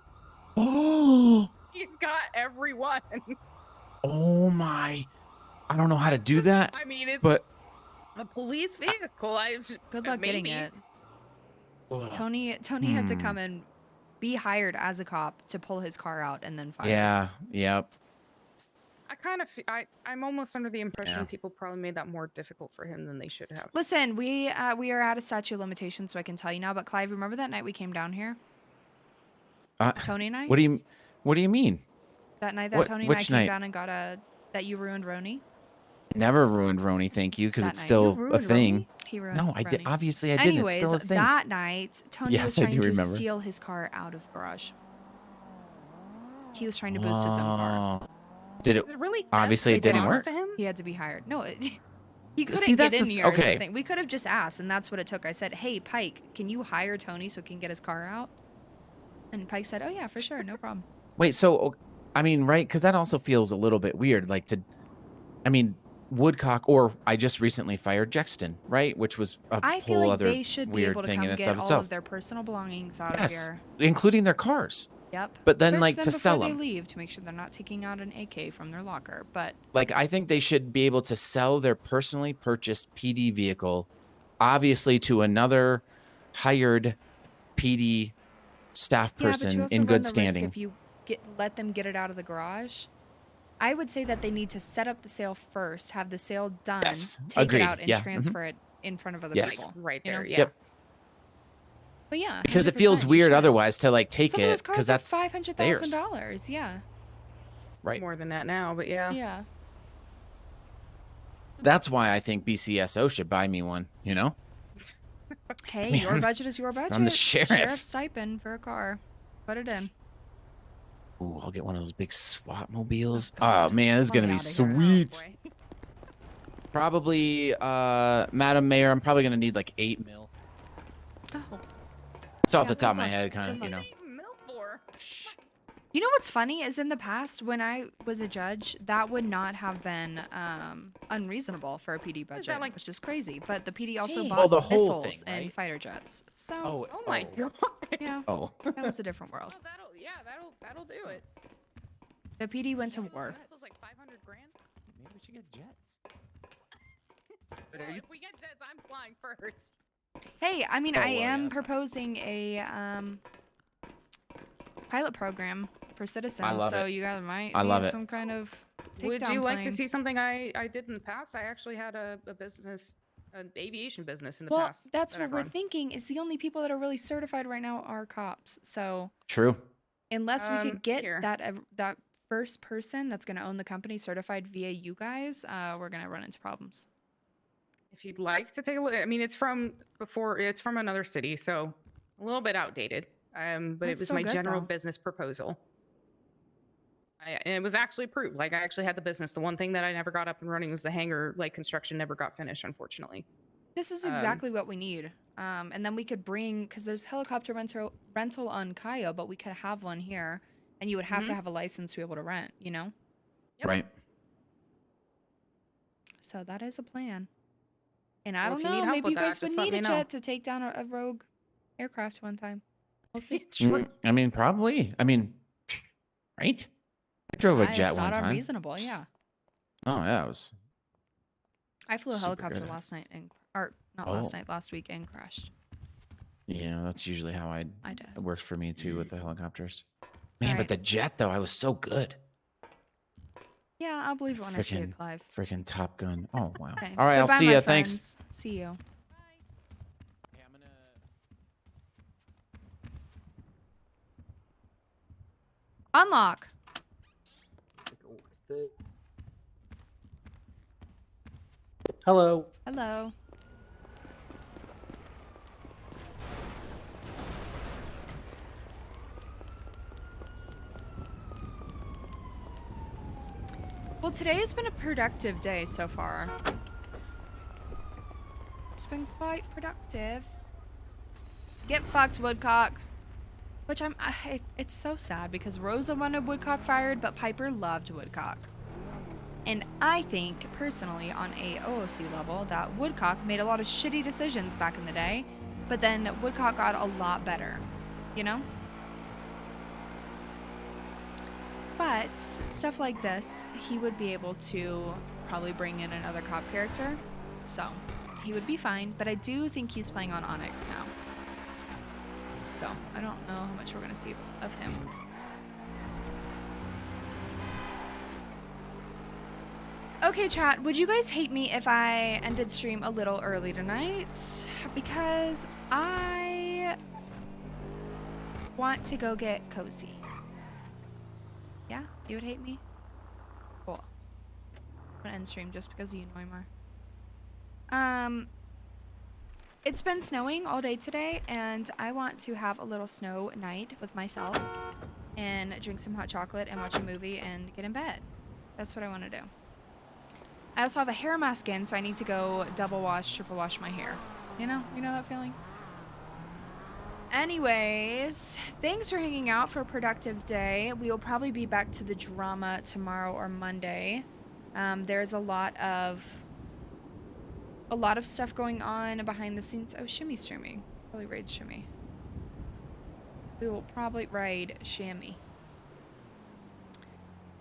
Oh, He's got every one. oh my. I don't know how to do that. I mean, it's but a police vehicle. Good luck getting maybe. it. Tony had to come and be hired as a cop to pull his car out and then fire. Yeah, yep. I kind of, I'm almost under the impression Yeah. people probably made that more difficult for him than they should have. Listen, we are out of statute of limitations, so I can tell you now. But Clive, remember that night we came down here? Tony and I? What do you mean? That night that What- Tony and I which came night? down and got that you ruined Roni? Never ruined Roni, thank you, because That it's night. still You a ruined thing. Roni? He ruined No, I did. Roni. Obviously, I didn't. Anyways, It's still a thing. that night, Tony was Yes, I trying do to remember. steal his car out of the garage. He was trying to boost his own car. Oh. Did it? Is it really Obviously, it didn't work. To him? He had to be hired. No, he couldn't See, get that's in the here. is the okay. thing. We could have just asked, and that's what it took. I said, "Hey, Pike, can you hire Tony so he can get his car out?" And Pike said, "Oh yeah, for sure, no problem." Wait, so I mean, right? Because that also feels a little bit weird. Like I mean, Woodcock, or I just recently fired Jexton, right? Which was a I feel whole like other they should be weird able to thing come in get itself all itself. of their personal belongings out Yes, of here. including their cars. Yep. But then, Search like, them to sell before them. they leave to make sure they're not taking out an AK from their locker. But Like, I think they should be able to sell their personally purchased PD vehicle, obviously to another hired PD staff yeah, but you person also in run good the standing. risk if you let them get it out of the garage. I would say that they need to set up the sale first, have the sale done, Yes, take agreed. it out, and Yeah, mhm. transfer it in front of other Yes. people. Right you know? there, yeah. Yep. But yeah, Because it 100% feels you weird should. otherwise to like take Some of it those cars because are that's theirs. $500,000. Yeah. Right. More than that now, but yeah. Yeah. That's why I think BCSO should buy me one. You know. Hey, Man, your budget is your budget. I'm the sheriff. Sheriff stipend for a car. Put it in. Ooh, I'll get one of those big SWAT mobiles. Oh man, this is gonna be Get outta sweet. Probably, Madam Mayor, I'm probably gonna need like 8 mil. Oh. It's off Yeah, the top of good my luck. head, kind of, Good you know. luck. You know what's funny is in the past when I was a judge, that would not have been unreasonable for a PD budget, which is crazy. But the PD also Jeez. bought Oh, the whole missiles thing, and right? fighter jets. So Oh my god. yeah, Oh. that was a different world. That'll do it. The PD went to war. Missiles like 500 grand. Maybe we should get jets. Well, if we get jets, I'm flying first. Hey, I mean, Oh, I well, yeah, am that's fine. proposing a pilot program for citizens, I love so it. you guys might I love need it. some kind of Would takedown you like to plane. see something I did in the past? I actually had a business, an aviation business in the Well, past. that's that what I've we're run. thinking. Is the only people that are really certified right now are cops. So True. unless we could get here. that first person that's going to own the company certified via you guys, we're going to run into problems. If you'd like to take a look, I mean, it's from before. It's from another city, so a little bit outdated. But it That's was so my good, general though. business proposal. And it was actually approved. Like I actually had the business. The one thing that I never got up and running was the hangar. Like construction never got finished, unfortunately. This is exactly what we need. And then we could bring, because there's helicopter rental on Cayo, but we could have one here, and you would have to have a license to be able to rent, you know? Yep. Right. So that is a plan. And I Well, if don't you need know, help maybe with you guys that, would just let need me a know. jet to take down a rogue aircraft one time. We'll see. I mean, probably. I mean, right? I drove a jet It's one not time. unreasonable, yeah. Oh yeah, it was. I flew a Super helicopter good. last night and or not Oh. last night, last week and crashed. Yeah, that's usually how it works for me too with the helicopters. Man, Alright. but the jet though, I was so good. Yeah, I'll believe it when I see it, Clive. Freaking Top Gun. Oh wow. Okay. All right, I'll Goodbye, see my you. Thanks. friends. See you. Unlock. Hello. Hello. Well, today has been a productive day so far. It's been quite productive. Get fucked, Woodcock. Which it's so sad because Rosa wanted Woodcock fired, but Piper loved Woodcock. And I think, personally, on a OOC level, that Woodcock made a lot of shitty decisions back in the day, but then Woodcock got a lot better, you know? But stuff like this, he would be able to probably bring in another cop character, so he would be fine, but I do think he's playing on Onyx now. So I don't know how much we're gonna see of him. Okay, chat, would you guys hate me if I ended stream a little early tonight? Because I want to go get cozy. Yeah? You would hate me? Cool. I'm gonna end stream just because you annoy more. It's been snowing all day today, and I want to have a little snow night with myself and drink some hot chocolate and watch a movie and get in bed. That's what I want to do. I also have a hair mask in, so I need to go double wash, triple wash my hair. You know that feeling? Anyways, thanks for hanging out for a productive day. We will probably be back to the drama tomorrow or Monday. There's a lot of stuff going on behind the scenes. Oh, Shimmy's streaming. Probably raid Shimmy. We will probably raid Shimmy.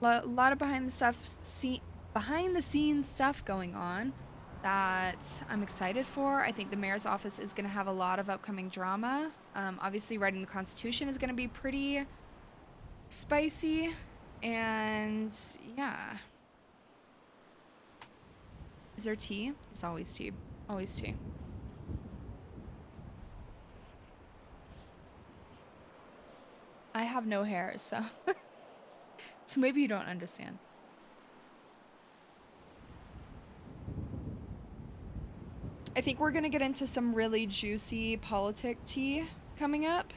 A lot of behind the scenes stuff going on that I'm excited for. I think the mayor's office is going to have a lot of upcoming drama. Obviously, writing the Constitution is going to be pretty spicy, and yeah. Is there tea? There's always tea. Always tea. I have no hair, so so maybe you don't understand. I think we're gonna get into some really juicy politic tea coming up.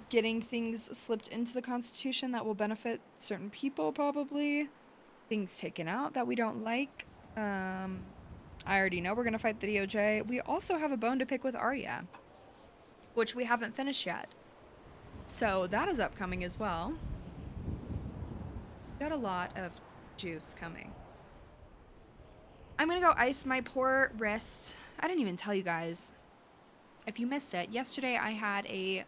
Getting things slipped into the Constitution that will benefit certain people, probably. Things taken out that we don't like. I already know we're gonna fight the DOJ. We also have a bone to pick with Arya, which we haven't finished yet. So that is upcoming as well. Got a lot of juice coming. I'm gonna go ice my poor wrist. I didn't even tell you guys. If you missed it, yesterday I had a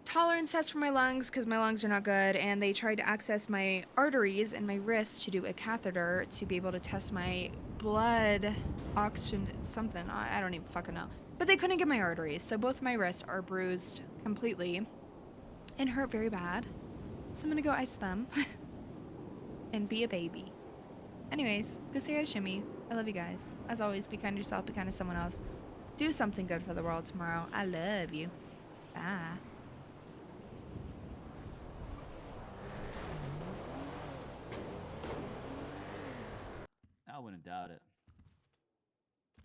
tolerance test for my lungs because my lungs are not good, and they tried to access my arteries and my wrist to do a catheter to be able to test my blood oxygen something. I don't even fucking know. But they couldn't get my arteries, so both my wrists are bruised completely and hurt very bad. So I'm gonna go ice them and be a baby. Anyways, go say hi to Shimmy. I love you guys. As always, be kind to yourself, be kind to someone else. Do something good for the world tomorrow. I love you. Bye. I wouldn't doubt it.